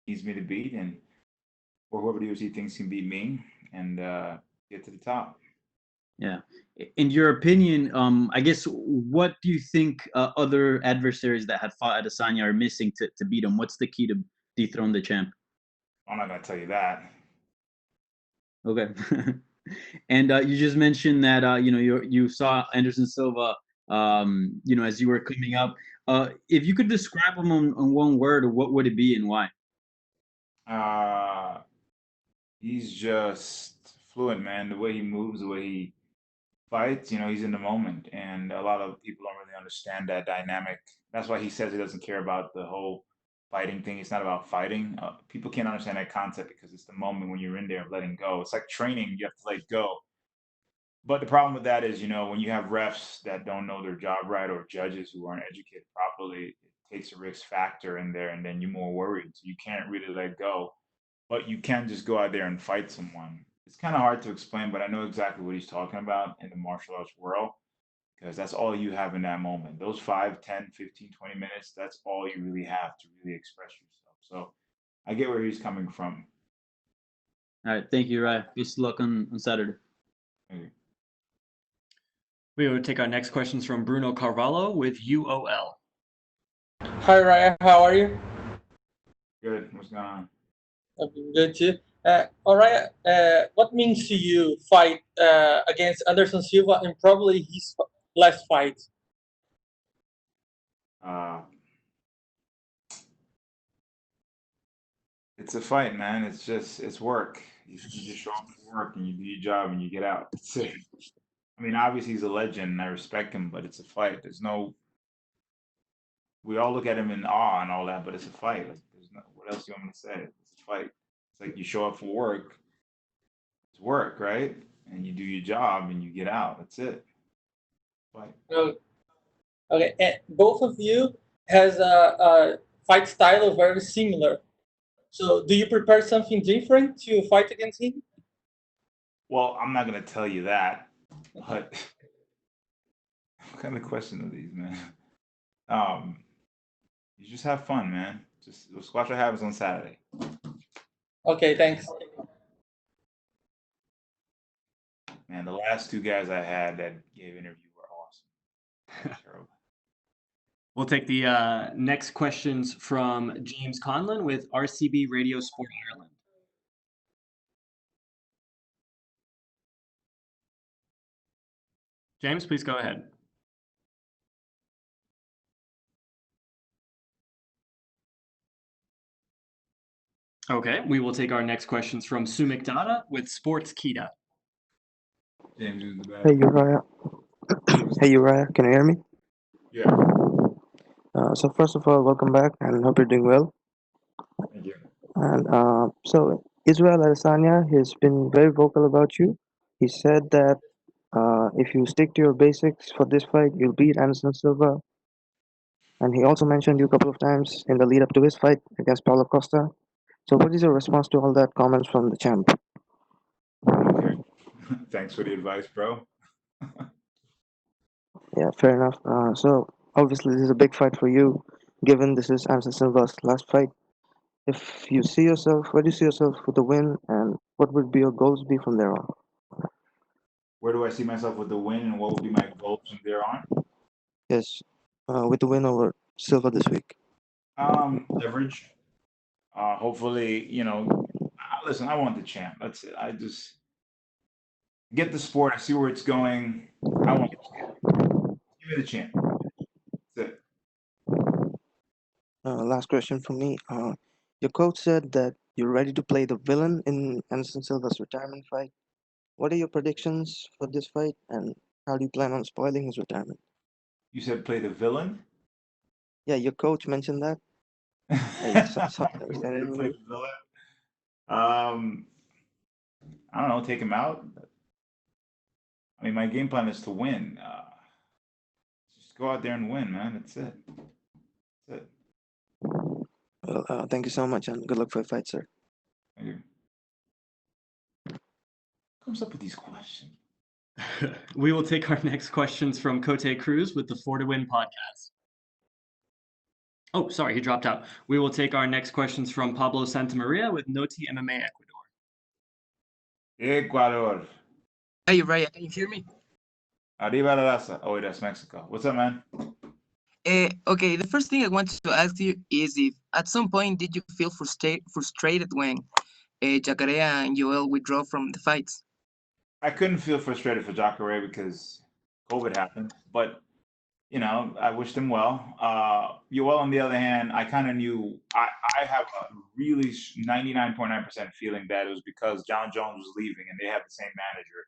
needs me to beat, and or whoever the UFC thinks can beat me, and get to the top. Yeah. In your opinion, I guess what do you think other adversaries that had fought Adesanya are missing to beat him? What's the key to dethrone the champ? I'm not gonna tell you that. Okay. And you just mentioned that you saw Anderson Silva, as you were coming up. If you could describe him on one word, what would it be and why? Uh, he's just fluent, man. The way he moves, the way he fights, he's in the moment, and a lot of people don't really understand that dynamic. That's why he says he doesn't care about the whole fighting thing. It's not about fighting. People can't understand that concept because it's the moment when you're in there letting go. It's like training; you have to let go. But the problem with that is, when you have refs that don't know their job right or judges who aren't educated properly, it takes a risk factor in there, and then you're more worried. So you can't really let go, but you can just go out there and fight someone. It's kind of hard to explain, but I know exactly what he's talking about in the martial arts world because that's all you have in that moment. Those 5, 10, 15, 20 minutes, that's all you really have to really express yourself. So I get where he's coming from. All right, thank you, Uriah. Best of luck on Saturday. Thank you. We will take our next questions from Bruno Carvalho with UOL. Hi, Ryan. How are you? Good. What's going on? I'm good too. All right. What means to you fight against Anderson Silva and probably his last fight? Uh, it's a fight, man. It's work. You just show up for work and you do your job and you get out. That's it. I mean, obviously he's a legend and I respect him, but it's a fight. We all look at him in awe and all that, but it's a fight. Like, what else do you want me to say? It's a fight. It's like you show up for work. It's work, right? And you do your job and you get out. That's it. Fight. Okay. And both of you has a fight style very similar. So, do you prepare something different to fight against him? Well, I'm not gonna tell you that, but what kind of question are these, man? Um, you just have fun, man. Just watch what happens on Saturday. Okay, thanks. Man, the last two guys I had that gave interview were awesome. Terrible. We'll take the next questions from James Conlon with RCB Radio Sport Ireland. James, please go ahead. Okay, we will take our next questions from Sumik Dada with Sports Kita. James is the best. Hey Uriah. Hey Uriah, can you hear me? Yeah, So first of all, welcome back and hope you're doing well. thank you. And so Israel Adesanya has been very vocal about you. He said that if you stick to your basics for this fight, you'll beat Anderson Silva. And he also mentioned you a couple of times in the lead up to his fight against Paulo Costa. So what is your response to all that comments from the champ? Okay. Thanks for the advice, bro. Yeah, fair enough. So obviously this is a big fight for you, given this is Anderson Silva's last fight. If you see yourself, where do you see yourself with the win, and what would be your goals be from there on? Where do I see myself with the win, and what will be my goals from there on? Yes, with the win over Silva this week. Leverage. Hopefully, listen, I want the champ. That's it. I just get the sport. I see where it's going. I want the champ. Give me the champ. That's it. Last question from me. Your coach said that you're ready to play the villain in Anderson Silva's retirement fight. What are your predictions for this fight, and how do you plan on spoiling his retirement? You said play the villain? Yeah, your coach mentioned that. We're gonna play the villain. I don't know, take him out. I mean, my game plan is to win. Just go out there and win, man. That's it. That's it. Well, thank you so much, and good luck for your fight, sir. Thank you. Comes up with these questions. We will take our next questions from Cote Cruz with the 4 to Win podcast. Oh, sorry, he dropped out. We will take our next questions from Pablo Santamaria with Noti MMA Ecuador. Ecuador. Hey, Uriah, can you hear me? Arriba la raza. Oh, wait, that's Mexico. What's up, man? Okay, the first thing I want to ask you is if at some point did you feel frustrated when Jacare and Joel withdraw from the fights? I couldn't feel frustrated for Jacare because COVID happened, but you know, I wished him well. Yoel, on the other hand, I kind of knew I have a really 99.9% feeling that it was because John Jones was leaving and they had the same manager,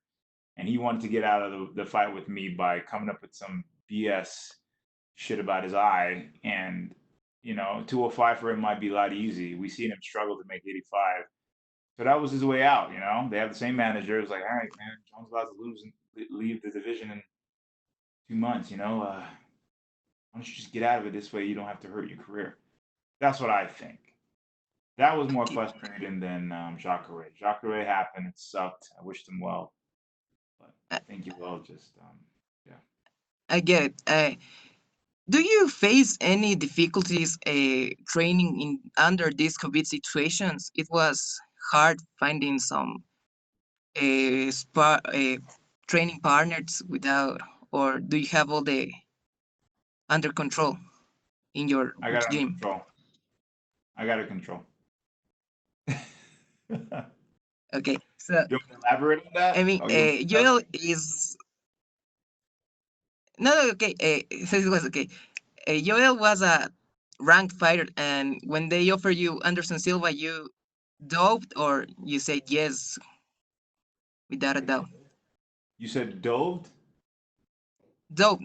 and he wanted to get out of the fight with me by coming up with some BS shit about his eye. And you know, 205 for him might be a lot easy. We seen him struggle to make 85. So that was his way out, you know. They have the same manager. It's like, all right, man, Jones about to lose and leave the division in 2 months, you know. Why don't you just get out of it this way? You don't have to hurt your career. That's what I think. That was more frustrating than Jacare. Jacare happened. It sucked. I wished him well, but I think you will just yeah. I get it. Do you face any difficulties training in under these COVID situations? It was hard finding some training partners without, or do you have all the under control in your I got it under gym? control. I got it control. Okay, so You want to elaborate on that? I mean, Joel is no okay. So it was okay. Joel was a ranked fighter, and when they offer you Anderson Silva, you doped or you said yes without a doubt. You said doved? Dope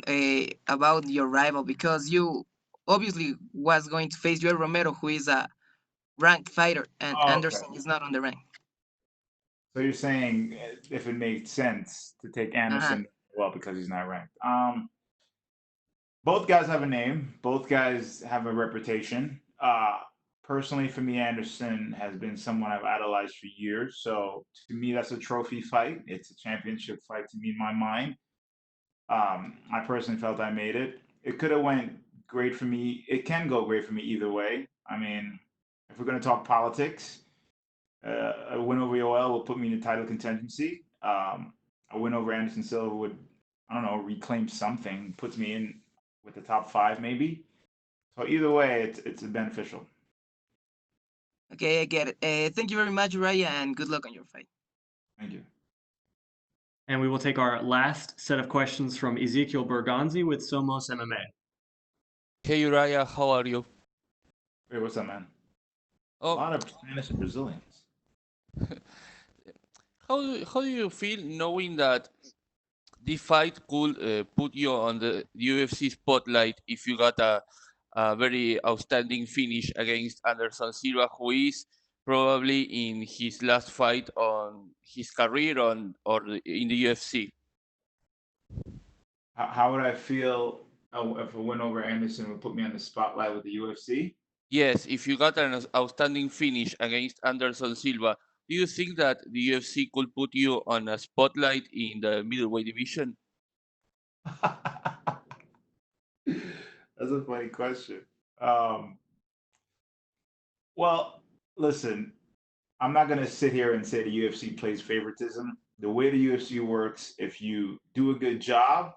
about your rival because you obviously was going to face Joel Romero, who is a ranked fighter, and Oh, okay. Anderson is not on the rank. So you're saying if it made sense to take Anderson well because he's not ranked. Both guys have a name. Both guys have a reputation. Personally, for me, Anderson has been someone I've idolized for years. So to me, that's a trophy fight. It's a championship fight to me in my mind. I personally felt I made it. It could have went great for me. It can go great for me either way. I mean, if we're going to talk politics, a win over Yoel will put me in the title contingency. A win over Anderson Silva would, I don't know, reclaim something, puts me in with the top 5 maybe. So either way, it's beneficial. Okay, I get it. Thank you very much, Uriah, and good luck on your fight. Thank you. And we will take our last set of questions from Ezekiel Berganzi with Somos MMA. Hey Uriah, how are you? Hey, what's up, man? A Oh, lot of Spanish and Brazilians. how do you feel knowing that this fight could put you on the UFC spotlight if you got a very outstanding finish against Anderson Silva, who is probably in his last fight on his career or in the UFC? How would I feel if a win over Anderson would put me on the spotlight with the UFC? Yes, if you got an outstanding finish against Anderson Silva, do you think that the UFC could put you on a spotlight in the middleweight division? That's a funny question. Well, listen, I'm not going to sit here and say the UFC plays favoritism. The way the UFC works, if you do a good job,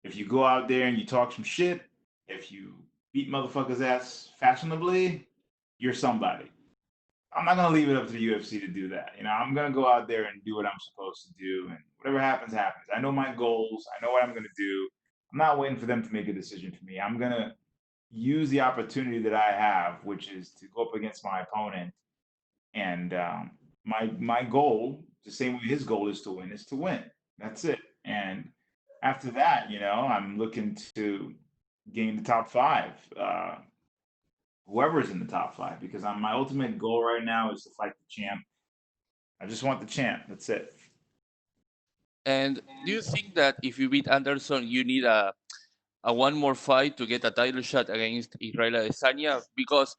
if you go out there and you talk some shit, if you beat motherfuckers' ass fashionably, you're somebody. I'm not going to leave it up to the UFC to do that. You know, I'm going to go out there and do what I'm supposed to do, and whatever happens, happens. I know my goals. I know what I'm going to do. I'm not waiting for them to make a decision for me. I'm going to use the opportunity that I have, which is to go up against my opponent. And my goal, the same way his goal is to win, is to win. That's it. And after that, you know, I'm looking to gain the top 5. Whoever's in the top 5, because my ultimate goal right now is to fight the champ. I just want the champ. That's it. And do you think that if you beat Anderson, you need a one more fight to get a title shot against Israel Adesanya? Because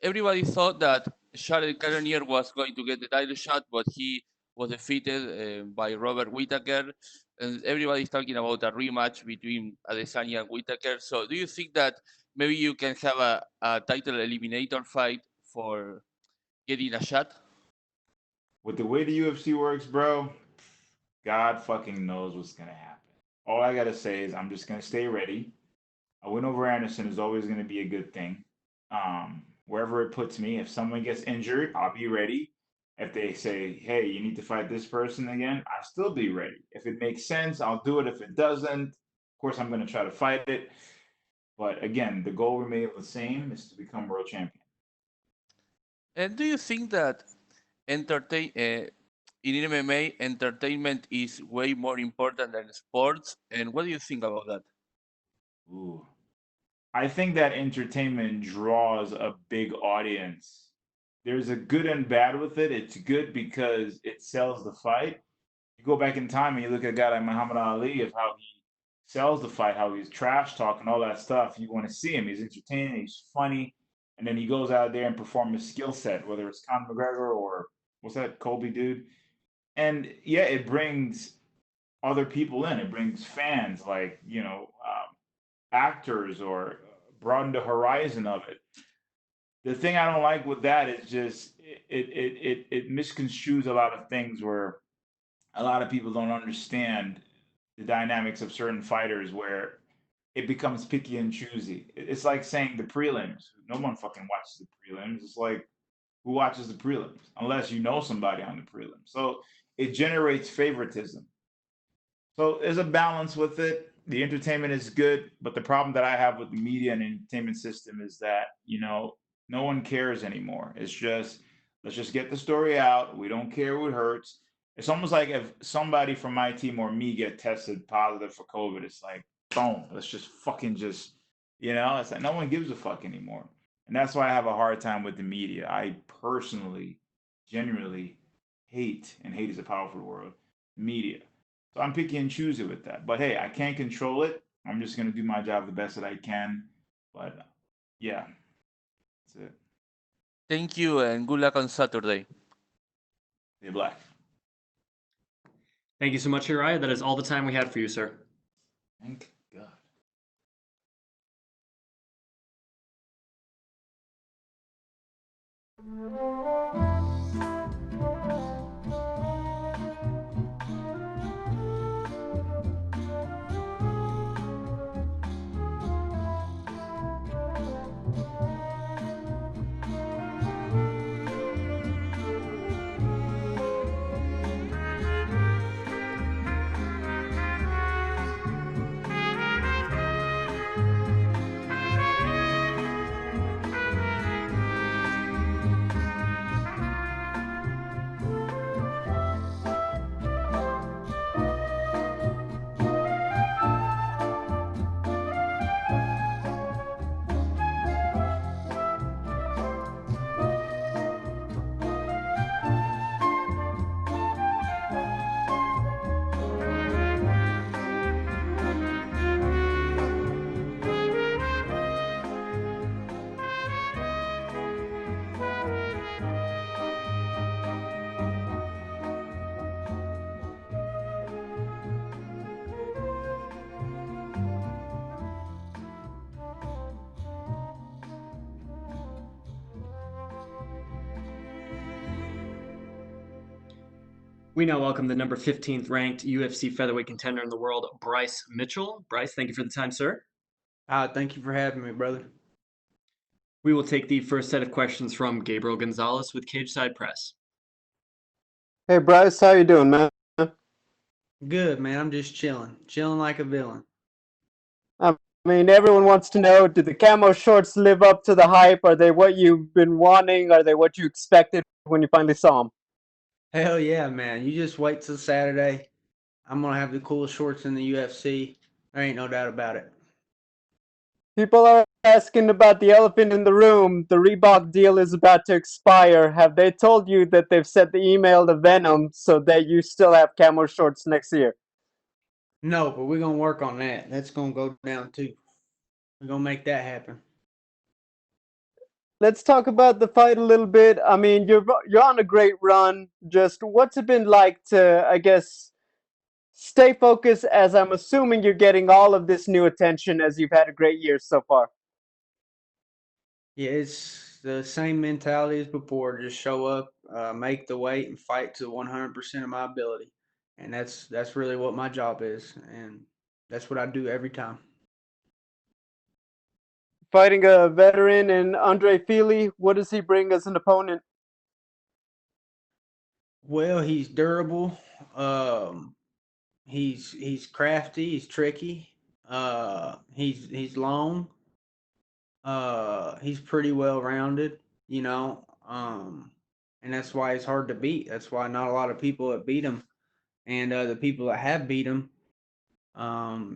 everybody thought that Charles Cannonier was going to get the title shot, but he was defeated by Robert Whittaker. And everybody's talking about a rematch between Adesanya and Whittaker. So do you think that maybe you can have a title eliminator fight for getting a shot? With the way the UFC works, bro, God fucking knows what's gonna happen. All I gotta say is I'm just gonna stay ready. A win over Anderson is always gonna be a good thing. Wherever it puts me, if someone gets injured, I'll be ready. If they say, "Hey, you need to fight this person again," I'll still be ready. If it makes sense, I'll do it. If it doesn't, of course, I'm gonna try to fight it. But again, the goal remains the same: is to become world champion. And do you think that in MMA entertainment is way more important than sports? And what do you think about that? Ooh. I think that entertainment draws a big audience. There's a good and bad with it. It's good because it sells the fight. You go back in time and you look at a guy like Muhammad Ali, of how he sells the fight, how he's trash talking, all that stuff. You want to see him. He's entertaining, he's funny, and then he goes out there and performs his skill set, whether it's Conor McGregor or what's that Colby dude. And yeah, it brings other people in. It brings fans, like actors, or broaden the horizon of it. The thing I don't like with that is just it misconstrues a lot of things, where a lot of people don't understand the dynamics of certain fighters, where it becomes picky and choosy. It's like saying the prelims. No one fucking watches the prelims. It's like, who watches the prelims unless you know somebody on the prelims? So it generates favoritism. So there's a balance with it. The entertainment is good, but the problem that I have with the media and entertainment system is that, no one cares anymore. It's just, let's just get the story out. We don't care who it hurts. It's almost like if somebody from my team or me get tested positive for COVID, it's like, boom, let's just fucking it's like no one gives a fuck anymore. And that's why I have a hard time with the media. I personally, genuinely hate, and hate is a powerful word, media. So I'm picky and choosy with that. But hey, I can't control it. I'm just gonna do my job the best that I can. But yeah, that's it. Thank you and good luck on Saturday. Stay black. Thank you so much, Uriah. That is all the time we had for you, sir. Thank God. We now welcome the number 15th ranked UFC featherweight contender in the world, Bryce Mitchell. Bryce, thank you for the time, sir. Thank you for having me, brother. We will take the first set of questions from Gabriel Gonzalez with Cage Side Press. Hey Bryce, how you doing, man? Good, man. I'm just chilling like a villain. I mean, everyone wants to know, did the camo shorts live up to the hype? Are they what you've been wanting? Are they what you expected when you finally saw them? Hell yeah, man. You just wait till Saturday. I'm going to have the coolest shorts in the UFC. There ain't no doubt about it. People are asking about the elephant in the room. The Reebok deal is about to expire. Have they told you that they've sent the email to Venom so that you still have camo shorts next year? No, but we're going to work on that. That's going to go down too. We're going to make that happen. Let's talk about the fight a little bit. I mean, you're on a great run. Just what's it been like to, I guess, stay focused, as I'm assuming you're getting all of this new attention as you've had a great year so far? Yeah, it's the same mentality as before. Just show up, make the weight, and fight to 100% of my ability, and that's really what my job is, and that's what I do every time. Fighting a veteran and Andre Fili, what does he bring as an opponent? Well, he's durable. He's crafty. He's tricky. He's long. He's pretty well rounded. You know. And that's why he's hard to beat. That's why not a lot of people have beat him. And the people that have beat him,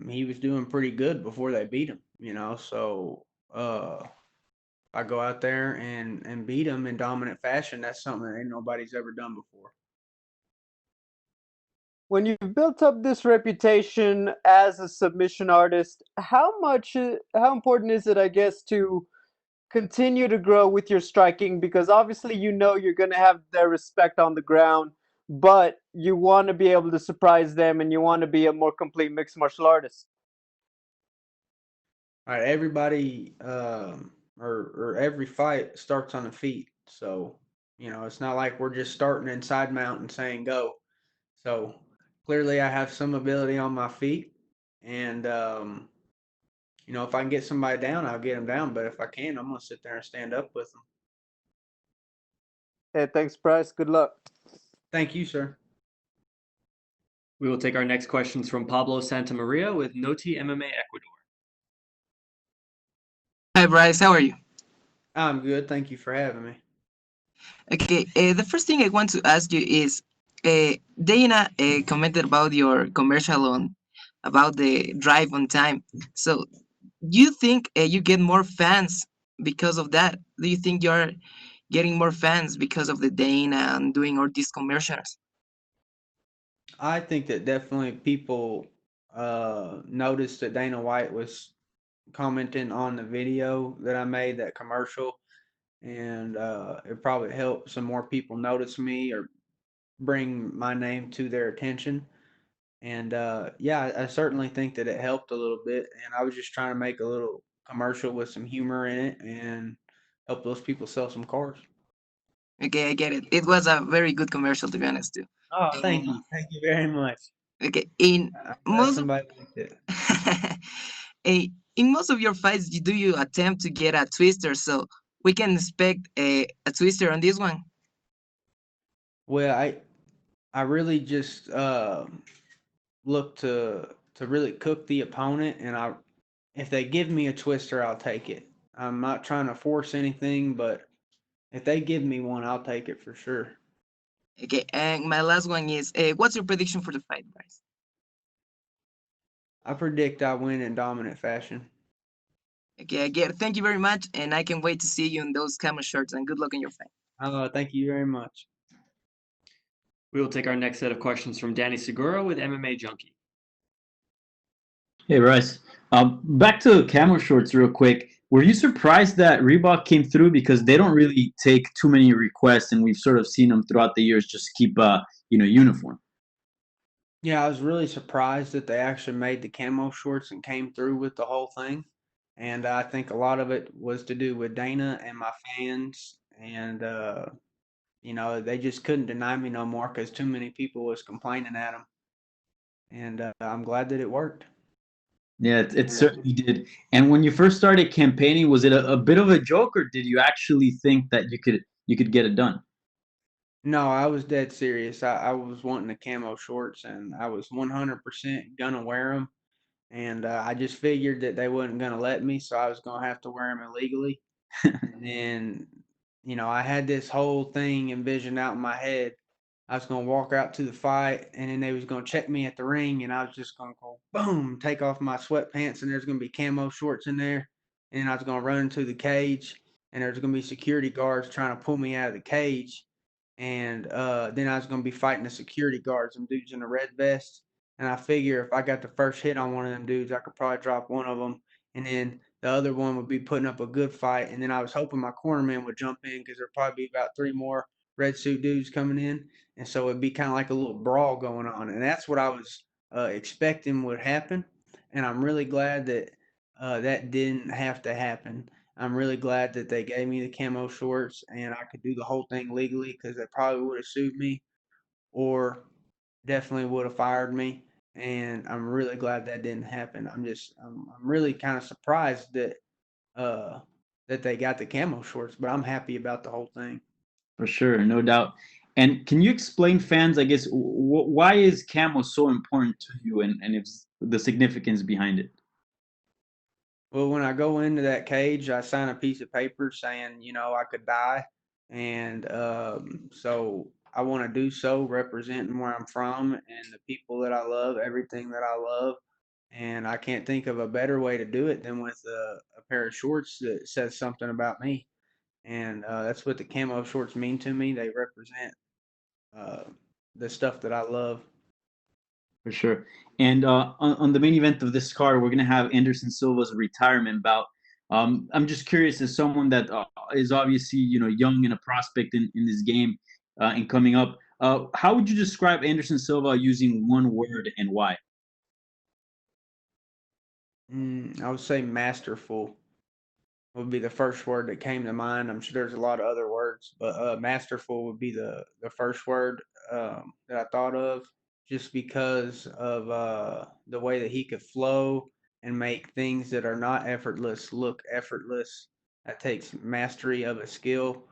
he was doing pretty good before they beat him. You know. So I go out there and beat him in dominant fashion. That's something that ain't nobody's ever done before. When you've built up this reputation as a submission artist, how important is it, I guess, to continue to grow with your striking? Because obviously you know you're going to have their respect on the ground, but you want to be able to surprise them and you want to be a more complete mixed martial artist. All right, everybody or every fight starts on the feet. So, you know, it's not like we're just starting inside mount and saying go. So, clearly I have some ability on my feet and you know, if I can get somebody down, I'll get them down, but if I can, I'm going to sit there and stand up with them. Hey, thanks, Bryce. Good luck. Thank you, sir. We will take our next questions from Pablo Santamaria with Noti MMA Ecuador. Hi, Bryce. How are you? I'm good. Thank you for having me. Okay. The first thing I want to ask you is, Dana commented about your commercial on about the drive on time. So, do you think you get more fans because of that? Do you think you're getting more fans because of the Dana and doing all these commercials? I think that definitely people noticed that Dana White was commenting on the video that I made, that commercial, and it probably helped some more people notice me or bring my name to their attention. And yeah, I certainly think that it helped a little bit. And I was just trying to make a little commercial with some humor in it and help those people sell some cars. Okay, I get it. It was a very good commercial, to be honest, too. Oh, thank you. Thank you very much. Okay, in I'm glad most somebody liked it. in most of your fights, do you attempt to get a twister? So we can expect a twister on this one. Well, I really just look to really cook the opponent, and if they give me a twister, I'll take it. I'm not trying to force anything, but if they give me one, I'll take it for sure. Okay, and my last one is, what's your prediction for the fight, guys? I predict I win in dominant fashion. Okay, I get it. Thank you very much, and I can wait to see you in those camo shirts. And good luck in your fight. Thank you very much. We will take our next set of questions from Danny Segura with MMA Junkie. Hey, Bryce. Back to camo shorts real quick. Were you surprised that Reebok came through? Because they don't really take too many requests, and we've sort of seen them throughout the years just keep, uniform. Yeah, I was really surprised that they actually made the camo shorts and came through with the whole thing. And I think a lot of it was to do with Dana and my fans. And, you know, they just couldn't deny me no more because too many people was complaining at them. And I'm glad that it worked. Yeah, it certainly did. And when you first started campaigning, was it a bit of a joke, or did you actually think that you could get it done? No, I was dead serious. I was wanting the camo shorts, and I was 100% gonna wear them. And I just figured that they wasn't gonna let me, so I was gonna have to wear them illegally. And then, you know, I had this whole thing envisioned out in my head. I was gonna walk out to the fight, and then they was gonna check me at the ring, and I was just gonna go boom, take off my sweatpants, and there's gonna be camo shorts in there, and I was gonna run into the cage, and there's gonna be security guards trying to pull me out of the cage, and then I was gonna be fighting the security guards, some dudes in the red vest, and I figure if I got the first hit on one of them dudes, I could probably drop one of them, and then the other one would be putting up a good fight, and then I was hoping my cornerman would jump in because there'd probably be about 3 more red suit dudes coming in, and so it'd be kind of like a little brawl going on, and that's what I was expecting would happen, and I'm really glad that that didn't have to happen. I'm really glad that they gave me the camo shorts and I could do the whole thing legally, because they probably would have sued me or definitely would have fired me. And I'm really glad that didn't happen. I'm really kind of surprised that that they got the camo shorts, but I'm happy about the whole thing. For sure, no doubt. And can you explain fans, I guess, why is camo so important to you, and if the significance behind it? Well, when I go into that cage, I sign a piece of paper saying, I could die. And so I want to do so representing where I'm from and the people that I love, everything that I love. And I can't think of a better way to do it than with a pair of shorts that says something about me. And that's what the camo shorts mean to me. They represent uh, the stuff that I love. For sure. And on the main event of this card, we're gonna have Anderson Silva's retirement bout. I'm just curious, as someone that is obviously young and a prospect in this game and coming up, how would you describe Anderson Silva using one word, and why? I would say masterful would be the first word that came to mind. I'm sure there's a lot of other words, but masterful would be the first word that I thought of, just because of the way that he could flow and make things that are not effortless look effortless. That takes mastery of a skill.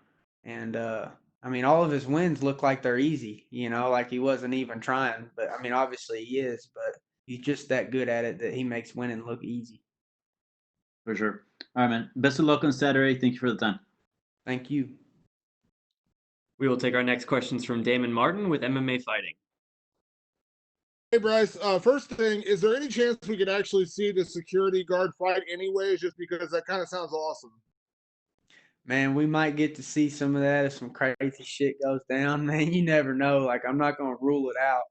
And I mean, all of his wins look like they're easy, like he wasn't even trying. But I mean, obviously he is, but he's just that good at it that he makes winning look easy. For sure. All right, man. Best of luck on Saturday. Thank you for the time. Thank you. We will take our next questions from Damon Martin with MMA Fighting. Hey, Bryce. First thing, is there any chance we could actually see the security guard fight anyways, just because that kind of sounds awesome? Man, we might get to see some of that if some crazy shit goes down. Man, you never know. Like, I'm not going to rule it out.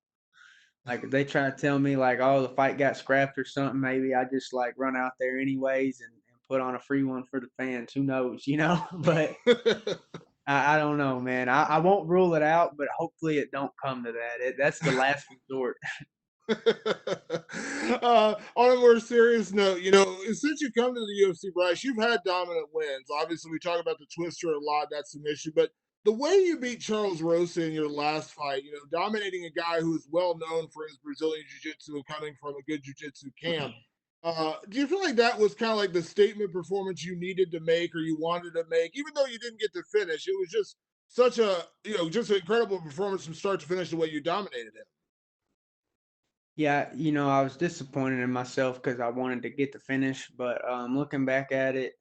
Like, if they try to tell me, like, oh, the fight got scrapped or something, maybe I just, like, run out there anyways and put on a free one for the fans. Who knows, But I don't know, man. I won't rule it out, but hopefully it don't come to that. That's the last resort. On a more serious note, since you come to the UFC, Bryce, you've had dominant wins. Obviously, we talk about the twister a lot, that submission, but the way you beat Charles Rosa in your last fight, dominating a guy who is well known for his Brazilian jiu-jitsu and coming from a good jiu-jitsu camp. Do you feel like that was kind of like the statement performance you needed to make or you wanted to make, even though you didn't get to finish? It was just such a, just an incredible performance from start to finish the way you dominated him. Yeah, I was disappointed in myself because I wanted to get the finish, but looking back at it,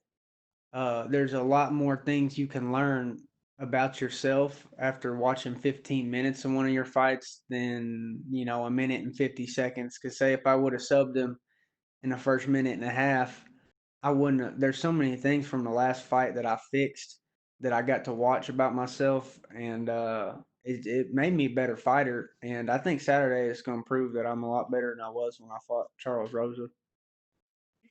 there's a lot more things you can learn about yourself after watching 15 minutes of one of your fights than, a minute and 50 seconds. Because say if I would have subbed him in the first minute and a half, I wouldn't have, there's so many things from the last fight that I fixed that I got to watch about myself, and it made me a better fighter. And I think Saturday is going to prove that I'm a lot better than I was when I fought Charles Rosa.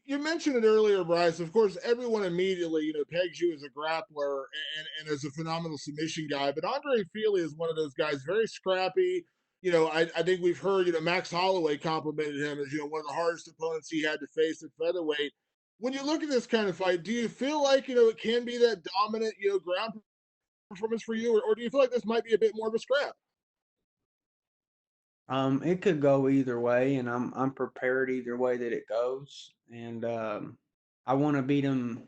You mentioned it earlier, Bryce. Of course, everyone immediately, pegs you as a grappler and as a phenomenal submission guy. But Andre Fili is one of those guys, very scrappy. I think we've heard, Max Holloway complimented him as, one of the hardest opponents he had to face at featherweight. When you look at this kind of fight, do you feel like, it can be that dominant, ground performance for you, or do you feel like this might be a bit more of a scrap? It could go either way, and I'm prepared either way that it goes. And I want to beat him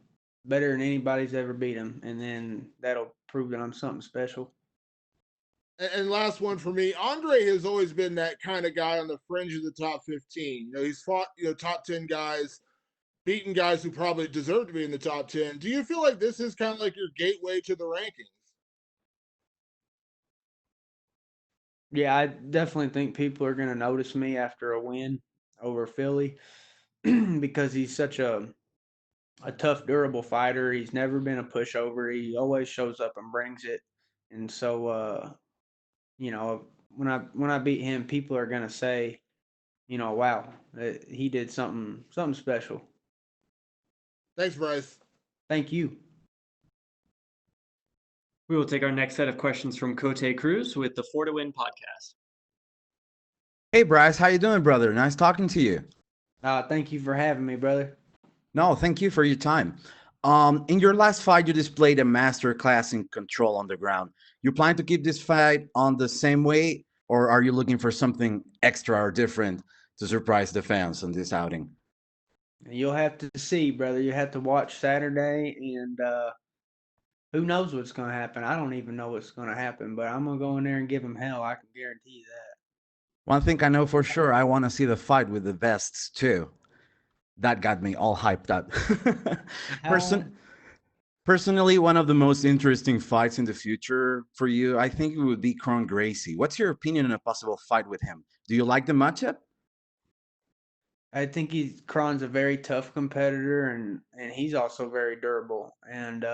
better than anybody's ever beat him, and then that'll prove that I'm something special. And last one for me, Andre has always been that kind of guy on the fringe of the top 15. He's fought, top 10 guys, beaten guys who probably deserve to be in the top 10. Do you feel like this is kind of like your gateway to the rankings? Yeah, I definitely think people are going to notice me after a win over Fili because he's such a tough, durable fighter. He's never been a pushover. He always shows up and brings it. And so, when I beat him, people are gonna say, wow, he did something special. Thanks, Bryce. Thank you. We will take our next set of questions from Cote Cruz with the 4 to Win podcast. Hey, Bryce, how you doing, brother? Nice talking to you. Thank you for having me, brother. No, thank you for your time. In your last fight, you displayed a master class in control on the ground. You plan to keep this fight on the same way, or are you looking for something extra or different to surprise the fans on this outing? You'll have to see, brother. You have to watch Saturday, and who knows what's going to happen. I don't even know what's going to happen, but I'm going to go in there and give him hell. I can guarantee you that. One thing I know for sure, I want to see the fight with the vests too. That got me all hyped up. Personally, one of the most interesting fights in the future for you, I think it would be Kron Gracie. What's your opinion on a possible fight with him? Do you like the matchup? I think Kron's a very tough competitor, and he's also very durable. And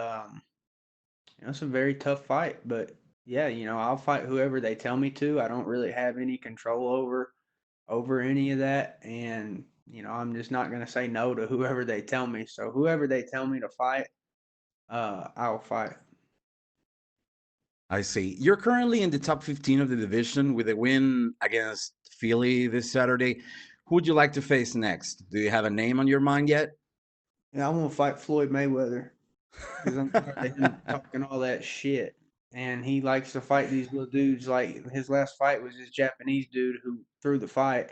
it's a very tough fight. But yeah, I'll fight whoever they tell me to. I don't really have any control over any of that, and I'm just not gonna say no to whoever they tell me. So whoever they tell me to fight, I'll fight. I see. You're currently in the top 15 of the division with a win against Fili this Saturday. Who would you like to face next? Do you have a name on your mind yet? Yeah, I want to fight Floyd Mayweather because I'm tired of him talking all that shit. And he likes to fight these little dudes. Like his last fight was this Japanese dude who threw the fight.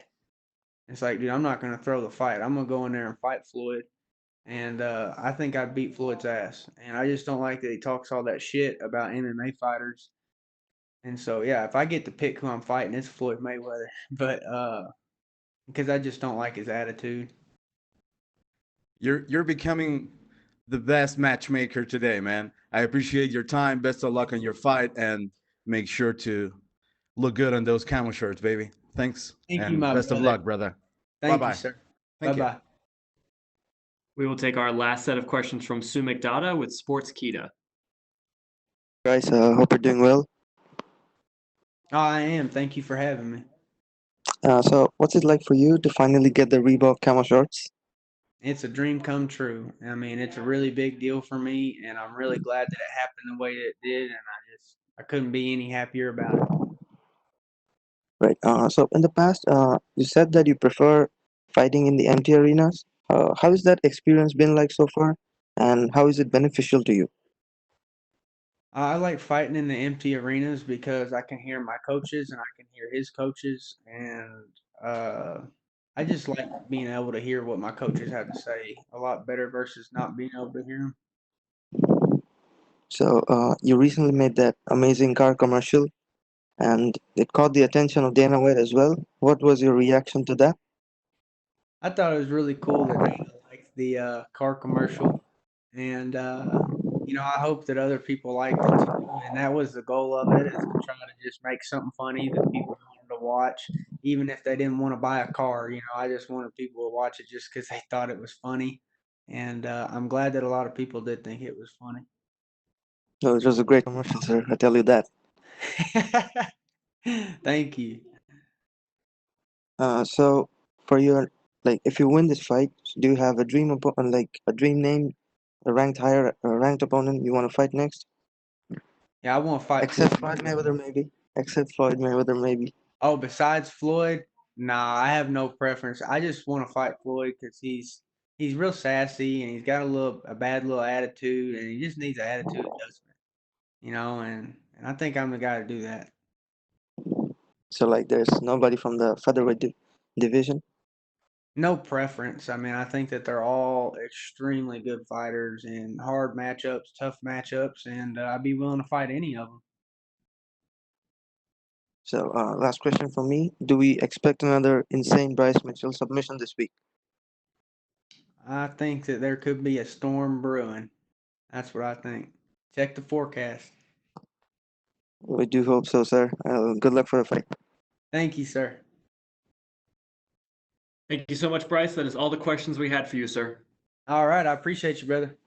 It's like, dude, I'm not gonna throw the fight. I'm gonna go in there and fight Floyd. And I think I'd beat Floyd's ass. And I just don't like that he talks all that shit about MMA fighters. And so yeah, if I get to pick who I'm fighting, it's Floyd Mayweather. But because I just don't like his attitude. You're becoming the best matchmaker today, man. I appreciate your time. Best of luck on your fight, and make sure to look good on those camo shirts, baby. Thanks. Thank and you, my best brother. of luck, brother. Thank Bye-bye. you, sir. Thank you. Bye-bye. We will take our last set of questions from Sue McDonough with Sports Kita. Guys, hope you're doing well. Oh, I am. Thank you for having me. So, what's it like for you to finally get the Reebok camo shorts? It's a dream come true. I mean, it's a really big deal for me, and I'm really glad that it happened the way it did, and I couldn't be any happier about it. Right. So, in the past, you said that you prefer fighting in the empty arenas. How has that experience been like so far, and how is it beneficial to you? I like fighting in the empty arenas because I can hear my coaches and I can hear his coaches, and I just like being able to hear what my coaches have to say a lot better versus not being able to hear them. So, you recently made that amazing car commercial, and it caught the attention of Dana White as well. What was your reaction to that? I thought it was really cool that Dana liked the car commercial, and I hope that other people liked it too. And that was the goal of it, is to try to just make something funny that people wanted to watch, even if they didn't want to buy a car. I just wanted people to watch it just because they thought it was funny, and I'm glad that a lot of people did think it was funny. No, it was a great commercial, sir. I tell you that. Thank you. So for your if you win this fight, do you have a dream like a dream name, a ranked opponent you want to fight next? Yeah, I want to fight Except Floyd Floyd Mayweather, maybe. Except Floyd Mayweather, maybe. Oh, besides Floyd, nah, I have no preference. I just want to fight Floyd because he's real sassy and he's got a bad little attitude, and he just needs an attitude adjustment, and I think I'm the guy to do that. So there's nobody from the featherweight division. No preference. I mean, I think that they're all extremely good fighters and hard matchups, tough matchups, and I'd be willing to fight any of them. So last question from me: do we expect another insane Bryce Mitchell submission this week? I think that there could be a storm brewing. That's what I think. Check the forecast. We do hope so, sir. Good luck for the fight. Thank you, sir. Thank you so much, Bryce. That is all the questions we had for you, sir. All right. I appreciate you, brother.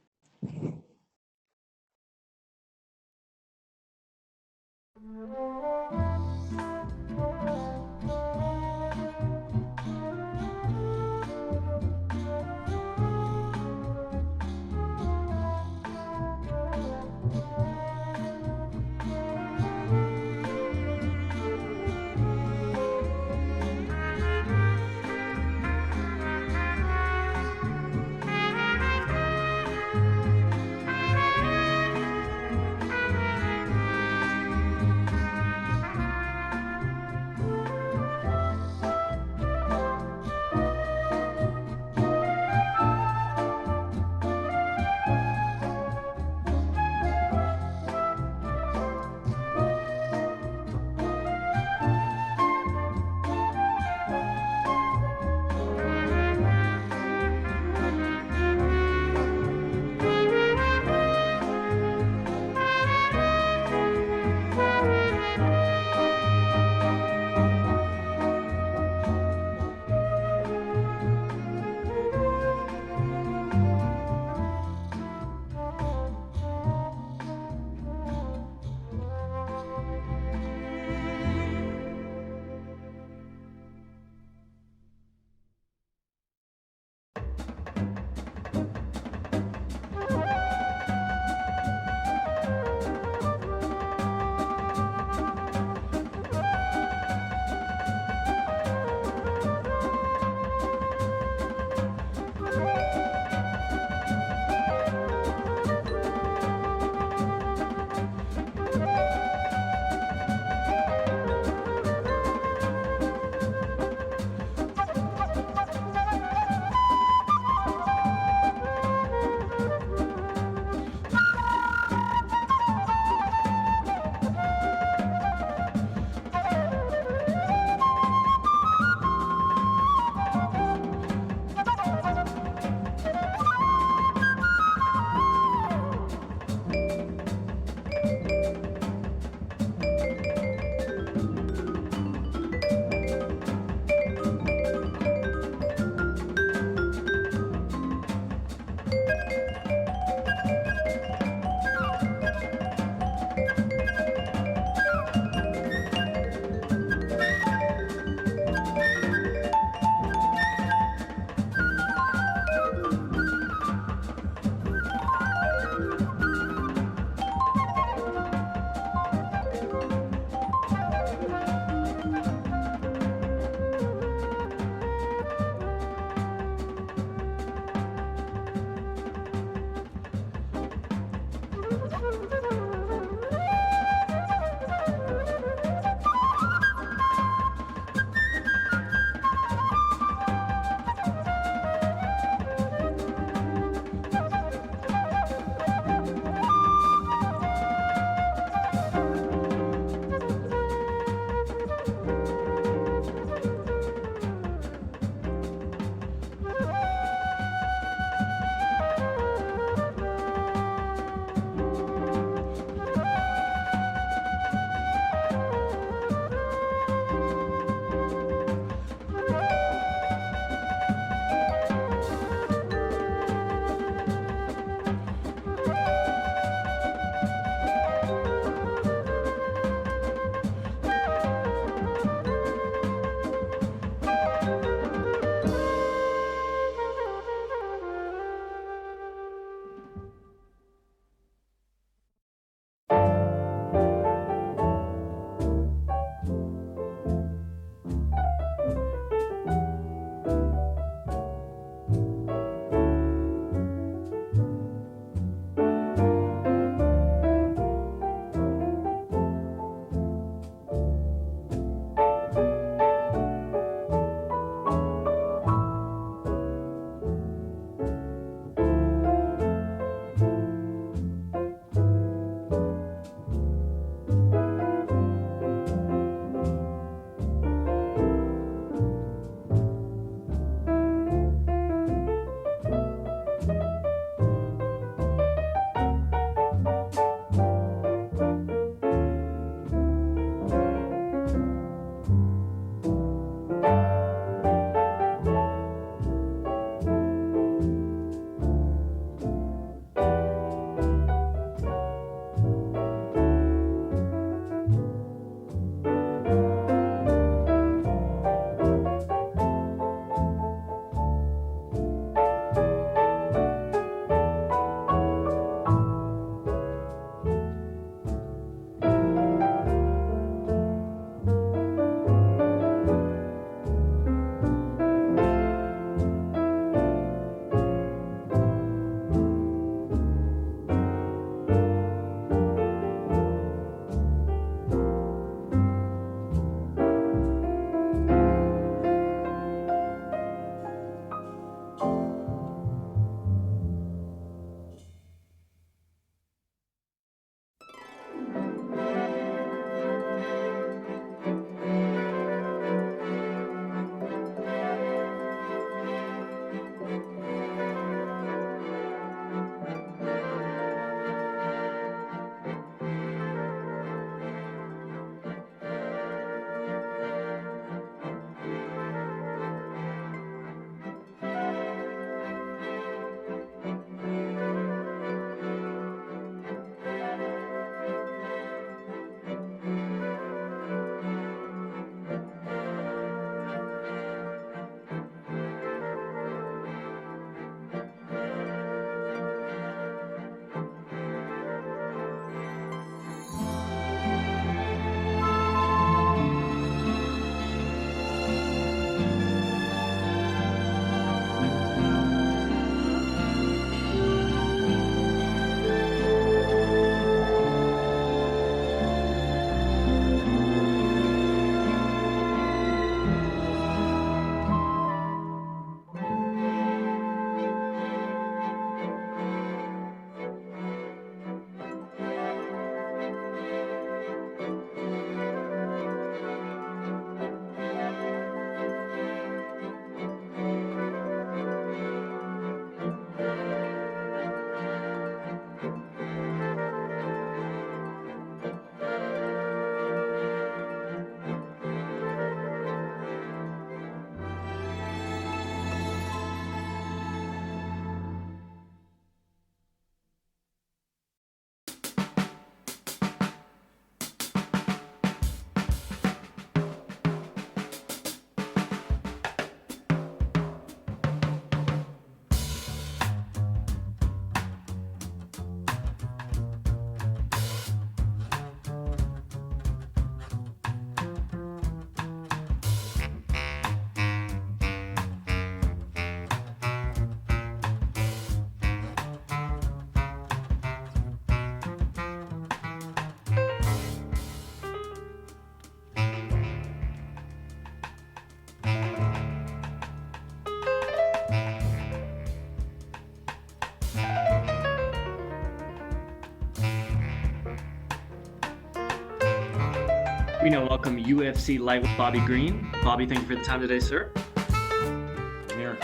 We now welcome UFC lightweight Bobby Greene. Bobby, thank you for the time today, sir. I'm here.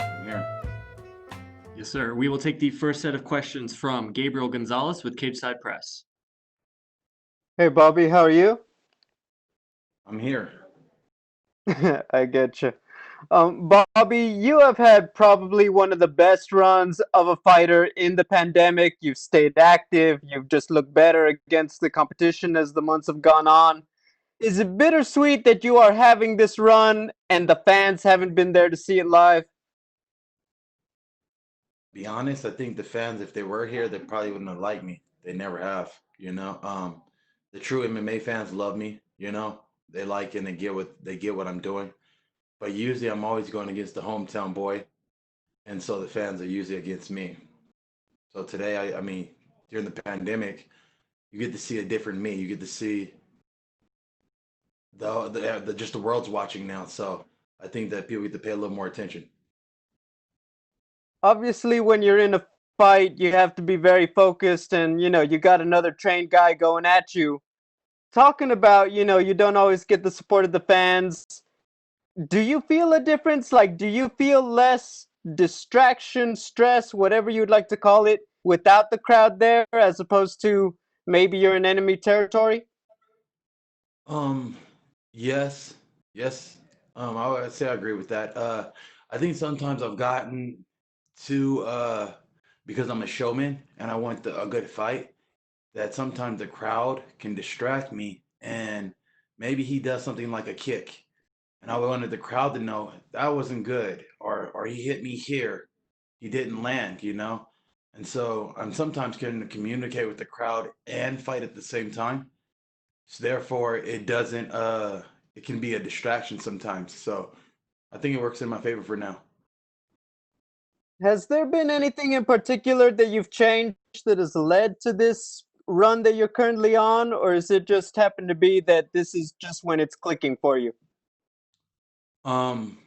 Yes, sir. We will take the first set of questions from Gabriel Gonzalez with Cage Side Press. Hey, Bobby, how are you? I'm here. I get you. Bobby, you have had probably one of the best runs of a fighter in the pandemic. You've stayed active. You've just looked better against the competition as the months have gone on. Is it bittersweet that you are having this run and the fans haven't been there to see it live? Be honest, I think the fans, if they were here, they probably wouldn't have liked me. They never have, you know. The true MMA fans love me, you know. They like and they get what I'm doing. But usually I'm always going against the hometown boy. And so the fans are usually against me. So today, I mean, during the pandemic, you get to see a different me. You get to see the just the world's watching now. So I think that people get to pay a little more attention. Obviously, when you're in a fight, you have to be very focused and, you got another trained guy going at you. Talking about, you don't always get the support of the fans. Do you feel a difference? Like, do you feel less distraction, stress, whatever you'd like to call it, without the crowd there, as opposed to maybe you're in enemy territory? Um, yes, yes. I would say I agree with that. I think sometimes I've gotten too because I'm a showman and I want a good fight, that sometimes the crowd can distract me and maybe he does something like a kick and I wanted the crowd to know that wasn't good or he hit me here. He didn't land, you know? And so I'm sometimes getting to communicate with the crowd and fight at the same time. So therefore it doesn't it can be a distraction sometimes. So I think it works in my favor for now. Has there been anything in particular that you've changed that has led to this run that you're currently on, or is it just happened to be that this is just when it's clicking for you? Um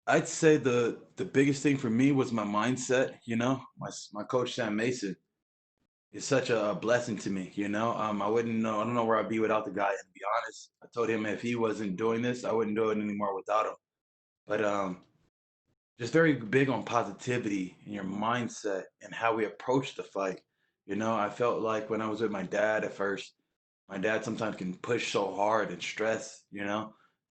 I'd say the biggest thing for me was my mindset, you know. My coach Sam Mason, is such a blessing to me. You know, I wouldn't know. I don't know where I'd be without the guy. To be honest, I told him if he wasn't doing this, I wouldn't do it anymore without him. But just very big on positivity and your mindset and how we approach the fight. You know, I felt like when I was with my dad at first, my dad sometimes can push so hard and stress. You know,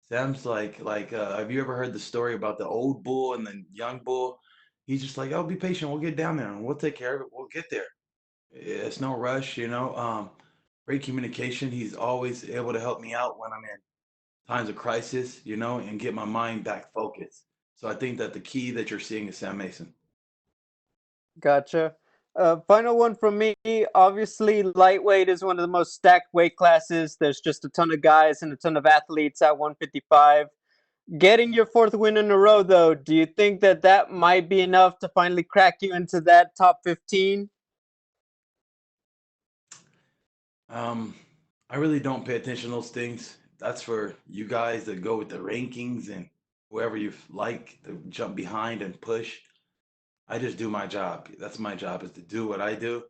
Sam's like, have you ever heard the story about the old bull and the young bull? He's just like, oh, be patient. We'll get down there and we'll take care of it. We'll get there. It's no rush, you know. Great communication. He's always able to help me out when I'm in times of crisis, you know, and get my mind back focused. So I think that the key that you're seeing is Sam Mason. Gotcha. Final one from me. Obviously, lightweight is one of the most stacked weight classes. There's just a ton of guys and a ton of athletes at 155. Getting your fourth win in a row, though, do you think that that might be enough to finally crack you into that top 15? Um, I really don't pay attention to those things. That's for you guys that go with the rankings and whoever you like to jump behind and push. I just do my job. That's my job is to do what I do,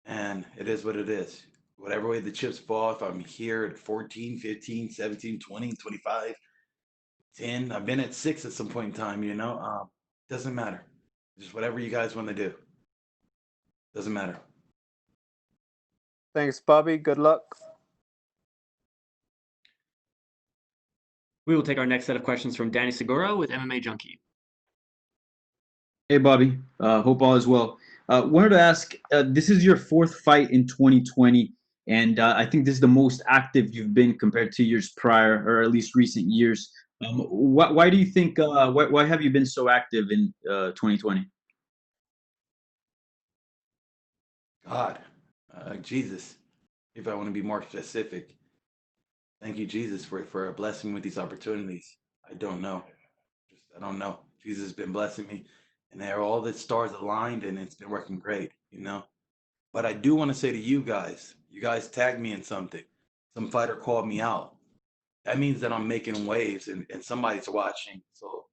and it is what it is. Whatever way the chips fall, if I'm here at 14, 15, 17, 20, 25, 10, I've been at 6 at some point in time, you know. Doesn't matter. Just whatever you guys want to do. Doesn't matter. Thanks, Bobby. Good luck. We will take our next set of questions from Danny Segura with MMA Junkie. Hey, Bobby. Hope all is well. Wanted to ask, this is your fourth fight in 2020, and I think this is the most active you've been compared to years prior, or at least recent years. Why do you think, why have you been so active in 2020? God, Jesus, if I want to be more specific, thank you, Jesus, for blessing me with these opportunities. I don't know. I don't know. Jesus has been blessing me, and there all the stars aligned, and it's been working great, you know. But I do want to say to you guys tagged me in something. Some fighter called me out. That means that I'm making waves, and somebody's watching. So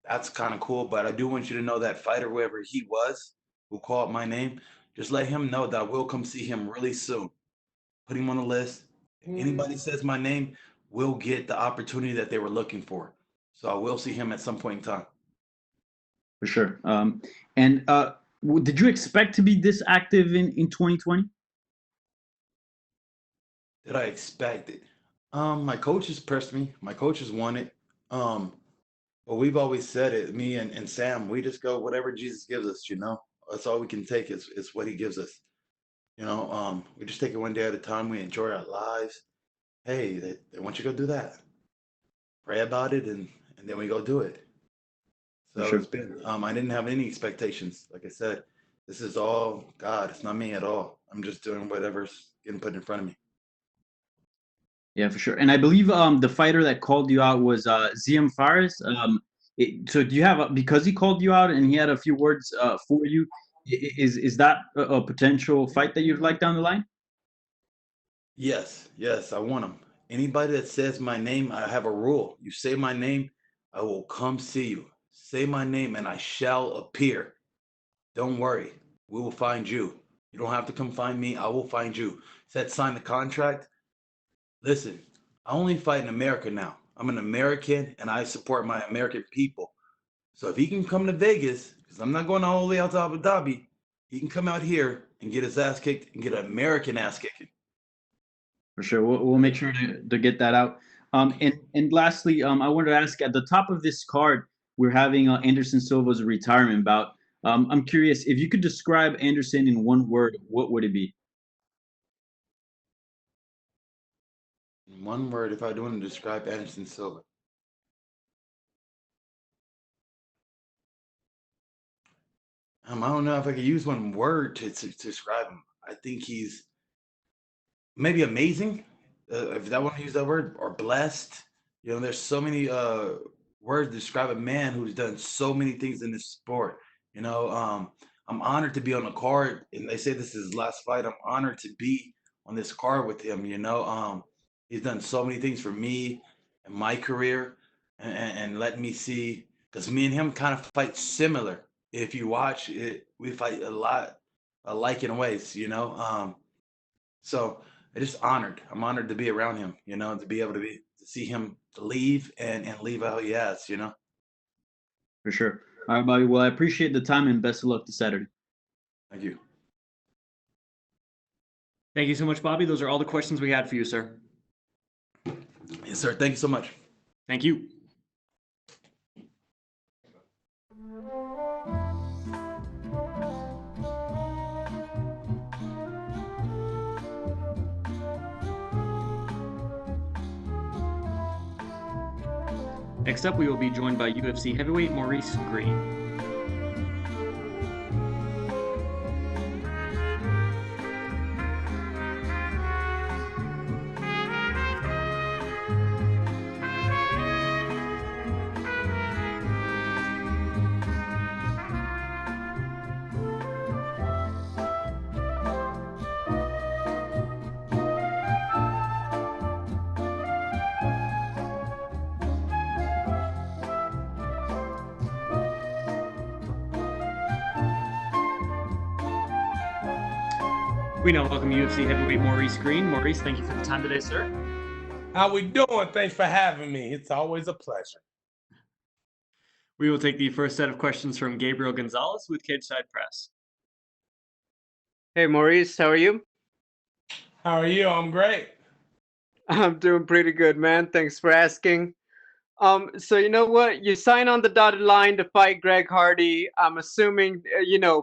that's kind of cool. But I do want you to know that fighter, whoever he was, who called my name, just let him know that I will come see him really soon. Put him on the list. If anybody says my name, will get the opportunity that they were looking for. So I will see him at some point in time. For sure. And did you expect to be this active in 2020? Did I expect it? My coaches pressed me. My coaches want it. But we've always said it, me and Sam, we just go whatever Jesus gives us, you know. That's all we can take is what he gives us. You know, we just take it one day at a time. We enjoy our lives. Hey, they want you to go do that. Pray about it and then we go do it. For So sure. it's been I didn't have any expectations. Like I said, this is all God. It's not me at all. I'm just doing whatever's getting put in front of me. Yeah, for sure. And I believe the fighter that called you out was Ziam Fares. So do you have because he called you out and he had a few words for you? Is that a potential fight that you'd like down the line? Yes, yes, I want them. Anybody that says my name, I have a rule. You say my name, I will come see you. Say my name and I shall appear. Don't worry. We will find you. You don't have to come find me. I will find you. Said sign the contract. Listen, I only fight in America now. I'm an American and I support my American people. So if he can come to Vegas, because I'm not going all the way out to Abu Dhabi, he can come out here and get his ass kicked and get an American ass kicking. For sure. We'll make sure to get that out. And lastly, I wanted to ask at the top of this card, we're having Anderson Silva's retirement bout. I'm curious if you could describe Anderson in one word, what would it be? In one word, if I do want to describe Anderson Silva, I don't know if I could use one word to describe him. I think he's maybe amazing, if I want to use that word, or blessed. You know, there's so many words to describe a man who's done so many things in this sport. You know, I'm honored to be on the card, and they say this is his last fight. I'm honored to be on this card with him. You know, he's done so many things for me and my career, and let me see, because me and him kind of fight similar. If you watch it, we fight a lot liking ways, So I just honored. I'm honored to be around him, to be able to see him leave and leave how he has. For sure. All right, Bobby. Well, I appreciate the time and best of luck this Saturday. Thank you. Thank you so much, Bobby. Those are all the questions we had for you, sir. Yes, sir. Thank you so much. Thank you. Next up, we will be joined by UFC heavyweight Maurice Greene. We now welcome UFC heavyweight Maurice Greene. Maurice, thank you for the time today, sir. How we doing? Thanks for having me. It's always a pleasure. We will take the first set of questions from Gabriel Gonzalez with Cageside Press. Hey, Maurice, how are you? How are you? I'm great. I'm doing pretty good, man. Thanks for asking. So you know what? You sign on the dotted line to fight Greg Hardy. I'm assuming,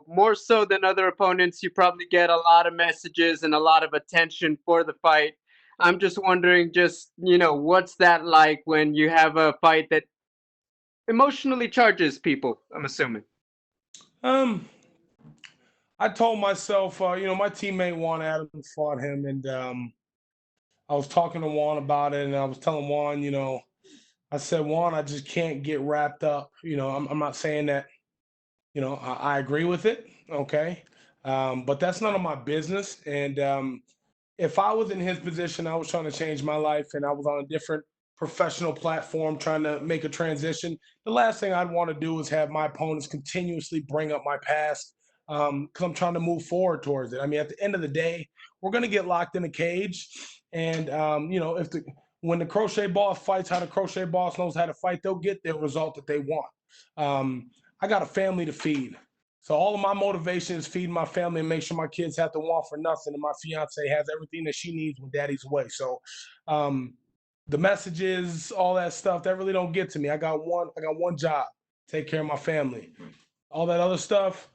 more so than other opponents, you probably get a lot of messages and a lot of attention for the fight. I'm just wondering, what's that like when you have a fight that emotionally charges people, I'm assuming? I told myself, my teammate Juan Adams fought him, and I was talking to Juan about it, and I was telling Juan, I said, Juan, I just can't get wrapped up. I'm not saying that, I agree with it, okay? But that's none of my business. And if I was in his position, I was trying to change my life, and I was on a different professional platform trying to make a transition, the last thing I'd want to do is have my opponents continuously bring up my past, because I'm trying to move forward towards it. I mean, at the end of the day, we're going to get locked in a cage. And, when the crochet boss fights how the crochet boss knows how to fight, they'll get the result that they want. I got a family to feed. So all of my motivation is feed my family and make sure my kids have to want for nothing, and my fiance has everything that she needs when daddy's away. So the messages, all that stuff, that really don't get to me. I got one job, take care of my family. All that other stuff,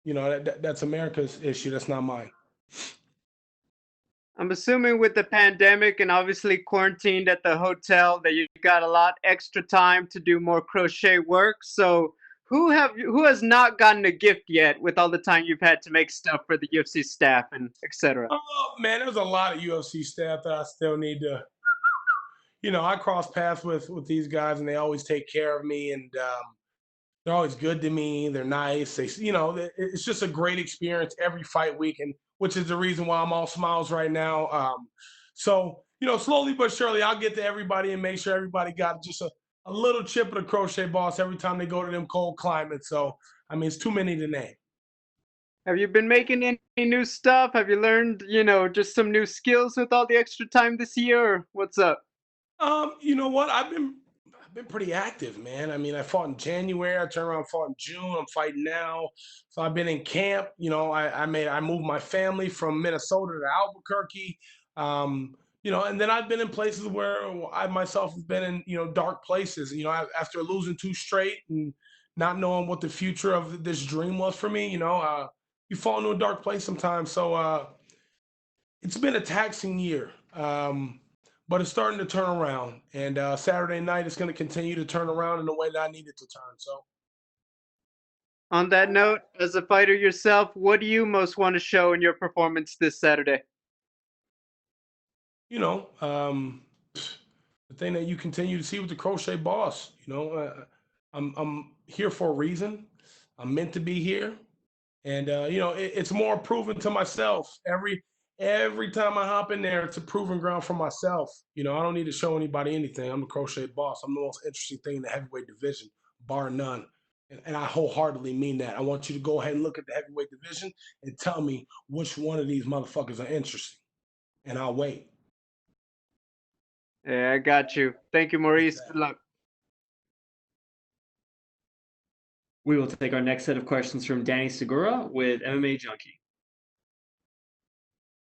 that's America's issue. That's not mine. I'm assuming with the pandemic and obviously quarantined at the hotel that you got a lot extra time to do more crochet work. So who has not gotten a gift yet with all the time you've had to make stuff for the UFC staff and etc.? Oh man, there's a lot of UFC staff that I still need to. I cross paths with these guys, and they always take care of me, and they're always good to me. They're nice. It's just a great experience every fight week, and which is the reason why I'm all smiles right now. So slowly but surely, I'll get to everybody and make sure everybody got just a little chip of the crochet boss every time they go to them cold climates. So I mean, it's too many to name. Have you been making any new stuff? Have you learned, just some new skills with all the extra time this year? Or what's up? You know what? I've been pretty active, man. I mean, I fought in January. I turned around, fought in June. I'm fighting now. So I've been in camp. I moved my family from Minnesota to Albuquerque. And then I've been in places where I myself have been in, dark places. After losing 2 straight and not knowing what the future of this dream was for me, you fall into a dark place sometimes. So it's been a taxing year. But it's starting to turn around, and Saturday night is going to continue to turn around in the way that I need it to turn. So, on that note, as a fighter yourself, what do you most want to show in your performance this Saturday? The thing that you continue to see with the crochet boss. I'm here for a reason. I'm meant to be here, and it's more proven to myself every time I hop in there. It's a proving ground for myself. I don't need to show anybody anything. I'm the crochet boss. I'm the most interesting thing in the heavyweight division, bar none. And I wholeheartedly mean that. I want you to go ahead and look at the heavyweight division and tell me which one of these motherfuckers are interesting. And I'll wait. Yeah, I got you. Thank you, Maurice. Good luck. We will take our next set of questions from Danny Segura with MMA Junkie.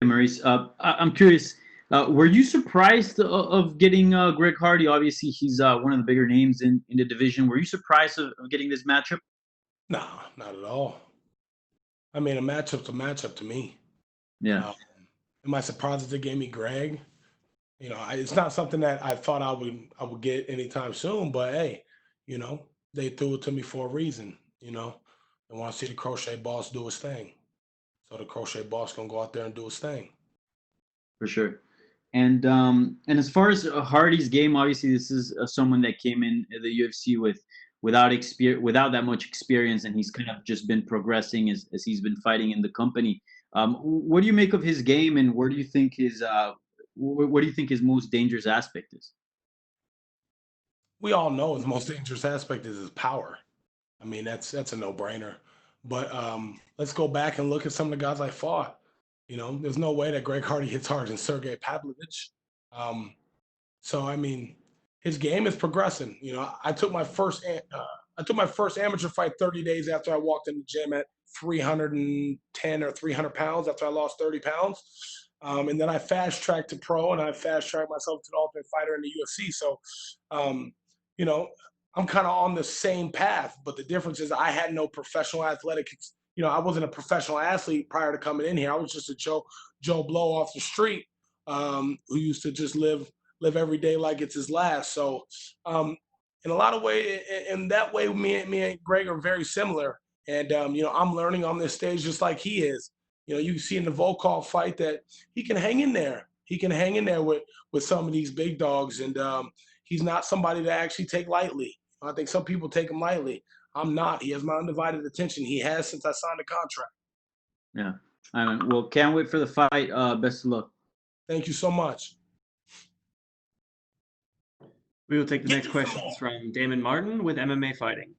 Maurice, I'm curious. Were you surprised of getting Greg Hardy? Obviously, he's one of the bigger names in the division. Were you surprised of getting this matchup? No, not at all. I mean, a matchup's a matchup to me. Yeah. Am I surprised that they gave me Greg? You know, it's not something that I thought I would get anytime soon. But hey, you know, they threw it to me for a reason. You know, they want to see the crochet boss do his thing. So the crochet boss gonna go out there and do his thing. For sure. And as far as Hardy's game, obviously this is someone that came in the UFC without that much experience, and he's kind of just been progressing as he's been fighting in the company. What do you make of his game, and where do you think his what do you think his most dangerous aspect is? We all know his most dangerous aspect is his power. I mean, that's a no-brainer. But let's go back and look at some of the guys I fought. You know, there's no way that Greg Hardy hits harder than Sergey Pavlovich. So I mean, his game is progressing. You know, I took my first amateur fight 30 days after I walked in the gym at 310 or 300 pounds after I lost 30 pounds. And then I fast tracked to pro, and I fast tracked myself to the Ultimate Fighter in the UFC. So, you know, I'm kind of on the same path, but the difference is I had no professional athletic. You know, I wasn't a professional athlete prior to coming in here. I was just a Joe Blow off the street who used to just live every day like it's his last. So, in a lot of ways, in that way, me and Greg are very similar. And you know, I'm learning on this stage just like he is. You know, you see in the Volkov fight that he can hang in there. He can hang in there with some of these big dogs, and he's not somebody to actually take lightly. I think some people take him lightly. I'm not. He has my undivided attention. He has since I signed the contract. Yeah. I mean, well, can't wait for the fight. Best of luck. Thank you so much. We will take the next questions from Damon Martin with MMA Fighting.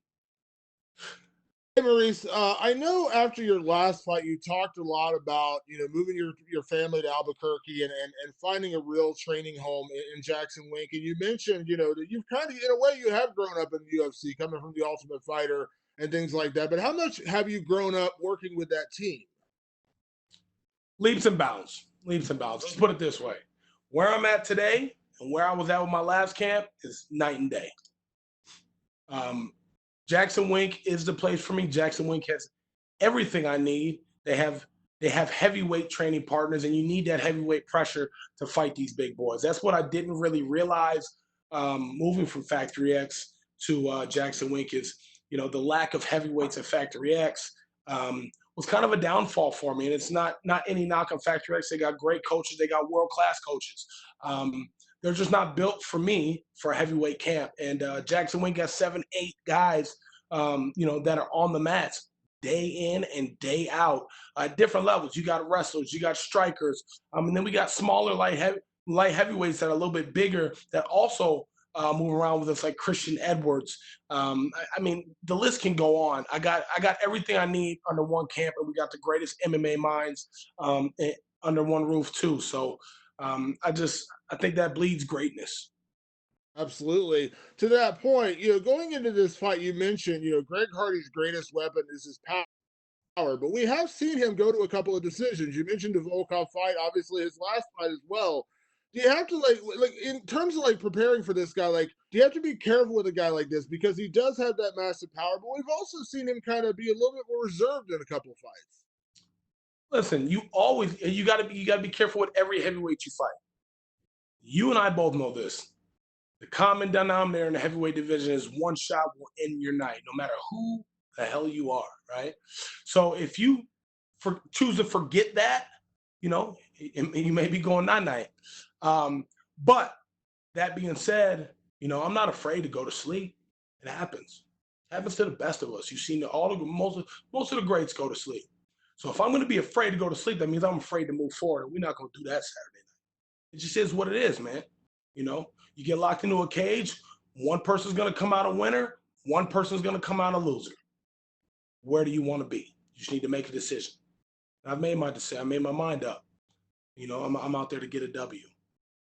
Hey, Maurice, I know after your last fight, you talked a lot about, you know, moving your family to Albuquerque and finding a real training home in Jackson Wink. And you mentioned, you know, that you've kind of, in a way, you have grown up in the UFC, coming from the Ultimate Fighter and things like that. But how much have you grown up working with that team? Leaps and bounds. Leaps and bounds. Let's put it this way. Where I'm at today and where I was at with my last camp is night and day. Jackson Wink is the place for me. Jackson Wink has everything I need. They have heavyweight training partners, and you need that heavyweight pressure to fight these big boys. That's what I didn't really realize moving from Factory X to Jackson Wink is, you know, the lack of heavyweights at Factory X was kind of a downfall for me. And it's not any knock on Factory X. They got great coaches. They got world-class coaches. They're just not built for me for a heavyweight camp. And Jackson Wink has 7, 8 guys, you know, that are on the mats day in and day out at different levels. You got wrestlers, you got strikers, and then we got smaller light heavyweights that are a little bit bigger that also move around with us, like Christian Edwards. I mean, the list can go on. I got everything I need under one camp, and we got the greatest MMA minds under one roof too. So I think that bleeds greatness. Absolutely. To that point, you know, going into this fight, you mentioned, you know, Greg Hardy's greatest weapon is his power, but we have seen him go to a couple of decisions. You mentioned the Volkov fight, obviously his last fight as well. Do you have to like in terms of like preparing for this guy, like, do you have to be careful with a guy like this because he does have that massive power, but we've also seen him kind of be a little bit more reserved in a couple of fights? Listen, you gotta be careful with every heavyweight you fight. You and I both know this. The common denominator in the heavyweight division is one shot will end your night, no matter who the hell you are, right? So if you choose to forget that, you know, you may be going night-night. But that being said, you know, I'm not afraid to go to sleep. It happens. It happens to the best of us. You've seen most of the greats go to sleep. So if I'm going to be afraid to go to sleep, that means I'm afraid to move forward, and we're not going to do that Saturday night. It just is what it is, man. You know, you get locked into a cage, one person's going to come out a winner, one person's going to come out a loser. Where do you want to be? You just need to make a decision. I've made my decision. I made my mind up. You know, I'm out there to get a W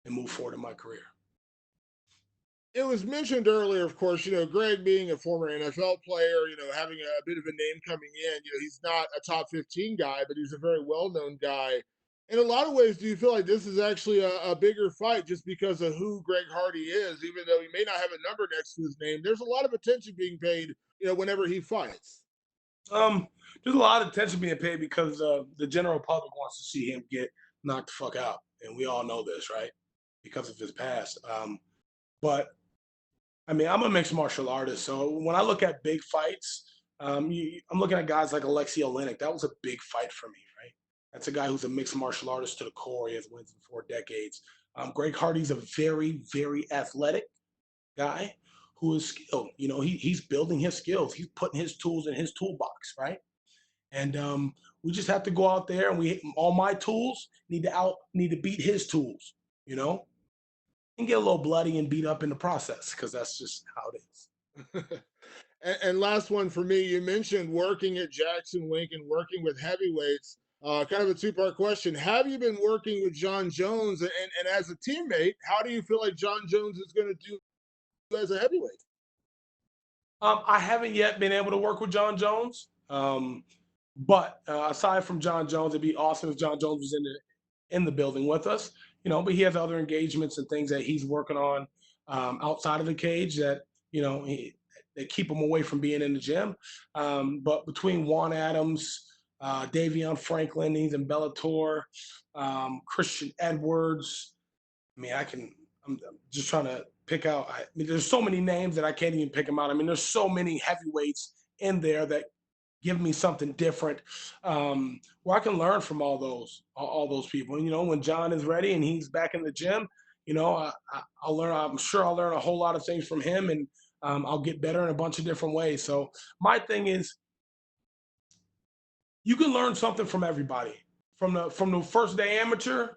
and move forward in my career. It was mentioned earlier, of course, Greg being a former NFL player, having a bit of a name coming in. He's not a top 15 guy, but he's a very well-known guy. In a lot of ways, do you feel like this is actually a bigger fight just because of who Greg Hardy is? Even though he may not have a number next to his name, there's a lot of attention being paid, whenever he fights. There's a lot of attention being paid because the general public wants to see him get knocked the fuck out, and we all know this, right? Because of his past. But I mean, I'm a mixed martial artist, so when I look at big fights, I'm looking at guys like Alexei Oleinik. That was a big fight for me, right? That's a guy who's a mixed martial artist to the core. He has wins in 4 decades. Greg Hardy's a very, very athletic guy who is skilled. He's building his skills. He's putting his tools in his toolbox, right? And we just have to go out there, and all my tools need to beat his tools, and get a little bloody and beat up in the process, because that's just how it is. And last one for me, you mentioned working at Jackson Wink and working with heavyweights. Kind of a 2-part question. Have you been working with John Jones? And as a teammate, how do you feel like John Jones is going to do as a heavyweight? I haven't yet been able to work with John Jones. But aside from John Jones, it'd be awesome if John Jones was in the building with us. But he has other engagements and things that he's working on outside of the cage that that keep him away from being in the gym. But between Juan Adams, Davion Franklin, he's in Bellator, Christian Edwards. I mean, I'm just trying to pick out. There's so many names that I can't even pick them out. I mean, there's so many heavyweights in there that give me something different, where I can learn from all those people. And, when John is ready and he's back in the gym, I'll learn. I'm sure I'll learn a whole lot of things from him, and I'll get better in a bunch of different ways. So my thing is, you can learn something from everybody, from the first day amateur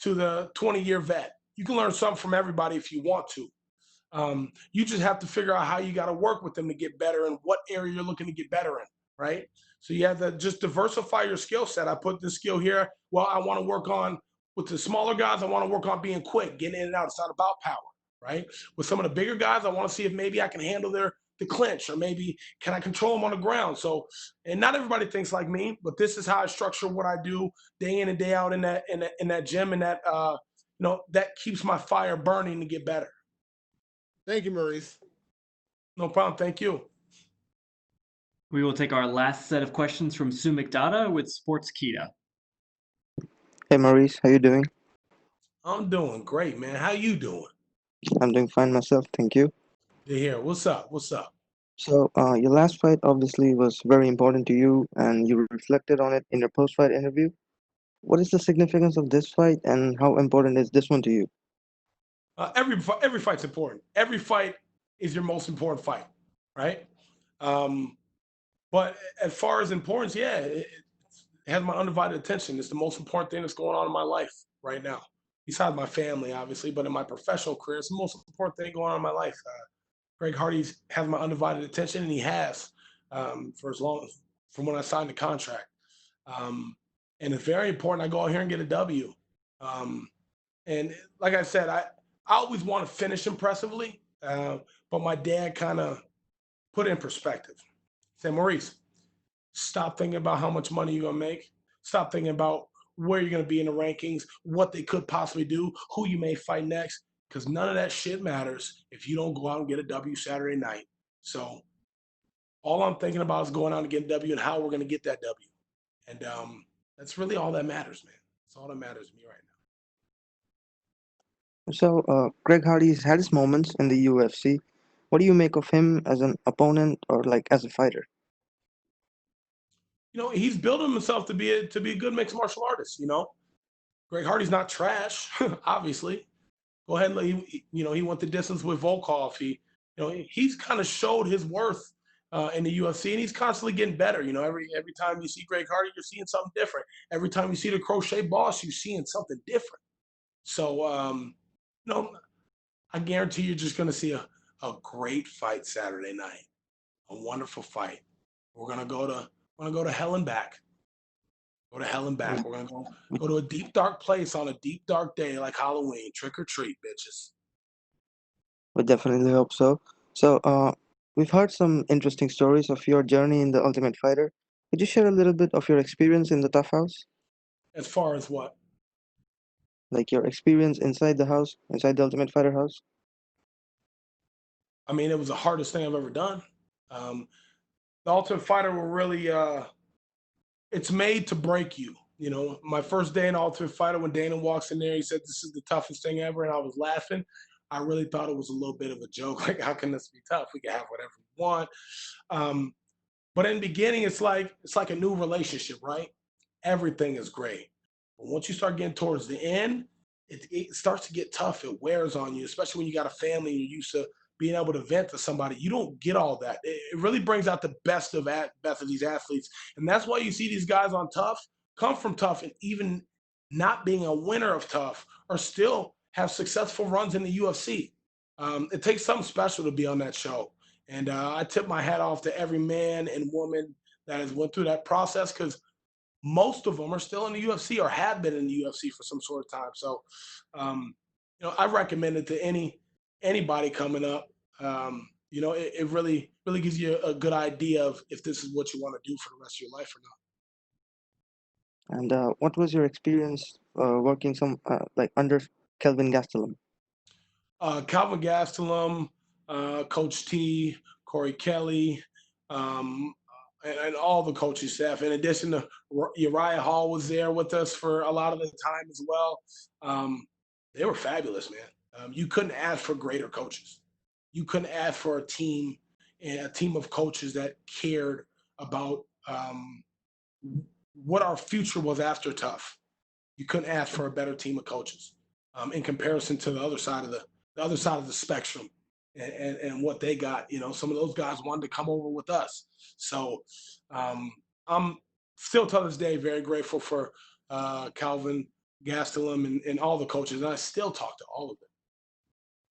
to the 20-year vet. You can learn something from everybody if you want to. You just have to figure out how you got to work with them to get better and what area you're looking to get better in, right? So you have to just diversify your skill set. I put this skill here. Well, I want to work on, with the smaller guys, I want to work on being quick, getting in and out. It's not about power, right? With some of the bigger guys, I want to see if maybe I can handle the clinch, or maybe can I control them on the ground. So, and not everybody thinks like me, but this is how I structure what I do day in and day out in that gym, and that that keeps my fire burning to get better. Thank you, Maurice. No problem. Thank you. We will take our last set of questions from Sue McDonough with Sportskeeda. Hey Maurice, how you doing? I'm doing great, man. How you doing? I'm doing fine myself, thank you. You're here. What's up? What's up? So, your last fight obviously was very important to you, and you reflected on it in your post-fight interview. What is the significance of this fight, and how important is this one to you? Every fight's important. Every fight is your most important fight, right? But as far as importance, yeah, it has my undivided attention. It's the most important thing that's going on in my life right now, besides my family, obviously. But in my professional career, it's the most important thing going on in my life. Greg Hardy has my undivided attention, and he has for as long as from when I signed the contract. And it's very important I go out here and get a W. And like I said, I always want to finish impressively, but my dad kind of put it in perspective. He said, Maurice, stop thinking about how much money you're going to make. Stop thinking about where you're going to be in the rankings, what they could possibly do, who you may fight next, because none of that shit matters if you don't go out and get a W Saturday night. So all I'm thinking about is going out and getting a W and how we're going to get that W. And that's really all that matters, man. That's all that matters to me right now. So, Greg Hardy's had his moments in the UFC. What do you make of him as an opponent or like as a fighter? He's building himself to be a good mixed martial artist. Greg Hardy's not trash, obviously. Go ahead, he went the distance with Volkov. He's kind of showed his worth in the UFC, and he's constantly getting better. Every time you see Greg Hardy, you're seeing something different. Every time you see the Crochet Boss, you're seeing something different. So, I guarantee you're just going to see a great fight Saturday night. a wonderful fight. We're gonna go to hell and back. Go to hell and back. We're gonna go to a deep dark place on a deep dark day like Halloween. Trick or treat, bitches. We definitely hope so. So, we've heard some interesting stories of your journey in the Ultimate Fighter. Could you share a little bit of your experience in the Tough House? As far as what? Like your experience inside the house, inside the Ultimate Fighter house? I mean, it was the hardest thing I've ever done. The Ultimate Fighter will really, it's made to break you. You know, my first day in Ultimate Fighter, when Dana walks in there, he said, "This is the toughest thing ever," and I was laughing. I really thought it was a little bit of a joke. Like, how can this be tough? We can have whatever we want. But in the beginning, it's like a new relationship, right? Everything is great. But once you start getting towards the end, it starts to get tough. It wears on you, especially when you got a family and you're used to being able to vent to somebody. You don't get all that. It really brings out the best of these athletes. And that's why you see these guys on Tough come from Tough and even not being a winner of Tough or still have successful runs in the UFC. It takes something special to be on that show. And I tip my hat off to every man and woman that has went through that process, because most of them are still in the UFC or have been in the UFC for some sort of time. So, I recommend it to anybody coming up. It really gives you a good idea of if this is what you want to do for the rest of your life or not. And what was your experience working like under Kelvin Gastelum? Calvin Gastelum, Coach T, Corey Kelly, and all the coaching staff. In addition to Uriah Hall was there with us for a lot of the time as well. They were fabulous, man. You couldn't ask for greater coaches. You couldn't ask for a team of coaches that cared about what our future was after Tough. You couldn't ask for a better team of coaches in comparison to the other side of the spectrum and what they got. Some of those guys wanted to come over with us. So I'm still to this day very grateful for Calvin Gastelum and all the coaches, and I still talk to all of them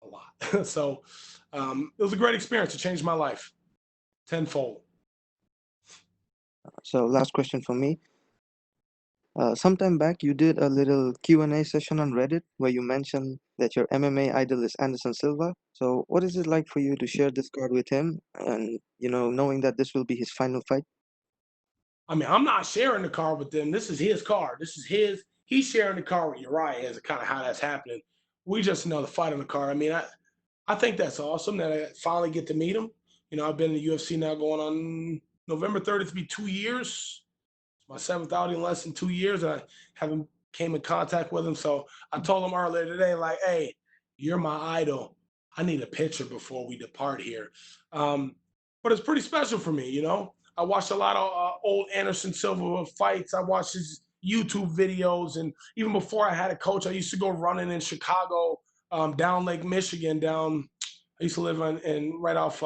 a lot. So it was a great experience. It changed my life tenfold. So last question from me. Sometime back, you did a little Q&A session on Reddit where you mentioned that your MMA idol is Anderson Silva. So what is it like for you to share this card with him and, knowing that this will be his final fight? I mean, I'm not sharing the card with them. This is his card. This is his. He's sharing the card with Uriah is kind of how that's happening. We just know the fight on the card. I mean, I think that's awesome that I finally get to meet him. I've been in the UFC now going on November 30th to be 2 years. My 7th outing in less than 2 years, and I haven't came in contact with him. So I told him earlier today, like, "Hey, you're my idol. I need a picture before we depart here." But it's pretty special for me, I watched a lot of old Anderson Silva fights. I watched his YouTube videos, and even before I had a coach, I used to go running in Chicago, down Lake Michigan. I used to live in right off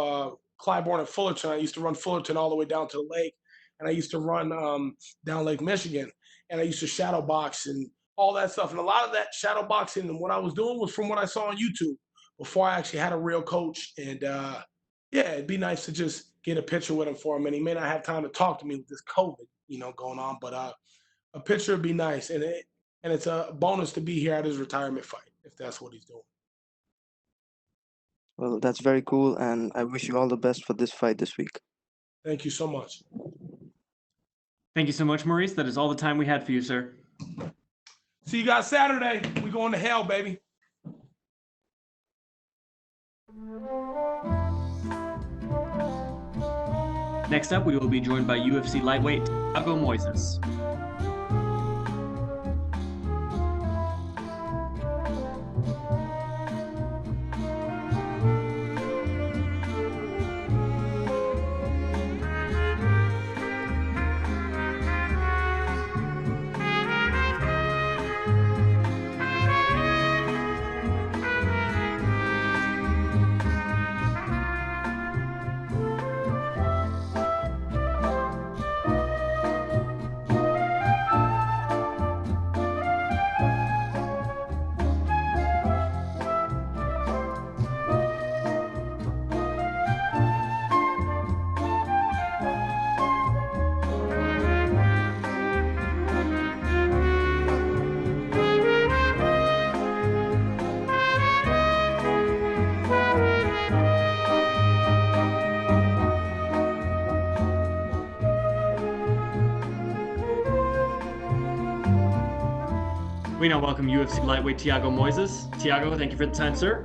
Clybourne and Fullerton. I used to run Fullerton all the way down to the lake. And I used to run down Lake Michigan, and I used to shadow box and all that stuff. And a lot of that shadow boxing and what I was doing was from what I saw on YouTube before I actually had a real coach. And it'd be nice to just get a picture with him for him. And he may not have time to talk to me with this COVID, going on, but a picture would be nice. And it's a bonus to be here at his retirement fight if that's what he's doing. Well, that's very cool, and I wish you all the best for this fight this week. Thank you so much. Thank you so much, Maurice. That is all the time we had for you, sir. See you guys Saturday. We going to hell, baby. Next up, we will be joined by UFC lightweight Thiago Moises. We now welcome UFC lightweight Thiago Moises. Thiago, thank you for the time, sir.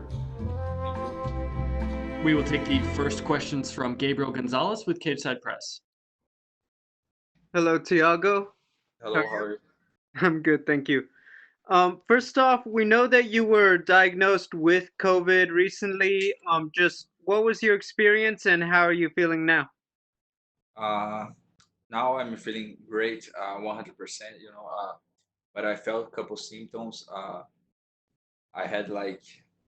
We will take the first questions from Gabriel Gonzalez with Cageside Press. Hello, Thiago. Hello, how are you? I'm good, thank you. First off, we know that you were diagnosed with COVID recently. Just what was your experience and how are you feeling now? Now I'm feeling great, 100%, but I felt a couple symptoms. I had like,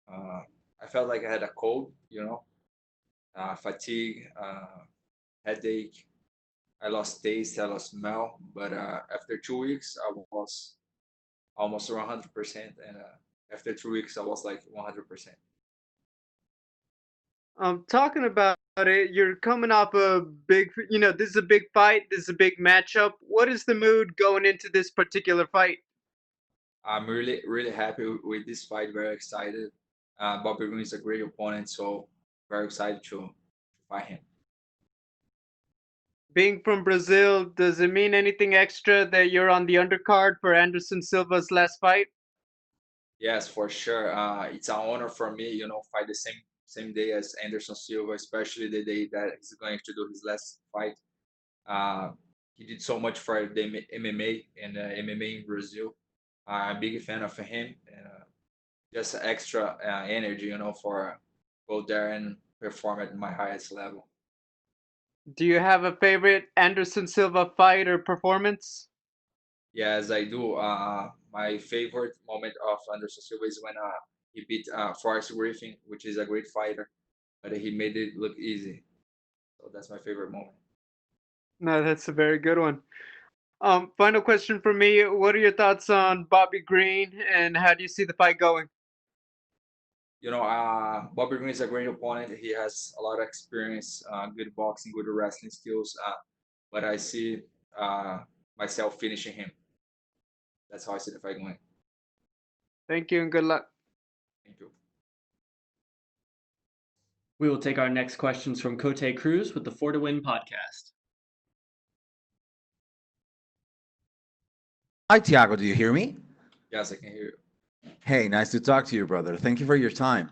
I felt like I had a cold, fatigue, headache. I lost taste, I lost smell, but after 2 weeks, I was almost 100%, and after 3 weeks, I was like 100%. Talking about it, you're coming off a big, this is a big fight, this is a big matchup. What is the mood going into this particular fight? I'm really, really happy with this fight. Very excited. Bobby Green is a great opponent, so very excited to fight him. Being from Brazil, does it mean anything extra that you're on the undercard for Anderson Silva's last fight? Yes, for sure. It's an honor for me, fight the same day as Anderson Silva, especially the day that he's going to do his last fight. He did so much for the MMA and MMA in Brazil. I'm a big fan of him, and just extra energy, for go there and perform at my highest level. Do you have a favorite Anderson Silva fight or performance? Yes, I do. My favorite moment of Anderson Silva is when he beat Forrest Griffin, which is a great fighter, but he made it look easy. So that's my favorite moment. No, that's a very good one. Final question for me. What are your thoughts on Bobby Green and how do you see the fight going? Bobby Green is a great opponent. He has a lot of experience, good boxing, good wrestling skills. But I see myself finishing him. That's how I see the fight going. Thank you and good luck. Thank you. We will take our next questions from Cote Cruz with the 4 to Win podcast. Hi, Thiago. Do you hear me? Yes, I can hear you. Hey, nice to talk to you, brother. Thank you for your time.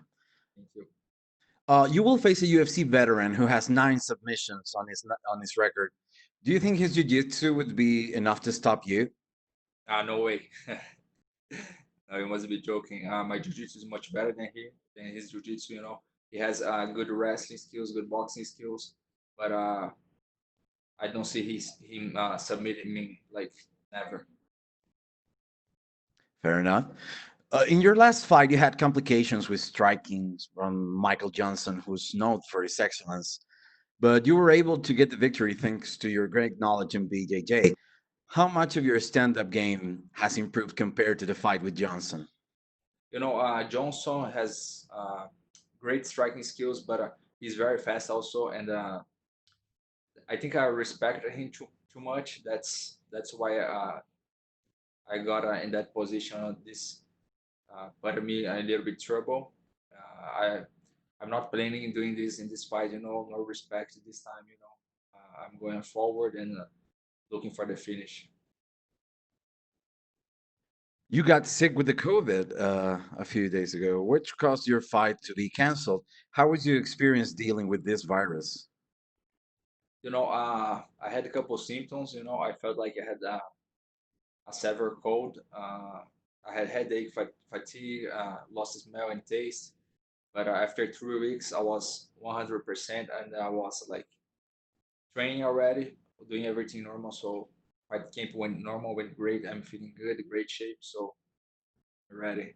Thank you. You will face a UFC veteran who has 9 submissions on his record. Do you think his jiu-jitsu would be enough to stop you? No way. No, you must be joking. My jiu-jitsu is much better than his jiu-jitsu. He has good wrestling skills, good boxing skills, but I don't see him submitting me like never. Fair enough. In your last fight, you had complications with striking from Michael Johnson, who's known for his excellence, but you were able to get the victory thanks to your great knowledge in BJJ. How much of your stand-up game has improved compared to the fight with Johnson? Johnson has great striking skills, but he's very fast also, and I think I respect him too much. That's why I got in that position. This put me a little bit trouble. I'm not planning on doing this in this fight. No respect this time. I'm going forward and looking for the finish. You got sick with the COVID a few days ago, which caused your fight to be canceled. How was your experience dealing with this virus? I had a couple of symptoms. I felt like I had a severe cold. I had headache, fatigue, lost smell and taste. But after 3 weeks, I was 100%, and I was like training already, doing everything normal. So fight camp went normal, went great. I'm feeling good, great shape. So I'm ready.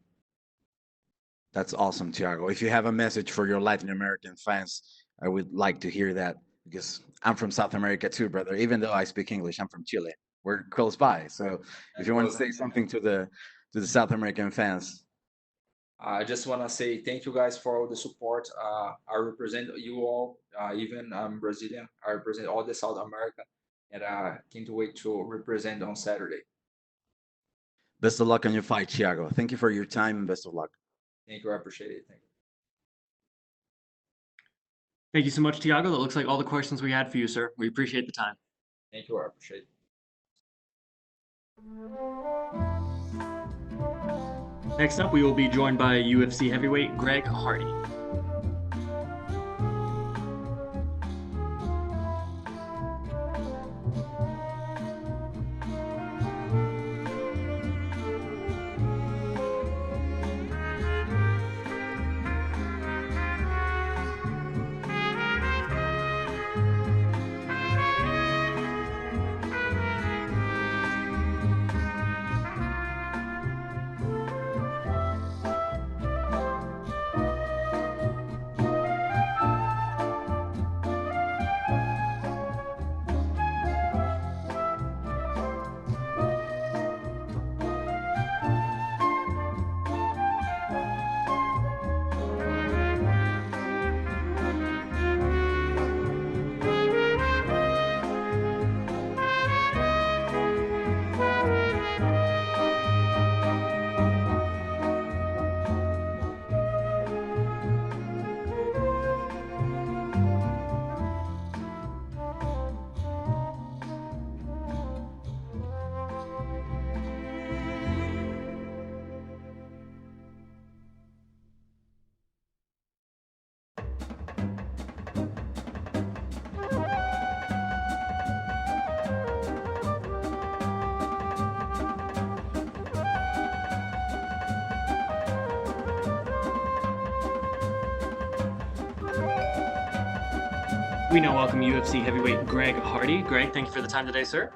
That's awesome, Thiago. If you have a message for your Latin American fans, I would like to hear that because I'm from South America too, brother. Even though I speak English, I'm from Chile. We're close by. So if you want to say something to the South American fans. I just want to say thank you guys for all the support. I represent you all, even I'm Brazilian. I represent all the South America, and I can't wait to represent on Saturday. Best of luck on your fight, Thiago. Thank you for your time and best of luck. Thank you. I appreciate it. Thank you. Thank you so much, Thiago. That looks like all the questions we had for you, sir. We appreciate the time. Thank you. I appreciate it. Next up, we will be joined by UFC heavyweight Greg Hardy. We now welcome UFC heavyweight Greg Hardy. Greg, thank you for the time today, sir.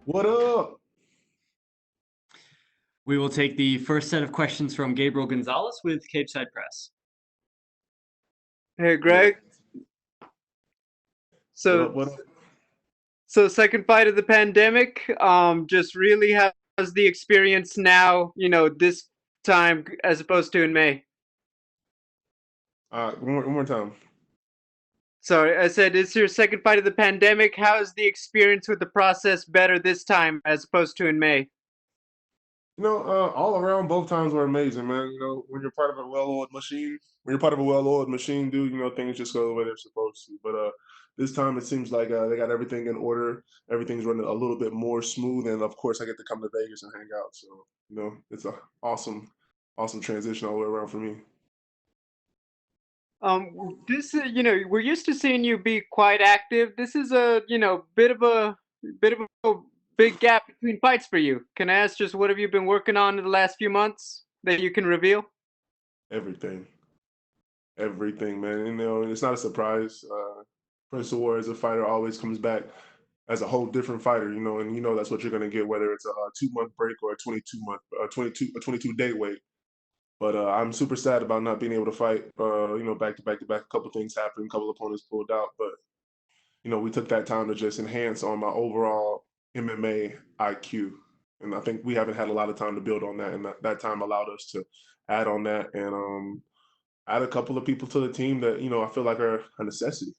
What up? We will take the first set of questions from Gabriel Gonzalez with Cape Side Press. Hey, Greg. So, What up? so second fight of the pandemic. Just really how's the experience now? You know, this time as opposed to in May. One more time. Sorry, I said it's your second fight of the pandemic. How is the experience with the process better this time as opposed to in May? You know, all around, both times were amazing, man. You know, when you're part of a well-oiled machine, dude, you know, things just go the way they're supposed to. But this time it seems like they got everything in order. Everything's running a little bit more smooth, and of course, I get to come to Vegas and hang out. So, you know, it's a awesome transition all the way around for me. This you know, we're used to seeing you be quite active. This is a bit of a big gap between fights for you. Can I ask just what have you been working on in the last few months that you can reveal? Everything, man. You know, it's not a surprise. Prince of War as a fighter always comes back as a whole different fighter, you know, and you know that's what you're going to get, whether it's a 2-month break or a 22-day wait. But I'm super sad about not being able to fight, you know, back to back. A couple things happened, a couple opponents pulled out, but you know, we took that time to just enhance on my overall MMA IQ. And I think we haven't had a lot of time to build on that, and that time allowed us to add on that and add a couple of people to the team that, you know, I feel like are a necessity.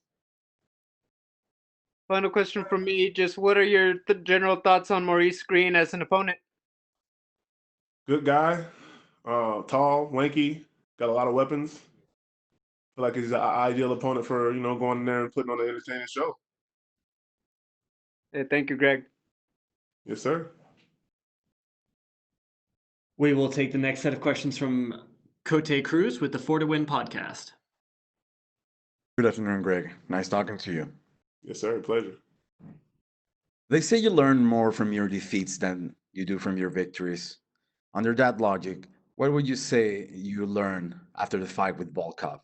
Final question from me, just what are your general thoughts on Maurice Greene as an opponent? Good guy, tall, lanky, got a lot of weapons. Feel like he's an ideal opponent for, you know, going in there and putting on an entertaining show. Thank you, Greg. Yes, sir. We will take the next set of questions from Cote Cruz with the 4 to Win podcast. Good afternoon, Greg. Nice talking to you. Yes, sir. Pleasure. They say you learn more from your defeats than you do from your victories. Under that logic, what would you say you learned after the fight with Volkov?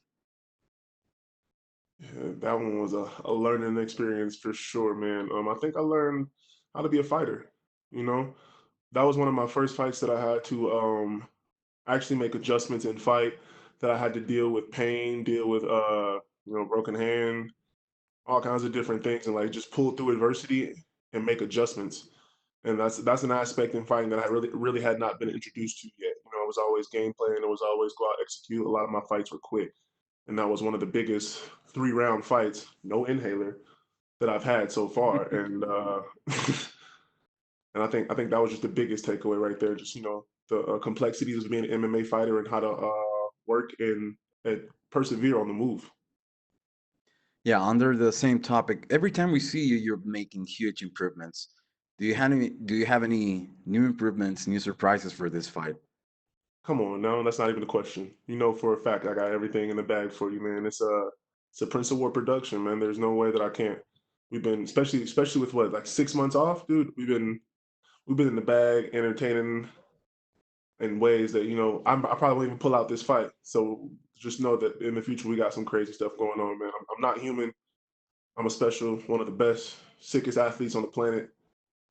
Yeah, that one was a learning experience for sure, man. I think I learned how to be a fighter. You know, that was one of my first fights that I had to actually make adjustments in fight. That I had to deal with pain, deal with you know, broken hand, all kinds of different things, and like just pull through adversity and make adjustments. And that's an aspect in fighting that I really had not been introduced to yet. You know, it was always game plan. It was always go out execute. A lot of my fights were quick, and that was one of the biggest 3-round fights, no inhaler, that I've had so far. And and I think that was just the biggest takeaway right there. Just, you know, the complexities of being an MMA fighter and how to work and persevere on the move. Yeah, under the same topic, every time we see you, you're making huge improvements. Do you have any new improvements, new surprises for this fight? Come on, no, that's not even a question. You know for a fact I got everything in the bag for you, man. It's a Prince of War production, man. There's no way that I can't. We've been especially with what, like 6 months off, dude. We've been in the bag entertaining in ways that I probably won't even pull out this fight. So just know that in the future we got some crazy stuff going on, man. I'm not human. I'm a special, one of the best, sickest athletes on the planet.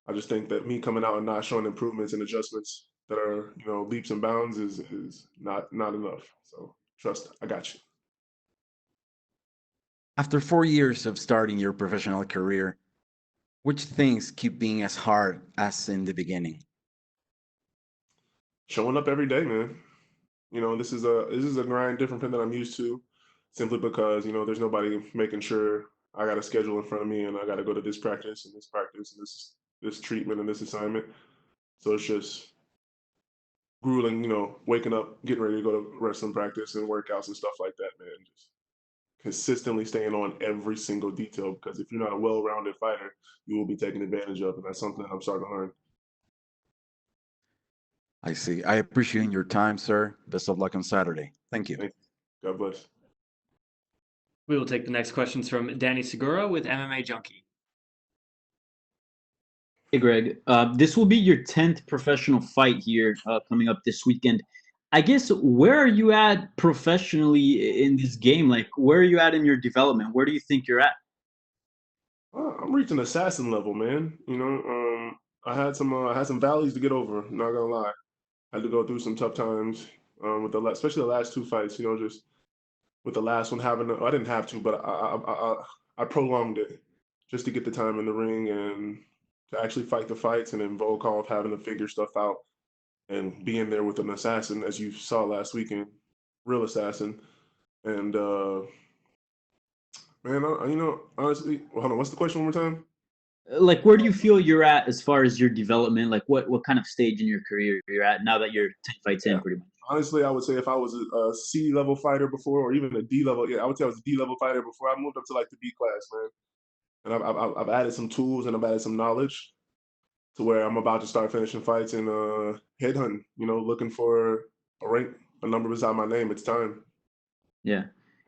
I just think that me coming out and not showing improvements and adjustments that are leaps and bounds is not enough. So trust, I got you. After 4 years of starting your professional career, which things keep being as hard as in the beginning? Showing up every day, man. This is a grind different than I'm used to, simply because there's nobody making sure I got a schedule in front of me and I got to go to this practice and this treatment and this assignment. So it's just grueling, waking up, getting ready to go to wrestling practice and workouts and stuff like that, man. Just consistently staying on every single detail, because if you're not a well-rounded fighter, you will be taken advantage of, and that's something that I'm starting to learn. I see. I appreciate your time, sir. Best of luck on Saturday. Thank you. Thank you. God bless. We will take the next questions from Danny Segura with MMA Junkie. Hey, Greg. This will be your 10th professional fight here coming up this weekend. I guess, where are you at professionally in this game? Like, where are you at in your development? Where do you think you're at? I'm reaching assassin level, man. I had some valleys to get over. Not gonna lie, I had to go through some tough times especially the last two fights. Just with the last one I didn't have to, but I prolonged it just to get the time in the ring and to actually fight the fights, and then Volkov having to figure stuff out and being there with an assassin, as you saw last weekend, real assassin. And man, honestly, hold on. What's the question one more time? Like, where do you feel you're at as far as your development? Like, what kind of stage in your career you're at now that you're 10 fights in, pretty much? Honestly, I would say if I was a C level fighter before, or even a D level, I would say I was a D level fighter before. I moved up to like the B class, man. And I've added some tools and I've added some knowledge to where I'm about to start finishing fights and headhunting. Looking for a number beside my name. It's time. Yeah.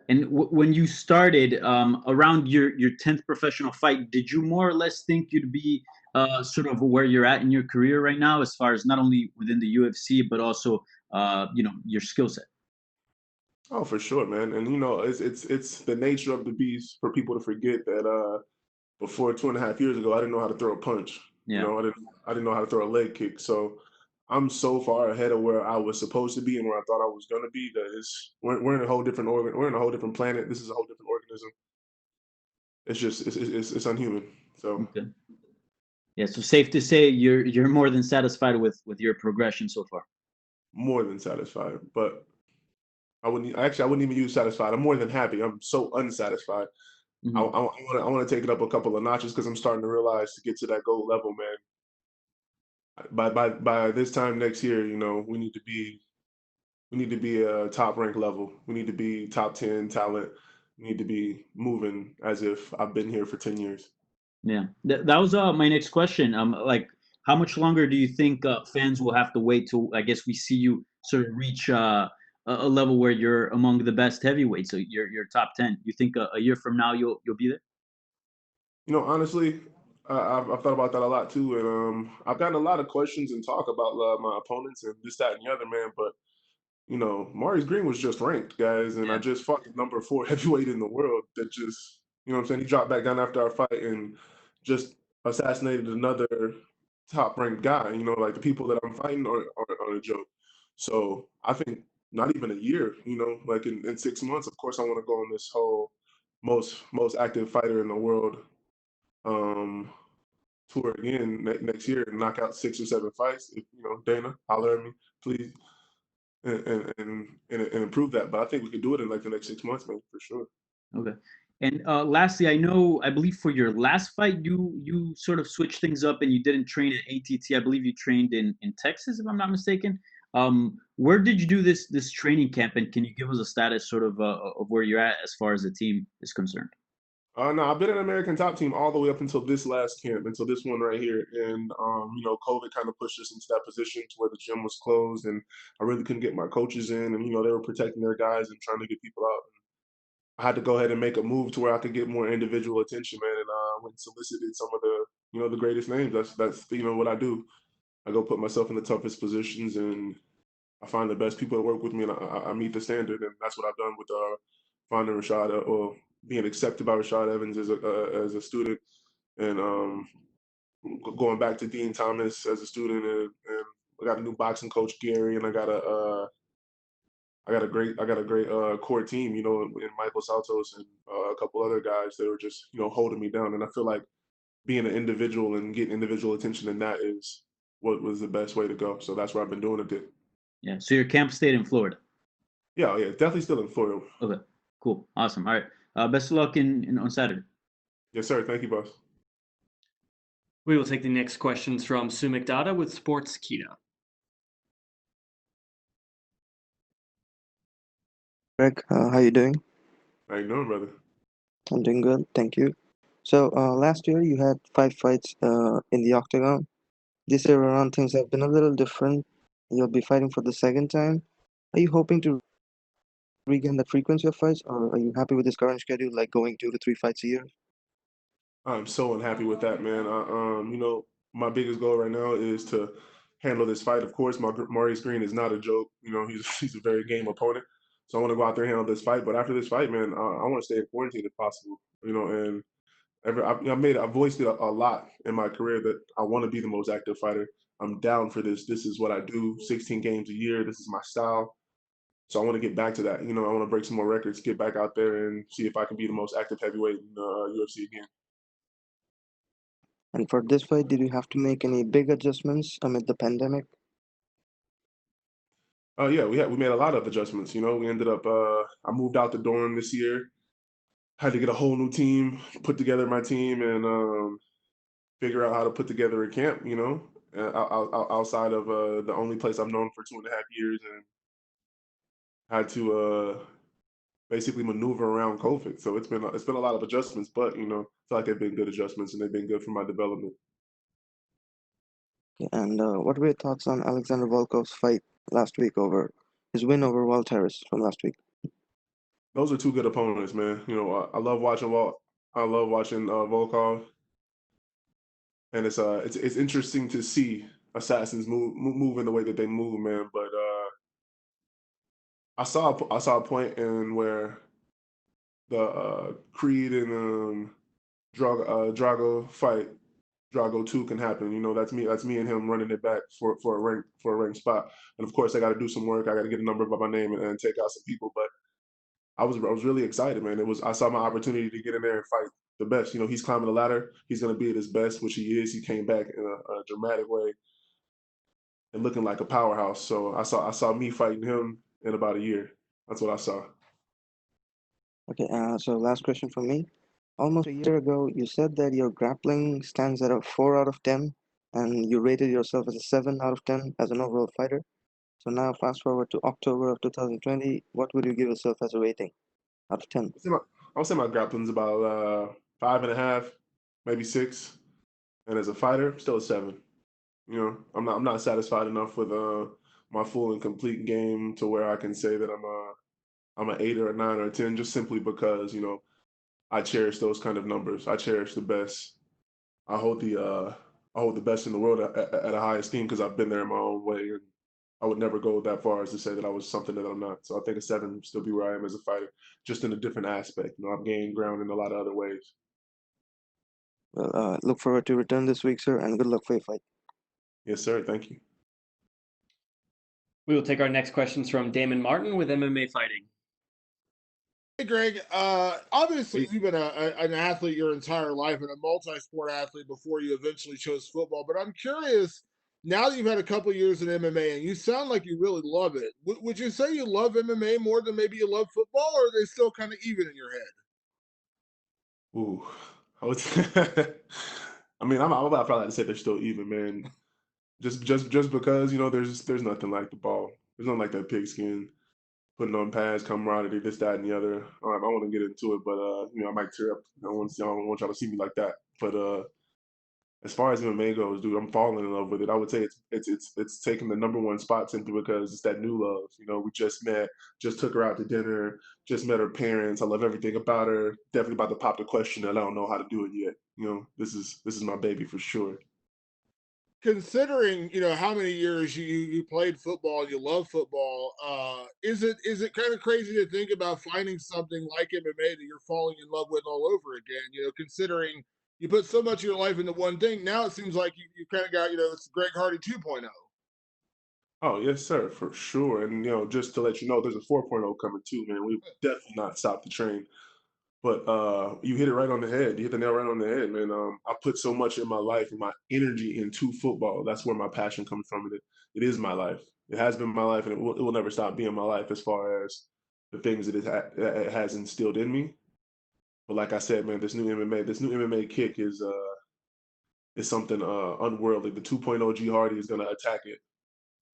And when you started around your 10th professional fight, did you more or less think you'd be sort of where you're at in your career right now, as far as not only within the UFC, but also your skill set? Oh, for sure, man. And it's the nature of the beast for people to forget that before 2.5 years ago, I didn't know how to throw a punch. Yeah. I didn't know how to throw a leg kick. So I'm so far ahead of where I was supposed to be and where I thought I was gonna be that we're in a whole different we're in a whole different planet. This is a whole different organism. It's just it's unhuman. So Okay. Yeah. So safe to say you're more than satisfied with your progression so far. more than satisfied. But I wouldn't even use satisfied. I'm more than happy. I'm so unsatisfied. Mhm. I want to take it up a couple of notches because I'm starting to realize to get to that gold level, man. By this time next year, we need to be a top rank level. We need to be top 10 talent. We need to be moving as if I've been here for 10 years. Yeah, that was my next question. Like, how much longer do you think fans will have to wait till, I guess, we see you sort of reach a level where you're among the best heavyweights, so you're top 10? You think a year from now you'll be there? Honestly, I've thought about that a lot too, and I've gotten a lot of questions and talk about my opponents and this, that, and the other, man. But Maurice Greene was just ranked, guys, and I Yeah. just fought the number 4 heavyweight in the world that just, what I'm saying? He dropped back down after our fight and just assassinated another top ranked guy. Like the people that I'm fighting are a joke. So I think not even a year, like in 6 months, of course, I want to go on this whole most active fighter in the world um, tour again next year and knock out 6 or 7 fights. If, Dana, holler at me, please, and improve that. But I think we could do it in like the next 6 months, man, for sure. Okay. And lastly, I believe for your last fight, you sort of switched things up and you didn't train at ATT. I believe you trained in Texas, if I'm not mistaken. Where did you do this training camp, and can you give us a status sort of where you're at as far as the team is concerned? No, I've been an American Top Team all the way up until this last camp, until this one right here. And COVID kind of pushed us into that position to where the gym was closed, and I really couldn't get my coaches in, and they were protecting their guys and trying to get people out. I had to go ahead and make a move to where I could get more individual attention, man. And went and solicited some of the greatest names. That's what I do. I go put myself in the toughest positions, and I find the best people to work with me, and I meet the standard, and that's what I've done with finding Rashad, or being accepted by Rashad Evans as a student, and going back to Dean Thomas as a student, and I got a new boxing coach, Gary, and I got a great core team, in Michael Saltos and a couple other guys that were just holding me down, and I feel like being an individual and getting individual attention, and that is what was the best way to go. So that's what I've been doing a bit. Yeah. So your camp stayed in Florida. Yeah, definitely still in Florida. Okay. Cool. Awesome. All right. Best of luck on Saturday. Yes, sir. Thank you, boss. We will take the next questions from Sumik Dada with Sports Kita. Greg, how you doing? How you doing, brother? I'm doing good, thank you. So last year you had 5 fights in the octagon. This year around things have been a little different. You'll be fighting for the second time. Are you hoping to regain that frequency of fights, or are you happy with this current schedule, like going 2 to 3 fights a year? I'm so unhappy with that, man. My biggest goal right now is to handle this fight. Of course, Maurice Greene is not a joke. He's a very game opponent. So I want to go out there and handle this fight. But after this fight, man, I want to stay in quarantine if possible. And I've voiced it a lot in my career that I want to be the most active fighter. I'm down for this. This is what I do. 16 games a year. This is my style. So I want to get back to that. I want to break some more records, get back out there and see if I can be the most active heavyweight in UFC again. And for this fight, did you have to make any big adjustments amid the pandemic? Oh yeah, we made a lot of adjustments. We ended up I moved out the dorm this year. Had to get a whole new team, put together my team, and figure out how to put together a camp. Outside of the only place I've known for 2.5 years, and had to basically maneuver around COVID. So it's been a lot of adjustments, but I feel like they've been good adjustments, and they've been good for my development. Okay, and what were your thoughts on Alexander Volkov's fight last week his win over Walt Harris from last week? Those are two good opponents, man. I love watching Volkov, and it's interesting to see assassins move in the way that they move, man. But I saw a point in where the Creed and Drago fight, Drago 2 can happen. That's me and him running it back for a ranked spot. And of course, I got to do some work. I got to get a number by my name and take out some people. But I was really excited, man. I saw my opportunity to get in there and fight the best. He's climbing the ladder. He's going to be at his best, which he is. He came back in a dramatic way and looking like a powerhouse. So I saw me fighting him in about a year. That's what I saw. Okay, so last question from me. Almost a year ago, you said that your grappling stands at a 4 out of 10, and you rated yourself as a 7 out of 10 as an overall fighter. So now, fast forward to October of 2020, what would you give yourself as a rating out of 10? I would say my grappling's about 5.5, maybe 6, and as a fighter, still a 7. I'm not satisfied enough with my full and complete game to where I can say that I'm an 8 or a 9 or a 10, just simply because I cherish those kind of numbers. I cherish the best. I hold the best in the world at a high esteem because I've been there in my own way, and I would never go that far as to say that I was something that I'm not. So I think a 7 would still be where I am as a fighter, just in a different aspect. I've gained ground in a lot of other ways. Well, look forward to return this week, sir, and good luck for your fight. Yes, sir. Thank you. We will take our next questions from Damon Martin with MMA Fighting. Hey, Greg. Obviously, you've been an athlete your entire life and a multi-sport athlete before you eventually chose football. But I'm curious, now that you've had a couple years in MMA and you sound like you really love it, would you say you love MMA more than maybe you love football, or are they still kind of even in your head? Ooh, I mean, I'm about probably to say they're still even, man. Just because there's nothing like the ball. There's nothing like that pigskin. putting on pads, camaraderie, this, that, and the other. I want to get into it, but I might tear up. I don't want y'all to see me like that. But as far as MMA goes, dude, I'm falling in love with it. I would say it's taking the #1 spot simply because it's that new love. We just met, just took her out to dinner, just met her parents. I love everything about her. Definitely about to pop the question that I don't know how to do it yet. This is my baby for sure. Considering how many years you played football, you love football, is it kind of crazy to think about finding something like MMA that you're falling in love with all over again? Considering you put so much of your life into one thing, now it seems like you kind of got it's Greg Hardy 2.0. Oh yes, sir, for sure. And just to let you know, there's a 4.0 coming too, man. We've definitely not stopped the train. But you hit it right on the head. You hit the nail right on the head, man. I put so much in my life and my energy into football. That's where my passion comes from. It is my life. It has been my life, and it will never stop being my life as far as the things that it has instilled in me. But like I said, man, this new MMA kick is something unworldly. The 2.0 G Hardy is gonna attack it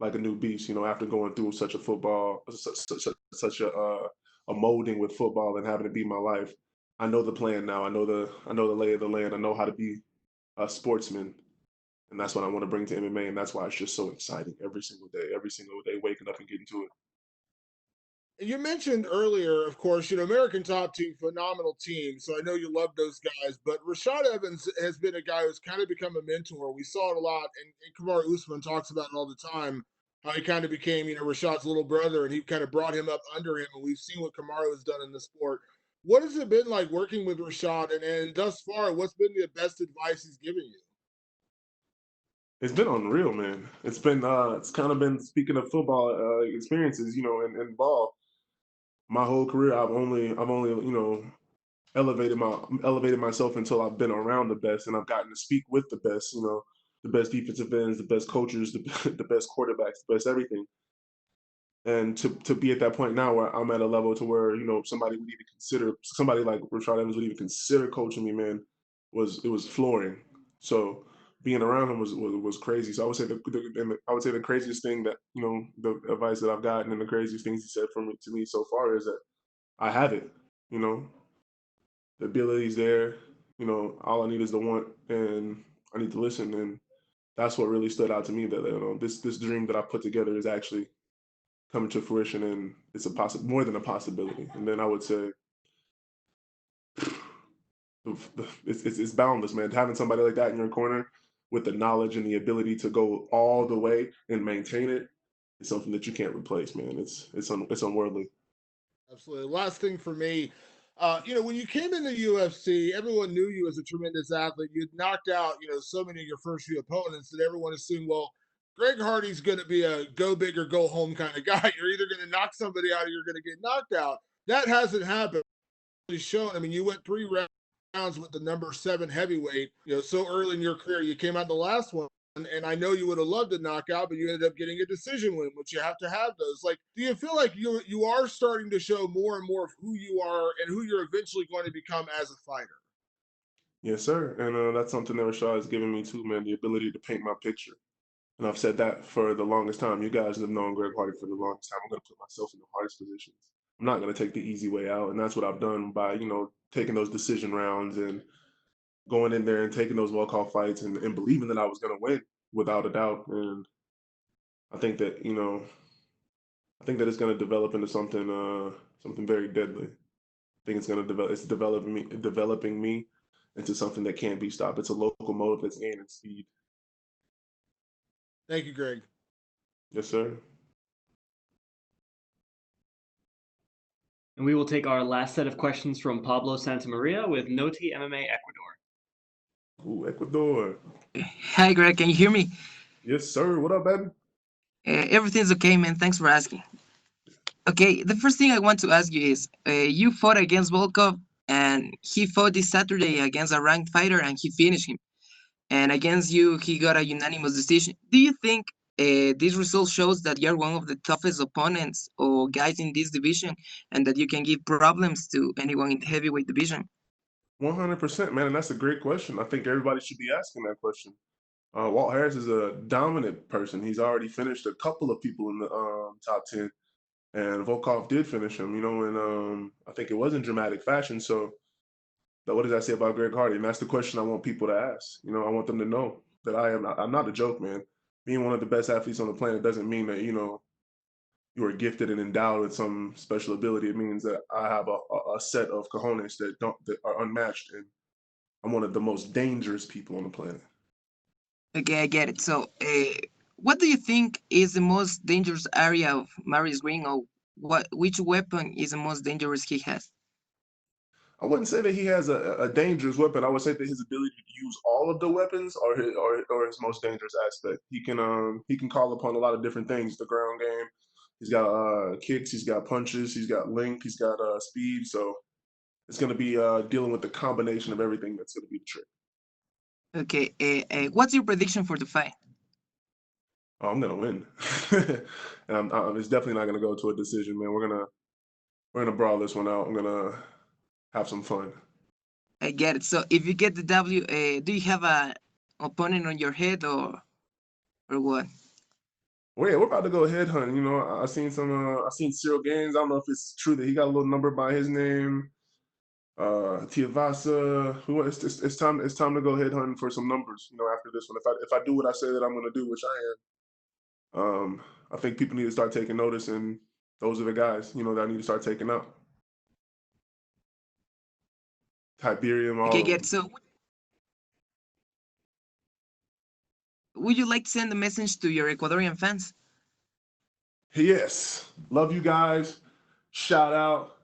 like a new beast. After going through such a molding with football and having it be my life. I know the plan now. I know the lay of the land. I know how to be a sportsman, and that's what I want to bring to MMA. And that's why it's just so exciting every single day, waking up and getting to it. You mentioned earlier, of course, American Top Team, phenomenal team. So I know you love those guys, but Rashad Evans has been a guy who's kind of become a mentor. We saw it a lot, and Kamaru Usman talks about it all the time. How he kind of became, Rashad's little brother, and he kind of brought him up under him. And we've seen what Kamaru has done in the sport. What has it been like working with Rashad? And thus far, what's been the best advice he's given you? It's been unreal, man. It's kind of been, speaking of football experiences, and ball. My whole career, I've only elevated myself until I've been around the best, and I've gotten to speak with the best. The best defensive ends, the best coaches, the best quarterbacks, the best everything. And to be at that point now where I'm at a level to where somebody like Rashad Evans would even consider coaching me, man, it was flooring. So being around him was crazy. So I would say the craziest thing that the advice that I've gotten and the craziest things he said to me so far is that I have it. The ability's there. All I need is the want, and I need to listen. And that's what really stood out to me, that this dream that I put together is actually coming to fruition, and it's more than a possibility. And then I would say it's boundless, man. Having somebody like that in your corner with the knowledge and the ability to go all the way and maintain it is something that you can't replace, man. It's unworldly. Absolutely. Last thing for me, when you came in the UFC, everyone knew you as a tremendous athlete. You'd knocked out, so many of your first few opponents that everyone assumed, well, Greg Hardy's going to be a go big or go home kind of guy. You're either going to knock somebody out or you're going to get knocked out. That hasn't happened. It's shown. I mean, you went 3 rounds with the #7 heavyweight, so early in your career. You came out the last one. And I know you would have loved a knockout, but you ended up getting a decision win, which you have to have those. Like, do you feel like you are starting to show more and more of who you are and who you're eventually going to become as a fighter? Yes, sir. And that's something that Rashad has given me too, man, the ability to paint my picture. And I've said that for the longest time. You guys have known Greg Hardy for the longest time. I'm going to put myself in the hardest positions. I'm not going to take the easy way out. And that's what I've done by, taking those decision rounds and going in there and taking those walk-off fights and believing that I was going to win without a doubt. And I think that, it's going to develop into something very deadly. I think it's developing me into something that can't be stopped. It's a locomotive that's gaining speed. Thank you, Greg. Yes, sir. And we will take our last set of questions from Pablo Santamaria with Noti MMA Ecuador. Ooh, Ecuador. Hi, Greg. Can you hear me? Yes, sir. What up, baby? Everything's okay, man. Thanks for asking. Okay, the first thing I want to ask you is, you fought against Volkov, and he fought this Saturday against a ranked fighter, and he finished him. And against you, he got a unanimous decision. Do you think this result shows that you're one of the toughest opponents or guys in this division, and that you can give problems to anyone in the heavyweight division? 100%, man. And that's a great question. I think everybody should be asking that question. Walt Harris is a dominant person. He's already finished a couple of people in the top 10. And Volkov did finish him, and I think it was in dramatic fashion. So, what does that say about Greg Hardy? And that's the question I want people to ask. I want them to know that I'm not a joke, man. Being one of the best athletes on the planet doesn't mean that you are gifted and endowed with some special ability. It means that I have a set of cojones that are unmatched, and I'm one of the most dangerous people on the planet. Okay, I get it. So, what do you think is the most dangerous area of Maurice Greene, or which weapon is the most dangerous he has? I wouldn't say that he has a dangerous weapon. I would say that his ability to use all of the weapons are his most dangerous aspect. He can call upon a lot of different things. The ground game. He's got kicks. He's got punches. He's got length. He's got speed. So it's going to be dealing with the combination of everything that's going to be the trick. Okay. What's your prediction for the fight? Oh, I'm going to win, and it's definitely not going to go to a decision, man. We're gonna brawl this one out. I'm gonna have some fun. I get it. So, if you get the W, do you have an opponent on your head, or what? Well, yeah, we're about to go headhunt. I seen I seen Cyril Gaines. I don't know if it's true that he got a little number by his name. Tiavasa. It's time to go headhunting for some numbers. After this one, if I do what I say that I'm gonna do, which I am, I think people need to start taking notice, and those are the guys that I need to start taking out. Tiberium, all Okay, of get them. it. So, would you like to send a message to your Ecuadorian fans? Yes. Love you guys. Shout out.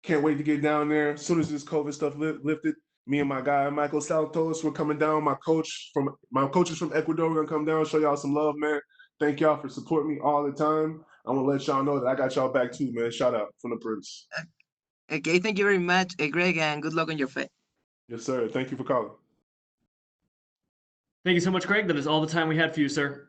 Can't wait to get down there. As soon as this COVID stuff lifted, me and my guy Michael Santos, we're coming down. My coaches from Ecuador, we're gonna come down, show y'all some love, man. Thank y'all for supporting me all the time. I'm gonna let y'all know that I got y'all back too, man. Shout out from the Prince. Okay, thank you very much, Greg, and good luck on your fight. Yes, sir. Thank you for calling. Thank you so much, Greg. That is all the time we had for you, sir.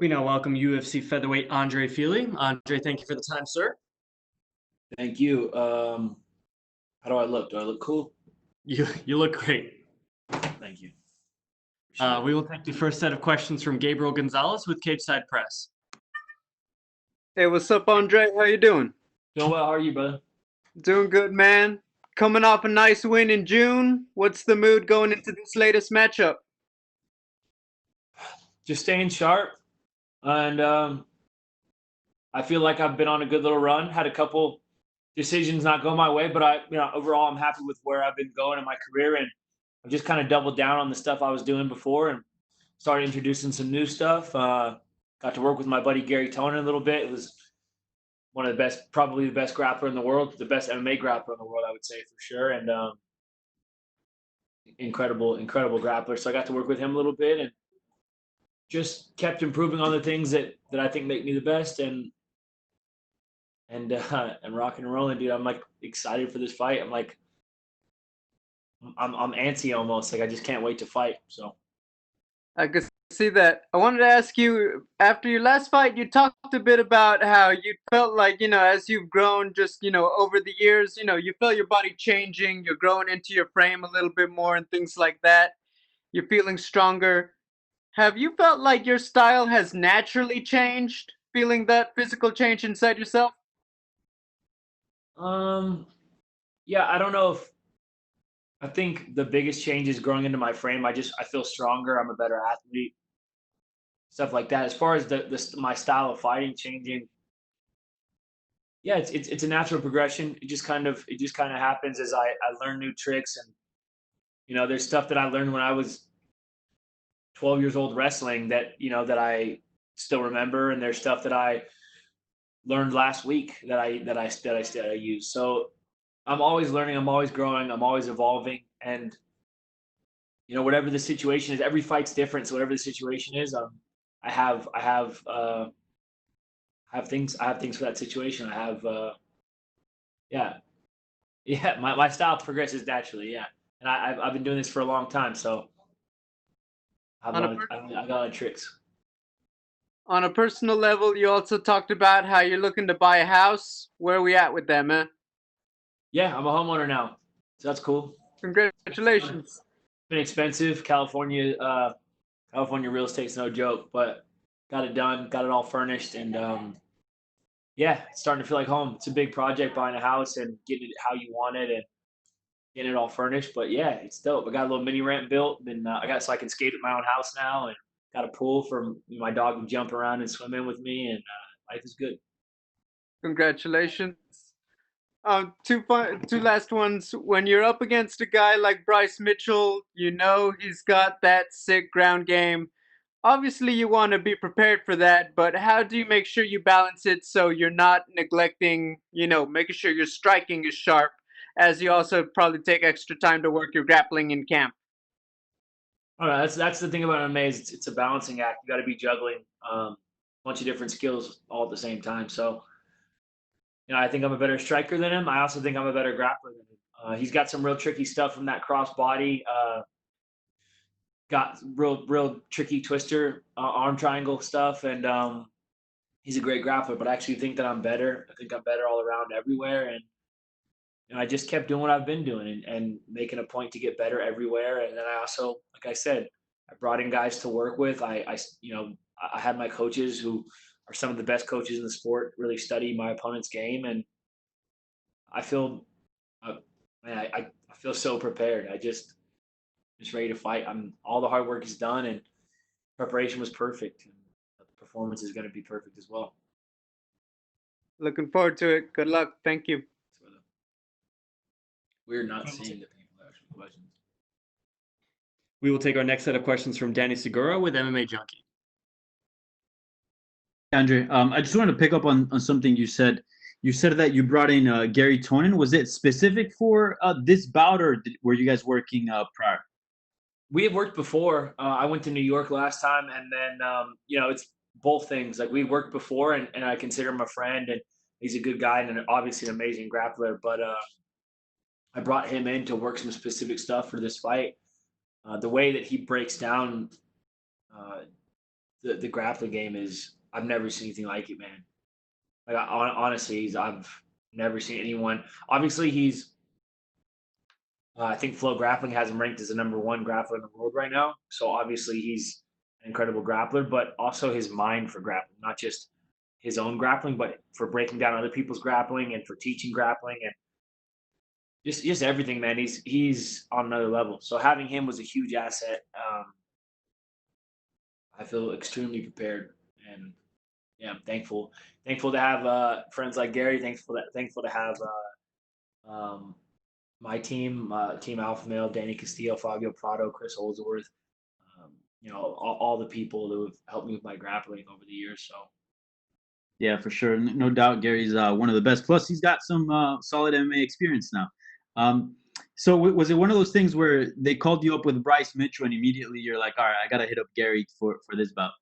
We now welcome UFC featherweight Andre Fili. Andre, thank you for the time, sir. Thank you. How do I look? Do I look cool? You look great. Thank you. We will take the first set of questions from Gabriel Gonzalez with Cape Side Press. Hey, what's up, Andre? How you doing? Doing well. How are you, brother? Doing good, man. Coming off a nice win in June. What's the mood going into this latest matchup? Just staying sharp, and I feel like I've been on a good little run. Had a couple decisions not go my way, but overall, I'm happy with where I've been going in my career, and I've just kind of doubled down on the stuff I was doing before and started introducing some new stuff. Got to work with my buddy Gary Tonin a little bit. It was one of the best, probably the best grappler in the world, the best MMA grappler in the world, I would say for sure. And incredible grappler. So I got to work with him a little bit and just kept improving on the things that I think make me the best and rocking and rolling, dude. I'm like excited for this fight. I'm antsy almost. Like I just can't wait to fight. So I could see that. I wanted to ask you, after your last fight, you talked a bit about how you felt like, as you've grown just, over the years, you felt your body changing, you're growing into your frame a little bit more and things like that. You're feeling stronger. Have you felt like your style has naturally changed, feeling that physical change inside yourself? yeah, I don't know if I think the biggest change is growing into my frame. I feel stronger. I'm a better athlete. Stuff like that. As far as my style of fighting changing, yeah, it's a natural progression. It just kind of happens as I learn new tricks and there's stuff that I learned when I was 12 years old wrestling that that I still remember, and there's stuff that I learned last week that I use. So I'm always learning, I'm always growing, I'm always evolving, and whatever the situation is, every fight's different. So whatever the situation is, I have things for that situation. I have my style progresses naturally, and I've been doing this for a long time, so I got a lot of tricks. On a personal level, you also talked about how you're looking to buy a house. Where are we at with that, man? Yeah, I'm a homeowner now, so that's cool. Congratulations. It's been expensive. California real estate's no joke, but got it done, got it all furnished, and it's starting to feel like home. It's a big project, buying a house and getting it how you want it and getting it all furnished. But yeah, it's dope. I got a little mini ramp built, and so I can skate at my own house now, and got a pool for my dog to jump around and swim in with me, and life is good. Congratulations. Two last ones. When you're up against a guy like Bryce Mitchell, he's got that sick ground game. Obviously, you want to be prepared for that, but how do you make sure you balance it so you're not neglecting, making sure your striking is sharp, as you also probably take extra time to work your grappling in camp? All right, that's the thing about MMA is it's a balancing act. You got to be juggling a bunch of different skills all at the same time. So, I think I'm a better striker than him. I also think I'm a better grappler than him. He's got some real tricky stuff from that cross body. Got real tricky twister, arm triangle stuff, and he's a great grappler. But I actually think that I'm better. I think I'm better all around everywhere, and I just kept doing what I've been doing and making a point to get better everywhere. And then I also, like I said, I brought in guys to work with. I had my coaches who are some of the best coaches in the sport really study my opponent's game, and I feel, I feel so prepared. Just ready to fight. All the hard work is done, and preparation was perfect. And the performance is going to be perfect as well. Looking forward to it. Good luck. Thank you. We're not seeing the people asking questions. We will take our next set of questions from Danny Segura with MMA Junkie. Andre, I just wanted to pick up on something you said. You said that you brought in Gary Tonin. Was it specific for this bout, or were you guys working prior? We had worked before. I went to New York last time, and then it's both things. Like we worked before, and I consider him a friend, and he's a good guy and obviously an amazing grappler. But I brought him in to work some specific stuff for this fight. The way that he breaks down the grappling game is, I've never seen anything like it, man. Like honestly, I've never seen anyone. Obviously, he's. I think Flow Grappling has him ranked as the #1 grappler in the world right now. So obviously, he's an incredible grappler, but also his mind for grappling, not just his own grappling, but for breaking down other people's grappling and for teaching grappling and just everything, man. He's on another level. So having him was a huge asset. I feel extremely prepared, and yeah, I'm thankful to have friends like Gary. Thankful to have my team, Team Alpha Male, Danny Castillo, Fabio Prado, Chris Holdsworth. All the people who have helped me with my grappling over the years. So Yeah, for sure. No doubt Gary's one of the best. Plus, he's got some solid MMA experience now. So was it one of those things where they called you up with Bryce Mitchell and immediately you're like, all right, I got to hit up Gary for this bout?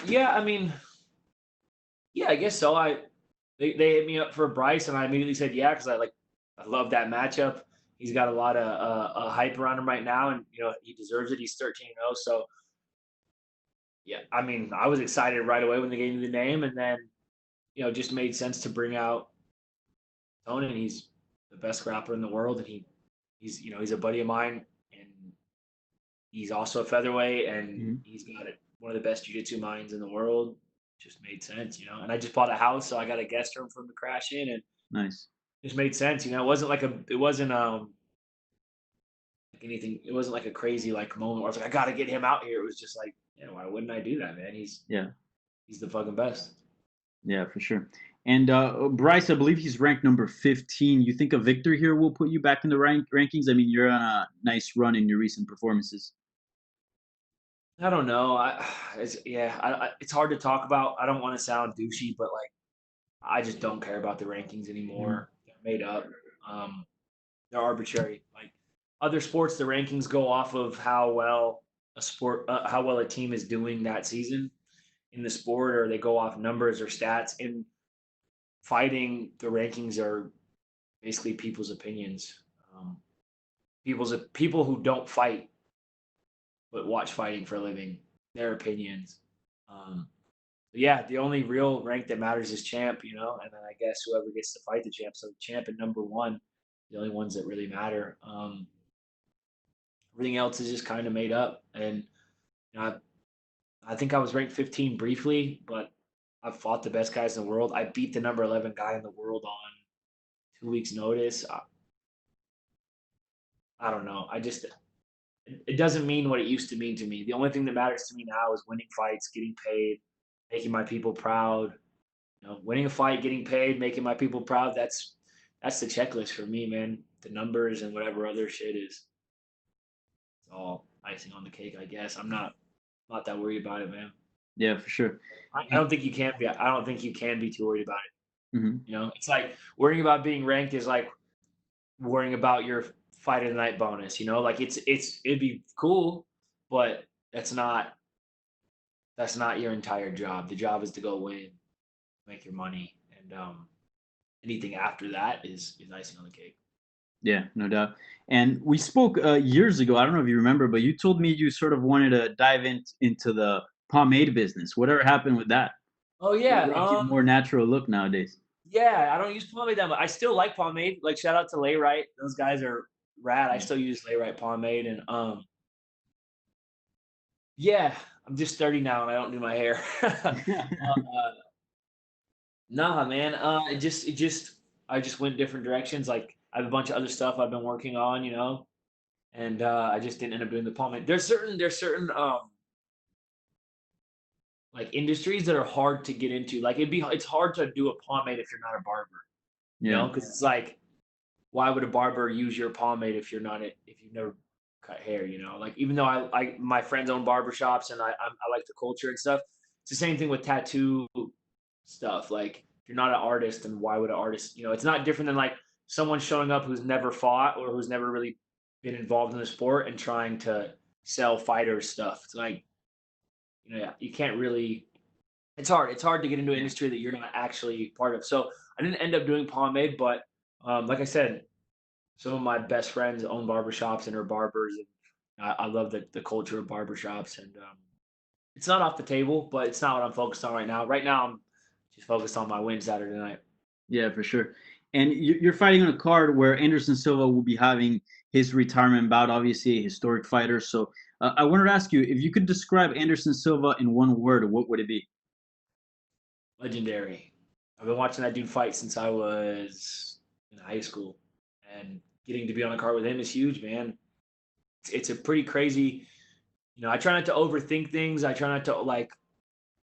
Yeah, I mean, yeah, I guess so. They hit me up for Bryce, and I immediately said yeah because I love that matchup. He's got a lot of hype around him right now, and he deserves it. He's 13-0, so yeah. I mean, I was excited right away when they gave me the name, and then it just made sense to bring out Tony. And he's the best grappler in the world, and he's a buddy of mine, and he's also a featherweight, and he's got one of the best jiu-jitsu minds in the world. Just made sense, and I just bought a house, so I got a guest room for him to crash in, and nice. Just made sense, it wasn't like anything. It wasn't like a crazy moment where I was like, I got to get him out here. It was just like, why wouldn't I do that, man? He's the fucking best. Yeah, for sure. And Bryce, I believe he's ranked number 15. You think a victory here will put you back in the rankings? I mean, you're on a nice run in your recent performances. I don't know. It's hard to talk about. I don't want to sound douchey, but I just don't care about the rankings anymore. They're made up. They're arbitrary. Like other sports, the rankings go off of how well a team is doing that season in the sport, or they go off numbers or stats. In fighting, the rankings are basically people's opinions. People who don't fight but watch fighting for a living, their opinions. Yeah, the only real rank that matters is champ, and then I guess whoever gets to fight the champ. So champ and #1, the only ones that really matter. Everything else is just kind of made up. And I think I was ranked 15 briefly, but I've fought the best guys in the world. I beat the #11 guy in the world on 2 weeks' notice. I don't know. It doesn't mean what it used to mean to me. The only thing that matters to me now is winning fights, getting paid, making my people proud. Winning a fight, getting paid, making my people proud. That's the checklist for me, man. The numbers and whatever other shit is, it's all icing on the cake, I guess. I'm not that worried about it, man. Yeah, for sure. I don't think you can be. I don't think you can be too worried about it. Mm-hmm. It's like worrying about being ranked is like worrying about your fight of the night bonus. It'd be cool, but that's not your entire job. The job is to go win, make your money, and anything after that is icing on the cake. Yeah, no doubt. And we spoke years ago. I don't know if you remember, but you told me you sort of wanted to dive into the pomade business. Whatever happened with that? Oh yeah, more natural look nowadays. Yeah, I don't use pomade that much. I still like pomade. Like shout out to Lay Right. Those guys are rad. I still use Lay Right pomade, and yeah, I'm just 30 now and I don't do my hair. Nah, man. I just went different directions. Like I have a bunch of other stuff I've been working on, and I just didn't end up doing the pomade. There's certain like industries that are hard to get into. Like it's hard to do a pomade if you're not a barber. Because it's like, why would a barber use your pomade if you've never cut hair? Like even though my friends own barbershops and I like the culture and stuff. It's the same thing with tattoo stuff. Like if you're not an artist, then why would an artist? It's not different than like someone showing up who's never fought or who's never really been involved in the sport and trying to sell fighters stuff. It's like, you can't really. It's hard to get into an industry that you're not actually part of. So I didn't end up doing pomade, but like I said, some of my best friends own barbershops and are barbers, and I love the culture of barbershops, and it's not off the table, but it's not what I'm focused on right now. Right now, I'm just focused on my win Saturday night. Yeah, for sure. And you're fighting on a card where Anderson Silva will be having his retirement bout, obviously a historic fighter. So I wanted to ask you, if you could describe Anderson Silva in one word, what would it be? Legendary. I've been watching that dude fight since I was in high school, and getting to be on a card with him is huge, man. It's a pretty crazy. I try not to overthink things. I try not to like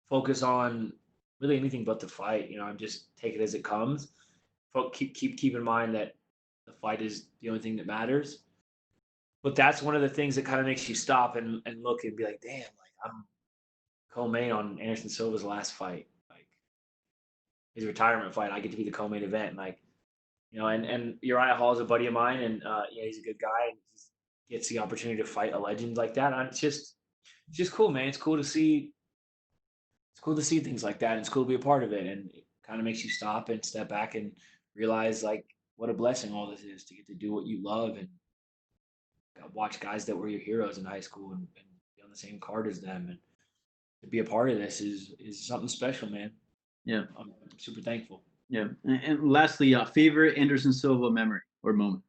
focus on really anything but the fight. I'm just take it as it comes. Keep in mind that the fight is the only thing that matters. But that's one of the things that kind of makes you stop and look and be like, damn, like I'm co-main on Anderson Silva's last fight, like his retirement fight. I get to be the co-main event, like and Uriah Hall is a buddy of mine, and he's a good guy, and he gets the opportunity to fight a legend like that. And it's just cool, man. It's cool to see. It's cool to see things like that, and it's cool to be a part of it. And it kind of makes you stop and step back and realize like what a blessing all this is to get to do what you love and watch guys that were your heroes in high school and be on the same card as them, and to be a part of this is something special, man. Yeah, I'm super thankful. Yeah, and lastly, favorite Anderson Silva memory or moment?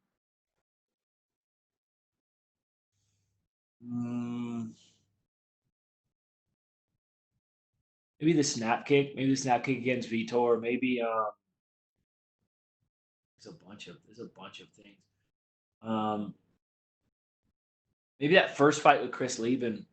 Maybe the snap kick. Maybe the snap kick against Vitor. Maybe there's a bunch of things. Maybe that first fight with Chris Lieben,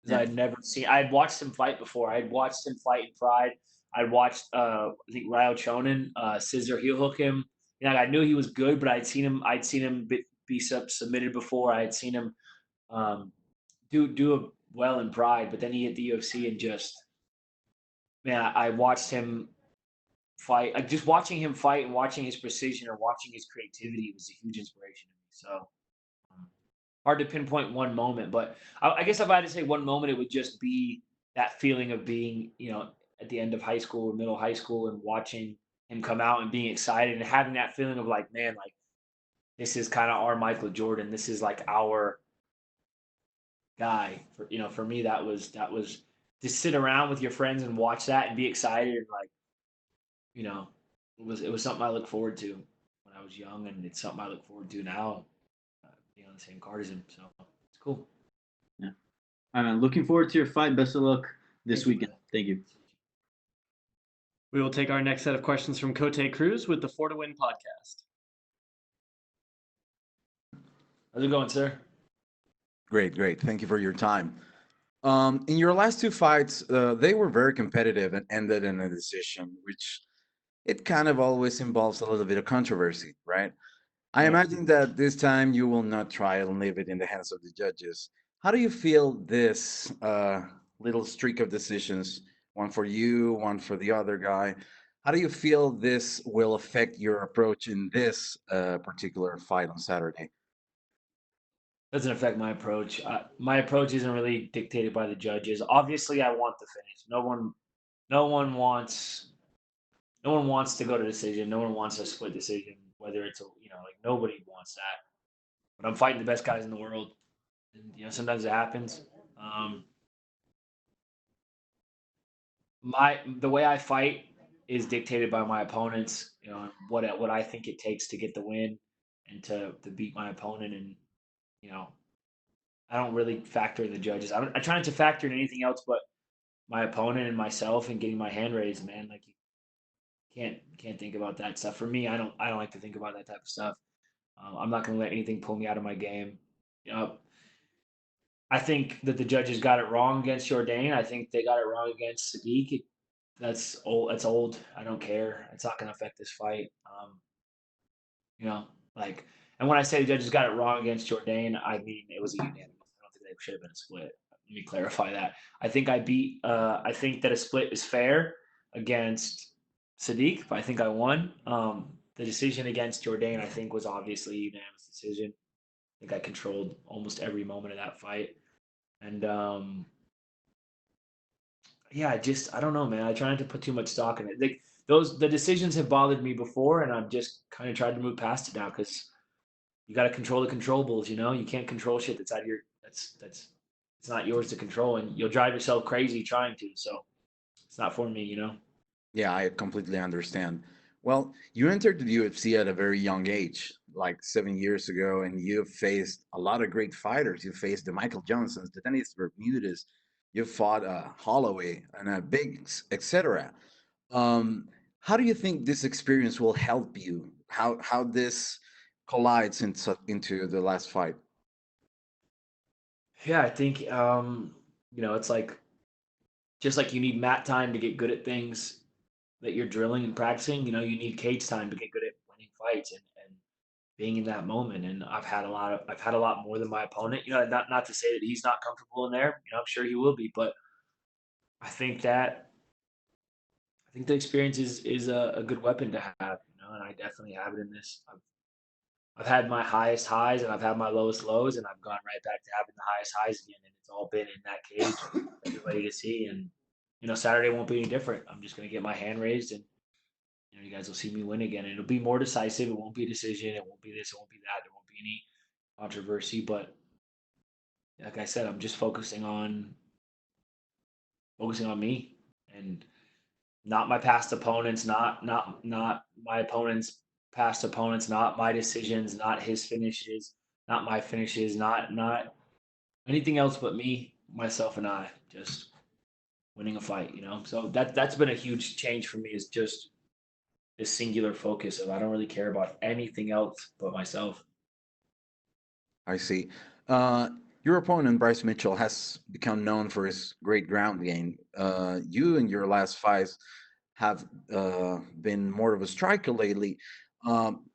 because I'd never seen. I had watched him fight before. I had watched him fight in Pride. I watched I think Ryo Chonin scissor heel hook him. I knew he was good, but I'd seen him be submitted before. I had seen him do it well in Pride, but then he hit the UFC and just, man, I watched him fight. Like just watching him fight and watching his precision or watching his creativity was a huge inspiration to me. So hard to pinpoint one moment, but I guess if I had to say one moment, it would just be that feeling of being, at the end of high school or middle high school and watching him come out and being excited and having that feeling of like, man, like this is kind of our Michael Jordan. This is like our guy. For me, that was to sit around with your friends and watch that and be excited and like, it was something I look forward to when I was young, and it's something I look forward to now, being on the same card as him. So it's cool. Yeah, I'm looking forward to your fight. Best of luck this weekend. Thank you. We will take our next set of questions from Cote Cruz with the 4 to Win podcast. How's it going, sir? Great. Thank you for your time. In your last two fights, they were very competitive and ended in a decision, which it kind of always involves a little bit of controversy, right? I imagine that this time you will not try and leave it in the hands of the judges. How do you feel this little streak of decisions, one for you, one for the other guy, how do you feel this will affect your approach in this particular fight on Saturday? Doesn't affect my approach. My approach isn't really dictated by the judges. Obviously, I want the finish. No one wants to go to decision. No one wants a split decision. Whether it's like nobody wants that. But I'm fighting the best guys in the world, and sometimes it happens. The way I fight is dictated by my opponents. What I think it takes to get the win and to beat my opponent, and I don't really factor in the judges. I try not to factor in anything else but my opponent and myself and getting my hand raised, man. Like you can't think about that stuff. For me, I don't like to think about that type of stuff. I'm not going to let anything pull me out of my game. I think that the judges got it wrong against Jourdain. I think they got it wrong against Sadiq. That's old. I don't care. It's not going to affect this fight. And when I say the judges got it wrong against Jourdain, I mean it was a unanimous. I don't think they should have been a split. Let me clarify that. I think I think that a split is fair against Sadiq, but I think I won. The decision against Jourdain, I think, was obviously a unanimous decision. I think I controlled almost every moment of that fight. And I don't know, man. I try not to put too much stock in it. The decisions have bothered me before, and I've just kind of tried to move past it now because you got to control the controllables. You can't control shit that's That's it's not yours to control, and you'll drive yourself crazy trying to. So it's not for me, you know. Yeah, I completely understand. Well, you entered the UFC at a very young age, like 7 years ago, and you faced a lot of great fighters. You faced the Michael Johnsons, the Dennis Bermudez, you fought Holloway and Biggs, etc. How do you think this experience will help you? How this collides into the last fight? Yeah, I think you know, it's like just like you need mat time to get good at things that you're drilling and practicing, you know, you need cage time to get good at winning fights and being in that moment. And I've had a lot more than my opponent. You know, not to say that he's not comfortable in there. You know, I'm sure he will be, but I think that I think the experience is a good weapon to have, you know, and I definitely have it in this. I've had my highest highs and I've had my lowest lows, and I've gone right back to having the highest highs again, and it's all been in that cage for everybody to see. And you know, Saturday won't be any different. I'm just gonna get my hand raised, and you know, you guys will see me win again. It'll be more decisive. It won't be a decision. It won't be this. It won't be that. There won't be any controversy. But like I said, I'm just focusing on me and not my past opponents, not my opponents' past opponents, not my decisions, not his finishes, not my finishes, not anything else but me, myself, and I. Just winning a fight, you know. So that's been a huge change for me. Is just this singular focus of I don't really care about anything else but myself. I see. Your opponent, Bryce Mitchell, has become known for his great ground game. You in your last fights have been more of a striker lately. Um,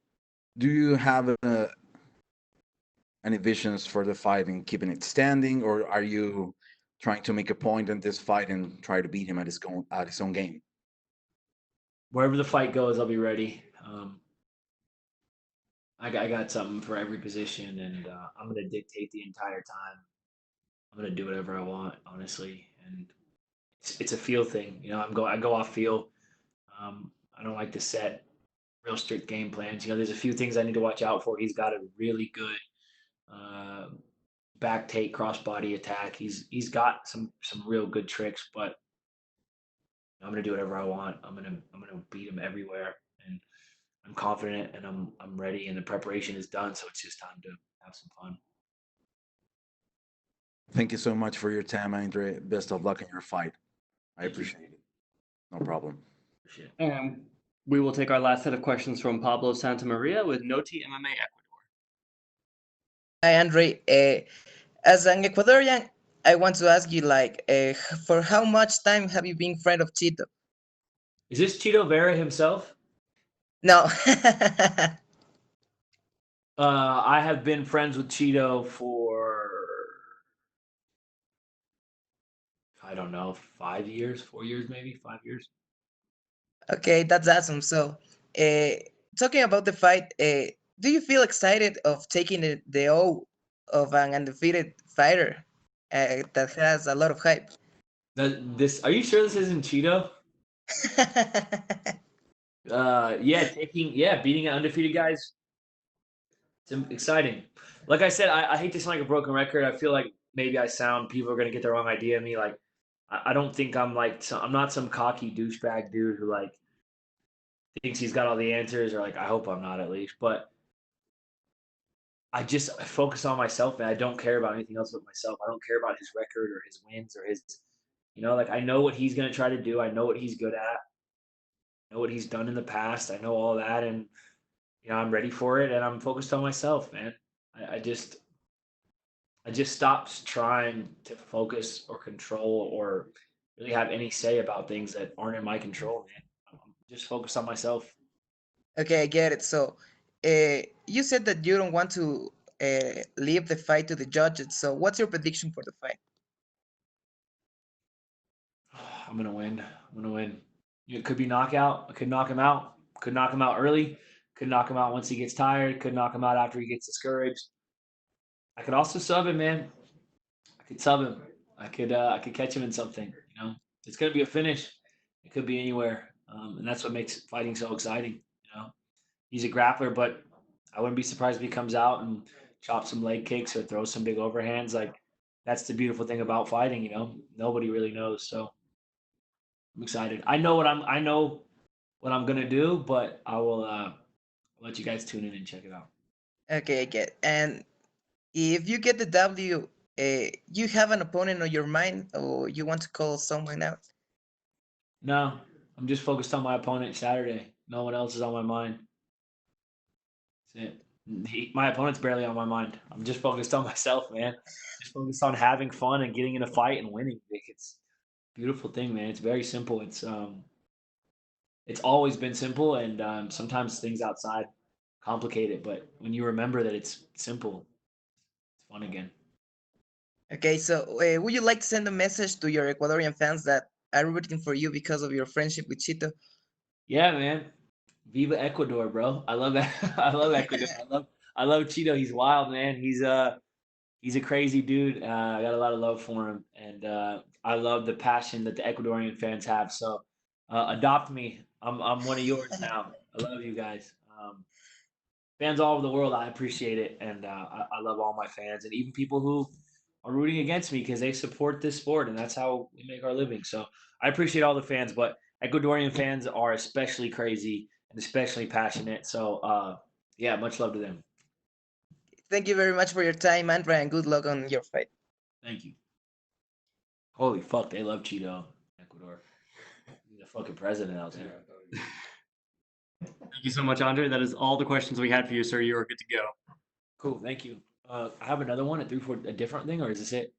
do you have any visions for the fight and keeping it standing, or are you trying to make a point in this fight and try to beat him at his own game? Wherever the fight goes, I'll be ready. I got something for every position, and I'm gonna dictate the entire time. I'm gonna do whatever I want, honestly, and it's a feel thing. You know, I go off feel. I don't like to set real strict game plans. You know, there's a few things I need to watch out for. He's got a really good uh, back take, crossbody attack. He's got some real good tricks, but I'm gonna do whatever I want. I'm gonna beat him everywhere, and I'm confident and I'm ready, and the preparation is done. So it's just time to have some fun. Thank you so much for your time, Andre. Best of luck in your fight. I Thank you. appreciate it. No problem. Appreciate it. And we will take our last set of questions from Pablo Santamaria with Noti MMA Ecuador. Hi, Andre. As an Ecuadorian, I want to ask you, like, for how much time have you been friend of Chito? Is this Cheeto Vera himself? No. I have been friends with Cheeto for I don't know, 5 years, 4 years, maybe 5 years. Okay, that's awesome. So, uh, talking about the fight, do you feel excited of taking the O of an undefeated fighter that has a lot of hype? Are you sure this isn't Cheeto? Beating an undefeated guys. It's exciting. Like I said, I hate to sound like a broken record. I feel like maybe people are gonna get the wrong idea of me. Like, I don't think I'm I'm not some cocky douchebag dude who like thinks he's got all the answers, or like I hope I'm not at least. But I focus on myself, and I don't care about anything else but myself. I don't care about his record or his wins or his, you know, like I know what he's gonna try to do. I know what he's good at. I know what he's done in the past. I know all that, and you know I'm ready for it, and I'm focused on myself, man. I just stopped trying to focus or control or really have any say about things that aren't in my control, man. I'm just focused on myself. Okay, I get it. So, you said that you don't want to leave the fight to the judges. So, what's your prediction for the fight? I'm gonna win. I'm gonna win. It could be knockout. I could knock him out. Could knock him out early. Could knock him out once he gets tired. Could knock him out after he gets discouraged. I could also sub him, man. I could sub him. I could catch him in something. You know, it's gonna be a finish. It could be anywhere, and that's what makes fighting so exciting. You know, he's a grappler, but I wouldn't be surprised if he comes out and chops some leg kicks or throws some big overhands. Like that's the beautiful thing about fighting. You know, nobody really knows. So I'm excited. I know what I'm gonna do, but I will let you guys tune in and check it out. Okay, I get. And if you get the W, you have an opponent on your mind, or you want to call someone out? No, I'm just focused on my opponent Saturday. No one else is on my mind. That's it. My opponent's barely on my mind. I'm just focused on myself, man. Just focused on having fun and getting in a fight and winning. Like, it's a beautiful thing, man. It's very simple. It's always been simple, and sometimes things outside complicate it. But when you remember that it's simple, it's fun again. Okay, so would you like to send a message to your Ecuadorian fans that are rooting for you because of your friendship with Chito? Yeah, man. Viva Ecuador, bro. I love that. I love Ecuador. I love Cheeto. He's wild, man. He's a crazy dude. I got a lot of love for him, and I love the passion that the Ecuadorian fans have. So adopt me. I'm one of yours now. I love you guys. Fans all over the world, I appreciate it, and I love all my fans, and even people who are rooting against me because they support this sport, and that's how we make our living. So I appreciate all the fans, but Ecuadorian fans are especially crazy and especially passionate. So yeah, much love to them. Thank you very much for your time, Andra, and good luck on your fight. Thank you. Holy fuck, they love Cheeto, Ecuador. He's the fucking president out there. Thank you so much, Andre. That is all the questions we had for you, sir. You are good to go. Cool, thank you. I have another one at 3 for a different thing, or is this it?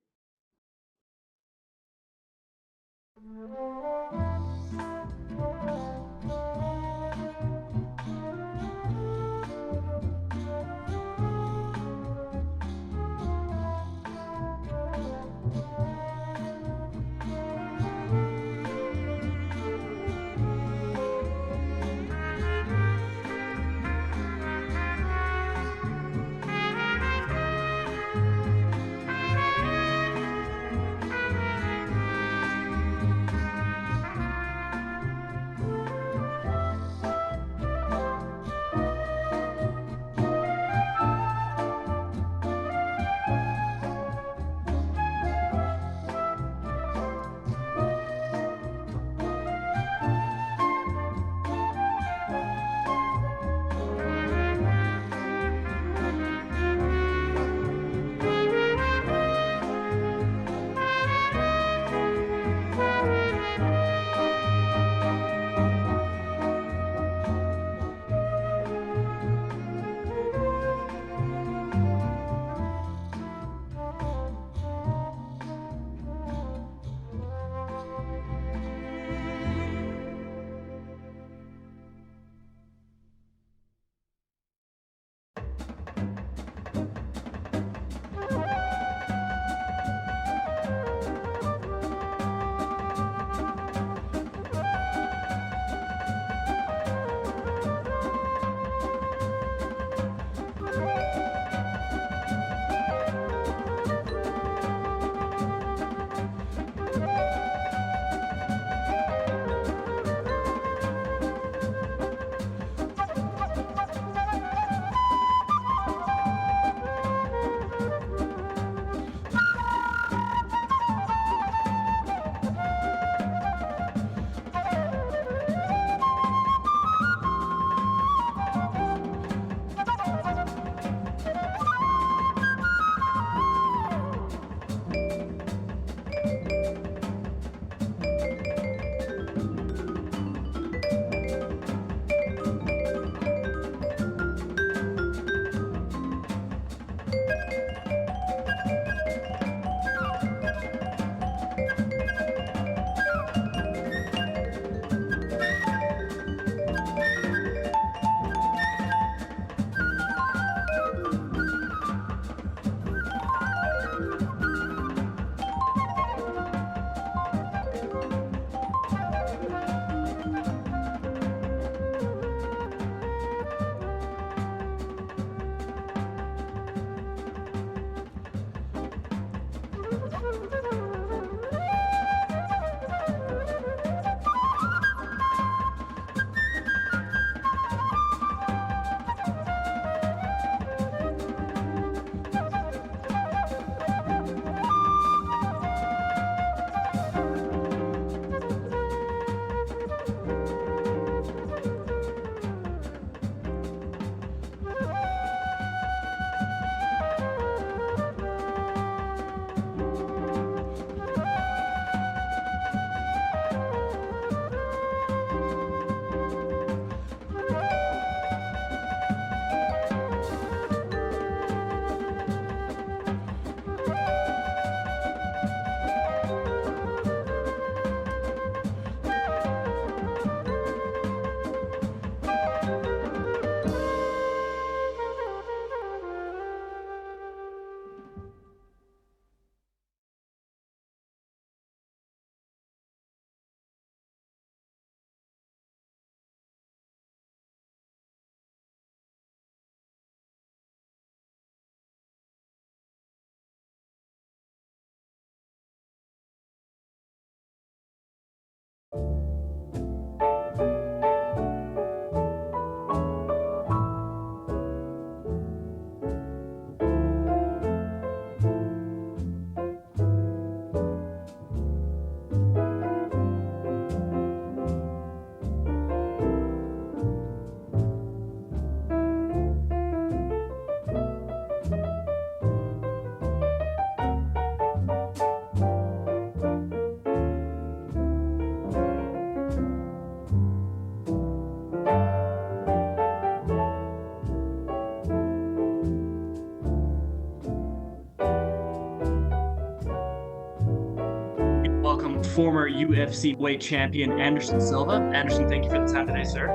former UFC weight champion Anderson Silva. Anderson, thank you for the time today, sir.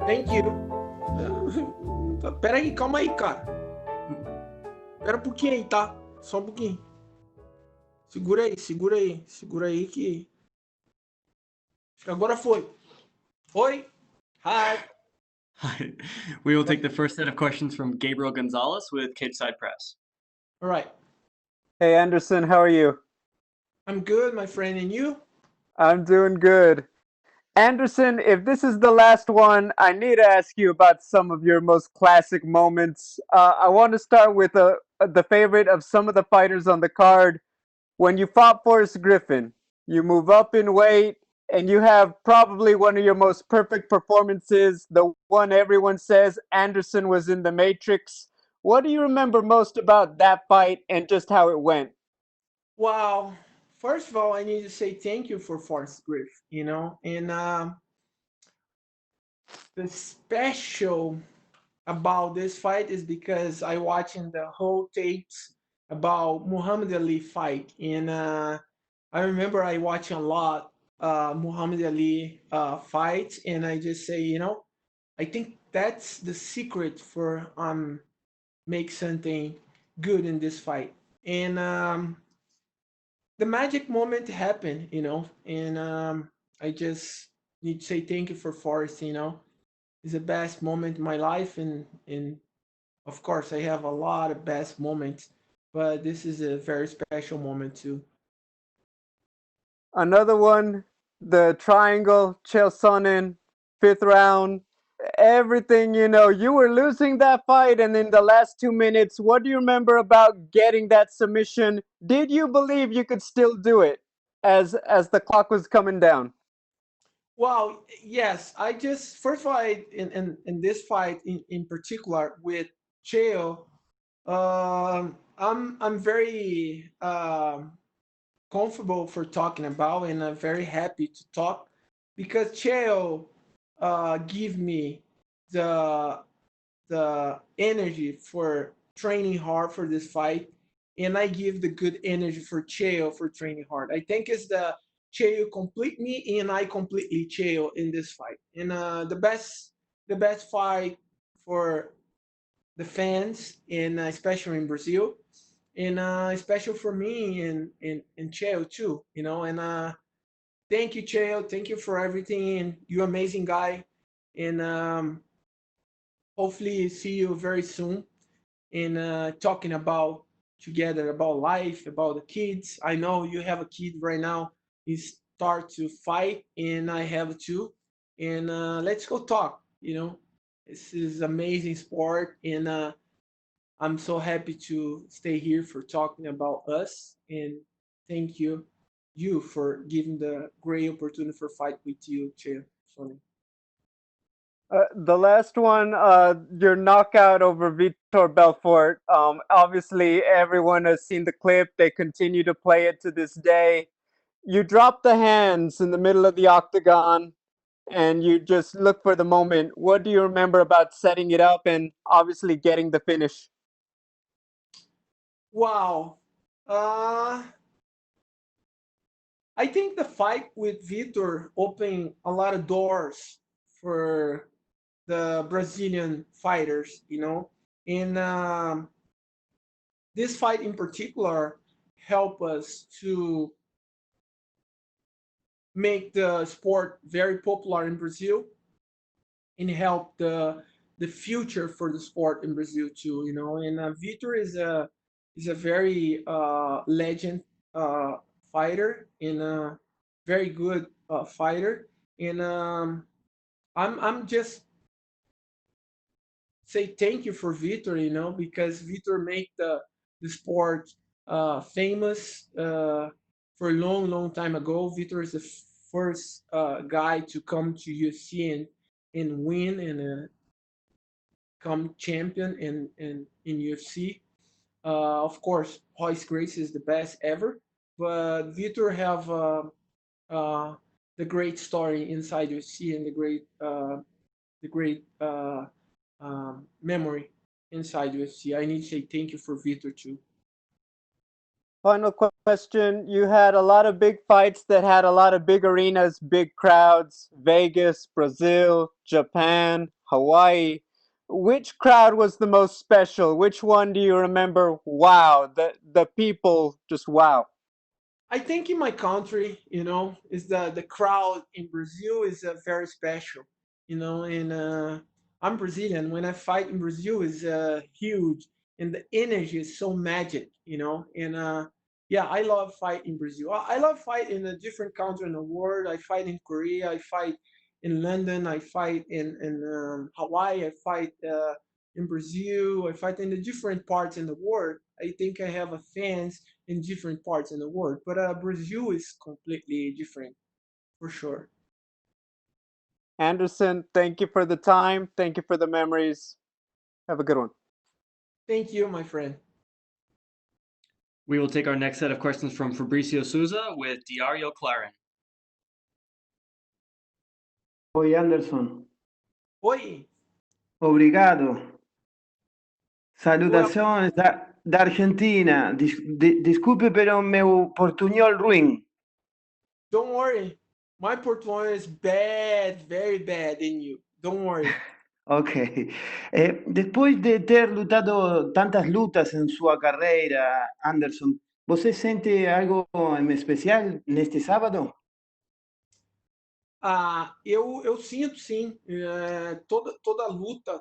Thank you. Pera aí, calma aí, cara. Pera um pouquinho aí, tá? Só um pouquinho. Segura aí que... Acho que agora foi. Oi. Hi. Hi. We will take the first set of questions from Gabriel Gonzalez with Cageside Press. All right. Hey, Anderson, how are you? I'm good, my friend, and you? I'm doing good. Anderson, if this is the last one, I need to ask you about some of your most classic moments. I want to start with the favorite of some of the fighters on the card. When you fought Forrest Griffin, you move up in weight, and you have probably one of your most perfect performances, the one everyone says Anderson was in the Matrix. What do you remember most about that fight and just how it went? Wow. First of all, I need to say thank you for Forrest Griff, you know, and the special about this fight is because I watching the whole tapes about Muhammad Ali fight, and I remember I watching a lot Muhammad Ali fights, and I just say, you know, I think that's the secret for make something good in this fight, and the magic moment happened, you know, and I just need to say thank you for Forrest, you know. It's the best moment in my life, and of course I have a lot of best moments, but this is a very special moment too. Another one, the triangle, Chael Sonnen, 5th round, everything, you know, you were losing that fight, and in the last 2 minutes, what do you remember about getting that submission? Did you believe you could still do it as the clock was coming down? Well, yes, I just first of all, in this fight in particular with Chael, I'm very comfortable for talking about, and I'm very happy to talk because Chael give me the the energy for training hard for this fight, and I give the good energy for Chael for training hard. I think it's the Chael complete me, and I completely Chael in this fight. And the best fight for the fans, and especially in Brazil, and especially for me and Chael too. You know, and thank you, Chael. Thank you for everything, and you amazing guy. And hopefully see you very soon in talking about together about life, about the kids. I know you have a kid right now. He start to fight, and I have too. And let's go talk. You know, this is amazing sport, and I'm so happy to stay here for talking about us. And thank you for giving the great opportunity for fight with you, Chair Sonny. The last one, your knockout over Vitor Belfort. Obviously, everyone has seen the clip. They continue to play it to this day. You drop the hands in the middle of the octagon, and you just look for the moment. What do you remember about setting it up and obviously getting the finish? Wow. I think the fight with Vitor opened a lot of doors for the Brazilian fighters, you know. And this fight in particular helped us to make the sport very popular in Brazil and help the future for the sport in Brazil too, you know. And Vitor is a very legend fighter and a very good fighter. And I'm just say thank you for Vitor, you know, because Vitor make the sport famous for a long, long time ago. Vitor is the first guy to come to UFC and win and come champion in UFC. Of course, Royce Gracie is the best ever, but Vitor have the great story inside UFC and the great memory inside UFC. I need to say thank you for Vitor too. Final question. You had a lot of big fights that had a lot of big arenas, big crowds, Vegas, Brazil, Japan, Hawaii. Which crowd was the most special? Which one do you remember? Wow, the people just wow. I think in my country, is the crowd in Brazil is very special, and I'm Brazilian. When I fight in Brazil is huge, and the energy is so magic, and yeah, I love fight in Brazil. I love fight in a different country in the world. I fight in Korea. I fight in London. I fight in Hawaii. I fight in Brazil. I fight in the different parts in the world. I think I have a fans in different parts in the world, but Brazil is completely different for sure. Anderson, thank you for the time. Thank you for the memories. Have a good one. Thank you, my friend. We will take our next set of questions from Fabricio Souza with Diario Clarin. Oi, Anderson. Oi. Obrigado. Salutações da Argentina. Desculpe, pero meu portunhol ruim. Don't worry. My portuguese is bad, very bad in you. Don't worry. Ok. Depois de ter lutado tantas lutas em sua carreira, Anderson, você sente algo em especial neste sábado? Eu sinto sim. Toda luta,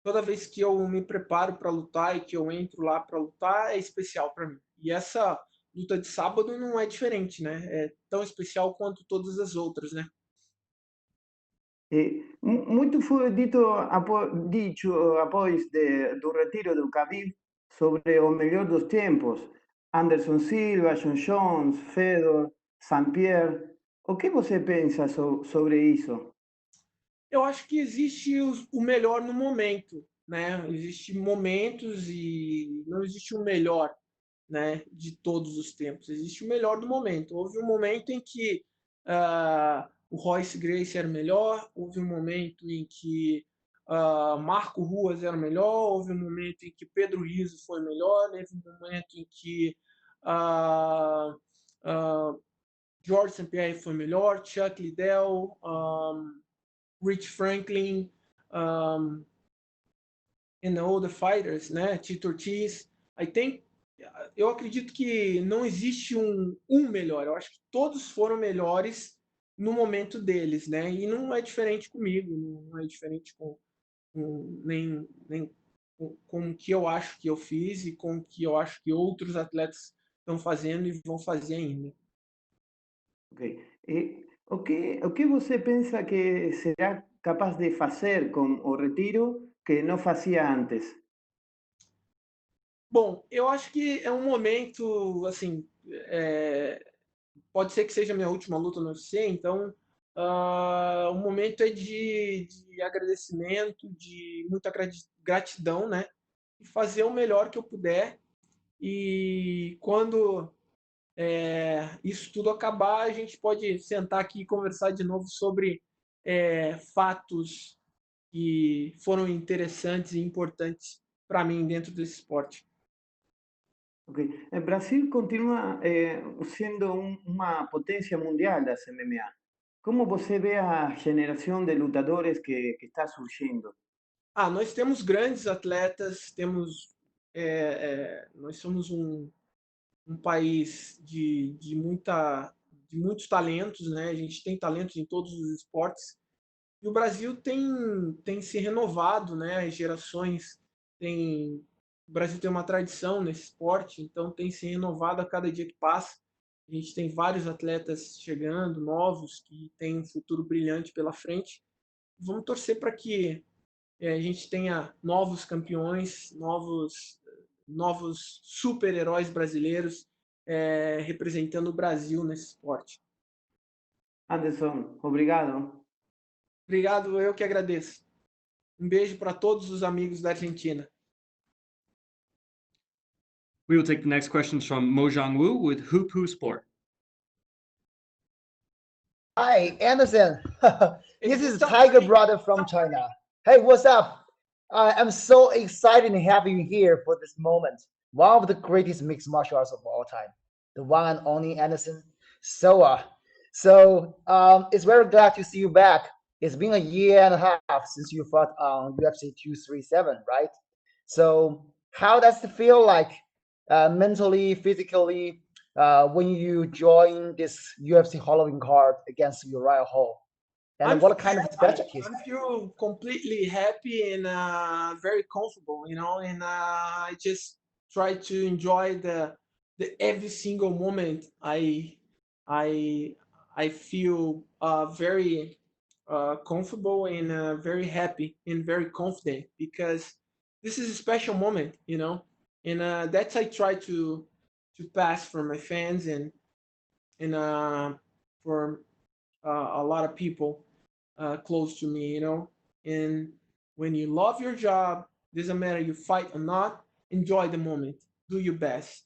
toda vez que eu me preparo para lutar e que eu entro lá para lutar é especial para mim. E essa luta de sábado não é diferente, né? É tão especial quanto todas as outras, né? Muito foi dicho após do retiro do Khabib sobre o melhor dos tempos. Anderson Silva, John Jones, Fedor, St. Pierre. O que você pensa sobre isso? Eu acho que existe o melhor no momento, né? Existem momentos e não existe o melhor, né, de todos os tempos. Existe o melhor do momento. Houve um momento em que o Royce Gracie era melhor, houve um momento em que Marco Ruas era melhor, houve um momento em que Pedro Rizzo foi melhor, houve um momento em que George St. Pierre foi melhor, Chuck Liddell, Rich Franklin, and all the fighters, né? Tito Ortiz. Eu acredito que não existe um melhor. Eu acho que todos foram melhores no momento deles, né? E não é diferente comigo, não é diferente nem com o que eu acho que eu fiz e com o que eu acho que outros atletas estão fazendo e vão fazer ainda. Ok. O que você pensa que será capaz de fazer com o retiro que não fazia antes? Bom, eu acho que é um momento, assim, pode ser que seja a minha última luta no UFC, então o momento é de agradecimento, de muita gratidão, né? E fazer o melhor que eu puder. E quando isso tudo acabar, a gente pode sentar aqui e conversar de novo sobre fatos que foram interessantes e importantes para mim dentro desse esporte. Ok. El Brasil continua sendo uma potência mundial das MMA. Como você vê a geração de lutadores que está surgindo? Nós temos grandes atletas, nós somos um país de muitos talentos, né? A gente tem talentos em todos os esportes. E o Brasil tem se renovado, né? As gerações o Brasil tem uma tradição nesse esporte, então tem se renovado a cada dia que passa. A gente tem vários atletas chegando, novos, que têm um futuro brilhante pela frente. Vamos torcer para que a gente tenha novos campeões, novos super-heróis brasileiros representando o Brasil nesse esporte. Anderson, obrigado. Obrigado, eu que agradeço. Um beijo para todos os amigos da Argentina. We will take the next questions from Mojang Wu with Hoop Hoo Sport. Hi, Anderson. This is Tiger Brother from China. Hey, what's up? I'm so excited to have you here for this moment. one of the greatest mixed martial arts of all time, the one and only Anderson Silva. So it's very glad to see you back. It's been a year and a half since you fought on UFC 237, right? So how does it feel like mentally, physically, when you join this UFC Halloween card against Uriah Hall? And I'm what kind of happy. specialties? I feel completely happy and very comfortable, and I just try to enjoy the every single moment. I I feel very comfortable and very happy and very confident because this is a special moment, and that's I try to pass for my fans and for a lot of people close to me, And when you love your job, doesn't matter you fight or not, enjoy the moment, do your best,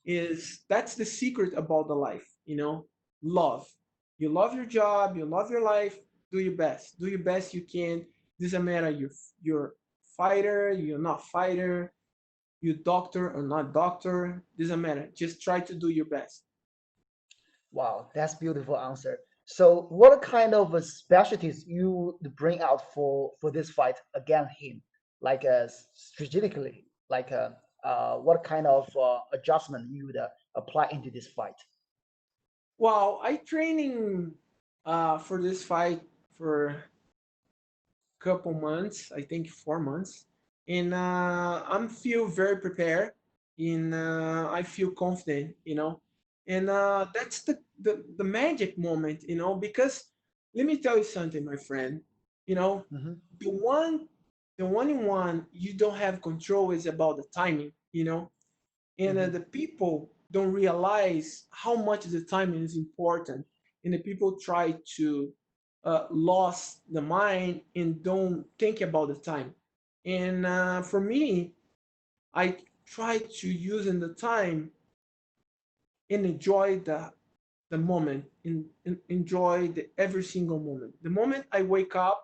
Is that's the secret about the life, Love. You love your job, you love your life, do your best you can. Doesn't matter you're fighter, you're not fighter, you doctor or not doctor, doesn't matter. Just try to do your best. Wow, that's beautiful answer. So, what kind of specialties you bring out for this fight against him? Like strategically, like what kind of adjustment you would apply into this fight? Well, I training for this fight for couple months, I think 4 months, and I'm feel very prepared, and I feel confident, and that's the magic moment, because let me tell you something, my friend, the one the only one you don't have control is about the timing, and the people don't realize how much the timing is important, and the people try to lost the mind and don't think about the time. And for me, I try to use in the time and enjoy the moment and enjoy the every single moment. The moment I wake up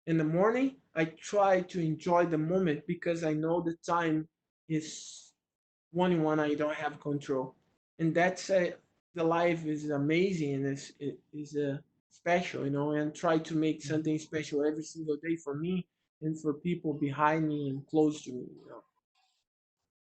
in the morning, I try to enjoy the moment because I know the time is one I don't have control, and that's the life is amazing and is special, and try to make something special every single day for me and for people behind me and close to me.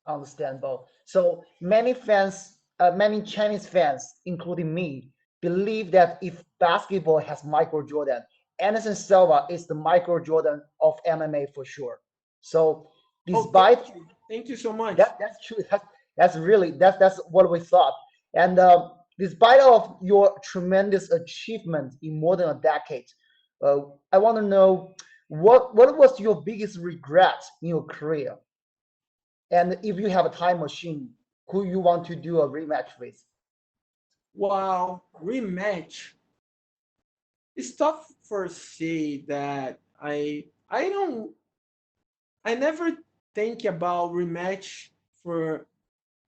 Understandable. So many fans, many Chinese fans, including me, believe that if basketball has Michael Jordan, Anderson Silva is the Michael Jordan of MMA for sure. So despite thank you so much. That's true. That's really that's what we thought. And despite of your tremendous achievement in more than a decade, I want to know what was your biggest regret in your career, and if you have a time machine, who you want to do a rematch with? Wow, rematch. It's tough for say that I never think about rematch for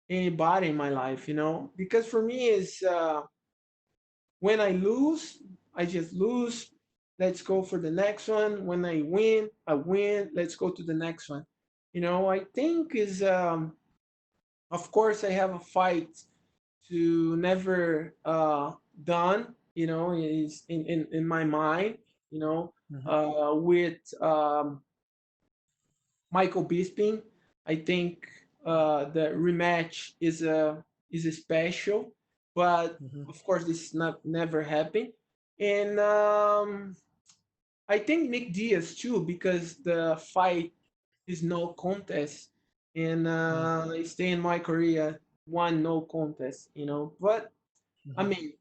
anybody in my life, because for me is when I lose, I just lose. Let's go for the next one. When I win, I win. Let's go to the next one. I think is of course I have a fight to never done. Is in my mind. With Michael Bisping. I think the rematch is a special, but of course this not never happened. And I think Nick Diaz too, because the fight is no contest, and I stay in my career one no contest. But I mean,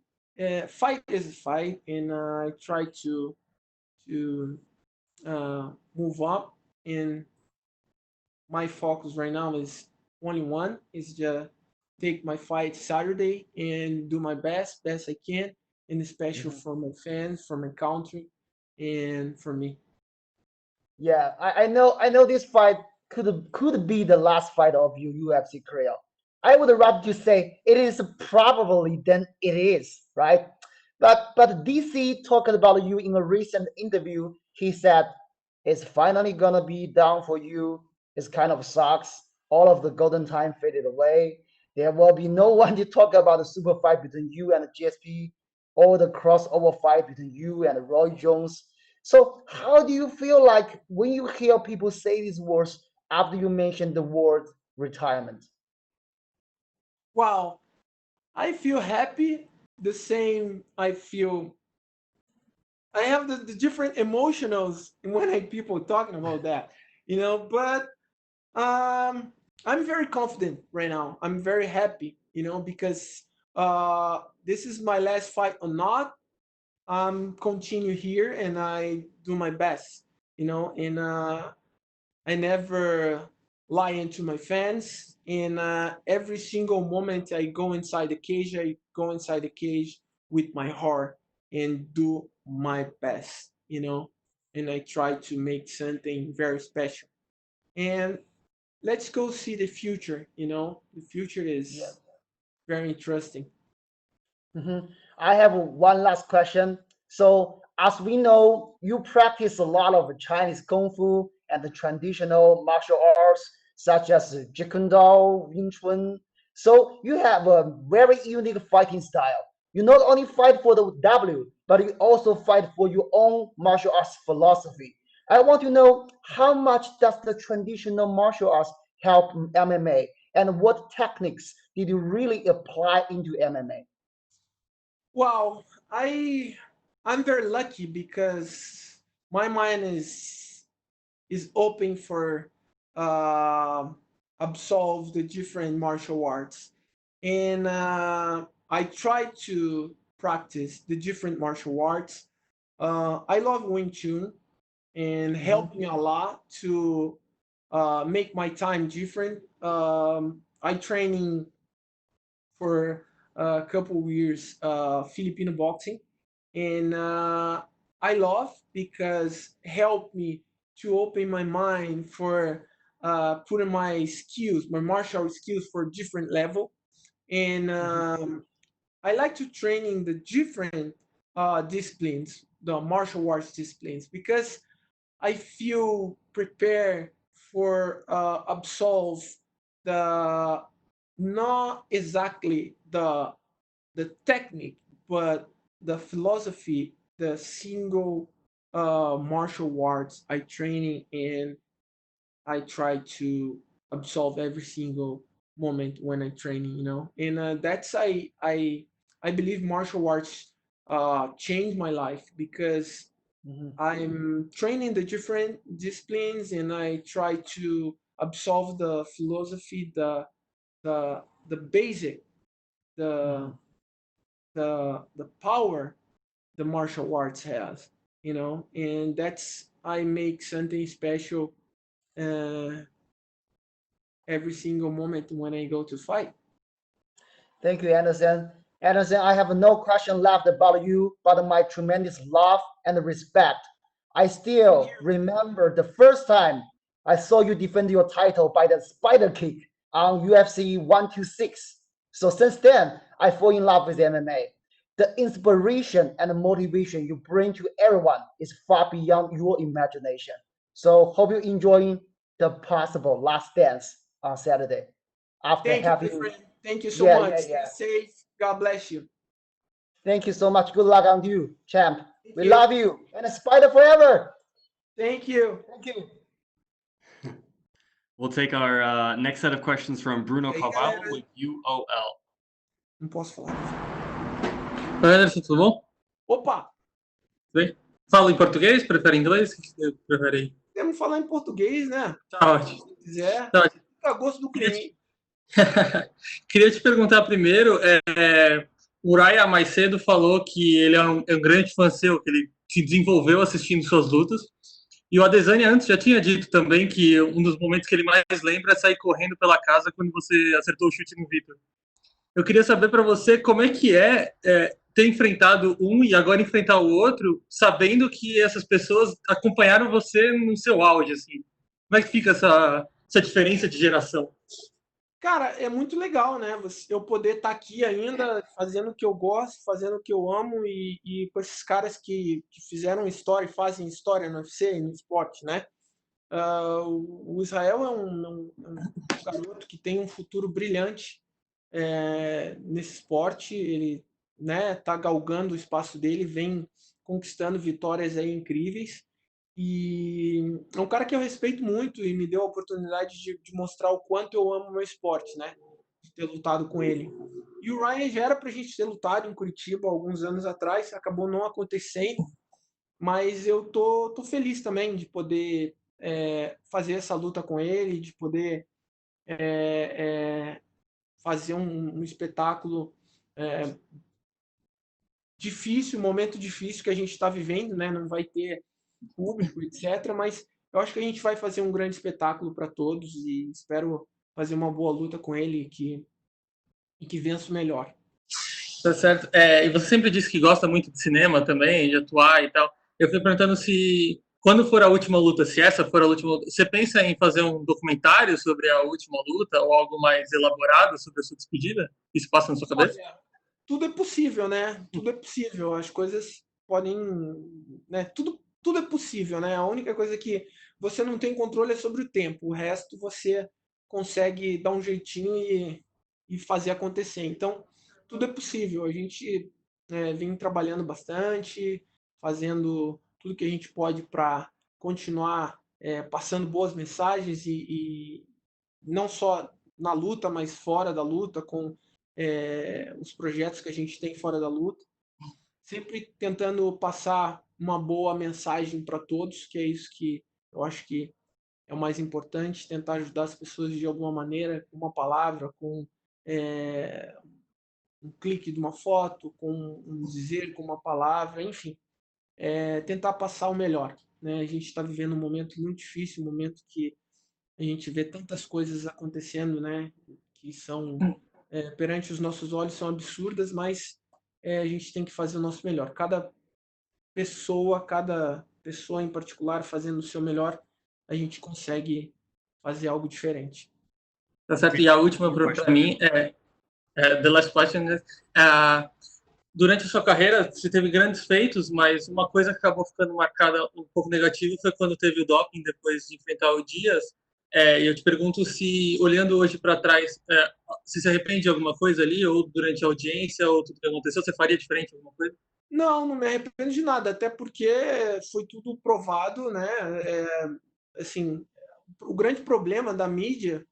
fight is a fight, and I try to move up and my focus right now is only one is just take my fight Saturday and do my best I can, and especially for my fans, for my country, and for me. Yeah, I know this fight could be the last fight of your UFC career. I would rather just say it is probably than it is, right? But DC talked about you in a recent interview. He said it's finally gonna be down for you. It's kind of sucks. all of the golden time faded away. There will be no one to talk about the super fight between you and the GSP or the crossover fight between you and Roy Jones. So how do you feel like when you hear people say these words after you mention the word retirement? Wow, I feel happy. The same, I have the different emotionals when people talking about that, but I'm very confident right now. I'm very happy, because this is my last fight or not. I'm continue here and I do my best, and I never lie to my fans. And every single moment I go inside the cage, I go inside the cage with my heart and do my best, and I try to make something very special. And let's go see the future, the future is very interesting. I have one last question. So, as we know, you practice a lot of Chinese Kung Fu and the traditional martial arts such as Jeet Kune Do, Wing Chun. So, you have a very unique fighting style. You not only fight for the W, but you also fight for your own martial arts philosophy. I want to know how much does the traditional martial arts help MMA, and what techniques did you really apply into MMA? Wow, I'm very lucky because my mind is open for uh, absolve the different martial arts, and I try to practice the different martial arts. I love Wing Chun, and helped me a lot to make my time different. I training for a couple of years Filipino boxing, and I love because helped me to open my mind for putting my skills, my martial skills for different level. And I like to train in the different disciplines, the martial arts disciplines, because I feel prepared for absolve the not exactly the technique, but the philosophy, the single martial arts I training in. I try to absolve every single moment when I training, and that's I believe martial arts changed my life because I'm training the different disciplines and I try to absolve the philosophy, the basic, the the power the martial arts has, and that's I make something special uh, every single moment when I go to fight. Thank you, Anderson. Anderson, I have no question left about you but my tremendous love and respect. I still remember the first time I saw you defend your title by the spider kick on UFC 126. So since then, I fall in love with MMA. The inspiration and the motivation you bring to everyone is far beyond your imagination. So hope you're enjoying the possible last dance on Saturday. After Thank you, my having, friend. Thank you so yeah, much. yeah, Stay yeah. safe. God bless you. Thank you so much. Good luck on you, champ. Thank We you. love you. And a spider forever. Thank you. Thank you. We'll take our next set of questions from Bruno E aí, Cavallo galera? with UOL. Não posso falar. Oi, Anderson, tudo bom? Opa! Bem? Fala em português? Prefere inglês? O que você prefere aí? Podemos falar em português, né? Tá ótimo. Se quiser. Tá ótimo. Fica a gosto do cliente. Queria te perguntar primeiro, o Uriah mais cedo falou que ele é um grande fã seu, que ele se desenvolveu assistindo suas lutas. E o Adesanya antes já tinha dito também que um dos momentos que ele mais lembra é sair correndo pela casa quando você acertou o chute no Vitor. Eu queria saber para você como é que ter enfrentado um e agora enfrentar o outro, sabendo que essas pessoas acompanharam você no seu auge, assim. Como é que fica essa diferença de geração? Cara, é muito legal, né? Eu poder estar aqui ainda fazendo o que eu gosto, fazendo o que eu amo e com esses caras que fizeram história e fazem história no UFC e no esporte, né? O Israel é um garoto que tem um futuro brilhante nesse esporte. Ele, né, tá galgando o espaço dele, vem conquistando vitórias aí incríveis. E é um cara que eu respeito muito e me deu a oportunidade de mostrar o quanto eu amo o meu esporte, né? De ter lutado com ele. E o Ryan já era pra gente ter lutado em Curitiba alguns anos atrás, acabou não acontecendo, mas eu tô feliz também de poder fazer essa luta com ele, de poder fazer um espetáculo difícil, um momento difícil que a gente está vivendo, né? Não vai ter público, etc. Mas eu acho que a gente vai fazer um grande espetáculo para todos e espero fazer uma boa luta com ele e que vença o melhor. Tá certo. E você sempre disse que gosta muito de cinema também, de atuar e tal. Eu fui perguntando se, quando for a última luta, se essa for a última luta, você pensa em fazer um documentário sobre a última luta ou algo mais elaborado sobre a sua despedida? Isso passa na sua cabeça? Olha, tudo é possível, né? Tudo é possível. As coisas podem, né? Tudo é possível, né? A única coisa que você não tem controle é sobre o tempo. O resto você consegue dar um jeitinho e fazer acontecer. Então, tudo é possível. A gente vem trabalhando bastante, fazendo tudo que a gente pode para continuar passando boas mensagens e não só na luta, mas fora da luta, com os projetos que a gente tem fora da luta. Sempre tentando passar uma boa mensagem para todos, que é isso que eu acho que é o mais importante, tentar ajudar as pessoas de alguma maneira, com uma palavra, com um clique de uma foto, com um dizer, com uma palavra, enfim, tentar passar o melhor, né? A gente está vivendo um momento muito difícil, um momento que a gente vê tantas coisas acontecendo, né? Que são perante os nossos olhos são absurdas, mas a gente tem que fazer o nosso melhor. Cada pessoa em particular fazendo o seu melhor, a gente consegue fazer algo diferente. Tá certo. E a última para mim the last question is, durante a sua carreira você teve grandes feitos, mas uma coisa que acabou ficando marcada um pouco negativa foi quando teve o doping depois de enfrentar o Dias. E eu te pergunto se, olhando hoje para trás, se arrepende de alguma coisa ali, ou durante a audiência, ou tudo que aconteceu, você faria diferente alguma coisa? Não me arrependo de nada, até porque foi tudo provado, né? Assim, o grande problema da mídia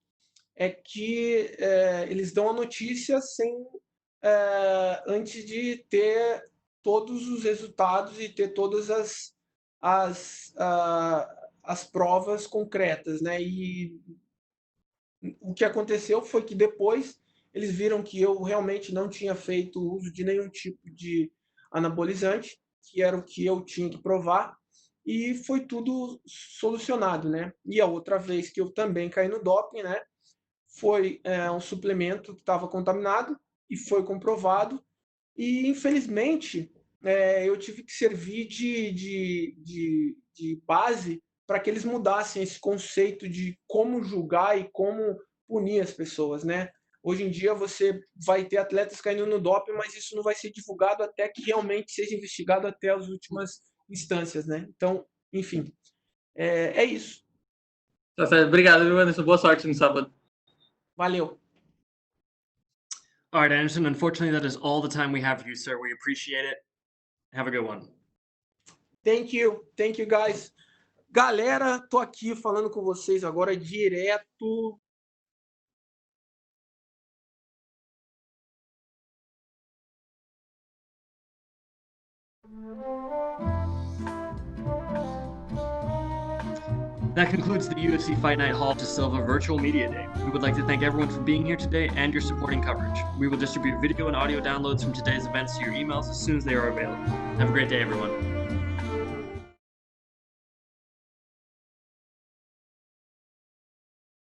é que eles dão a notícia sem antes de ter todos os resultados e ter todas as provas concretas, né? E o que aconteceu foi que depois eles viram que eu realmente não tinha feito uso de nenhum tipo de anabolizante, que era o que eu tinha que provar, e foi tudo solucionado, né? E a outra vez que eu também caí no doping, né? Foi um suplemento que estava contaminado e foi comprovado. E, infelizmente, eu tive que servir de base para que eles mudassem esse conceito de como julgar e como punir as pessoas, né? Hoje em dia você vai ter atletas caindo no doping, mas isso não vai ser divulgado até que realmente seja investigado até as últimas instâncias, né? Então, enfim, é isso. Tá certo. Obrigado, viu, Anderson? Boa sorte no sábado. Valeu. All right, Anderson, unfortunately, that is all the time we have for you, sir. We appreciate it. Have a good one. Thank you, guys. Galera, tô aqui falando com vocês agora direto. That concludes the UFC Fight Night Hall to SIlva Virtual Media Day. We would like to thank everyone for being here today and your supporting coverage. We will distribute video and audio downloads from today's events to your emails as soon as they are available. Have a great day, everyone.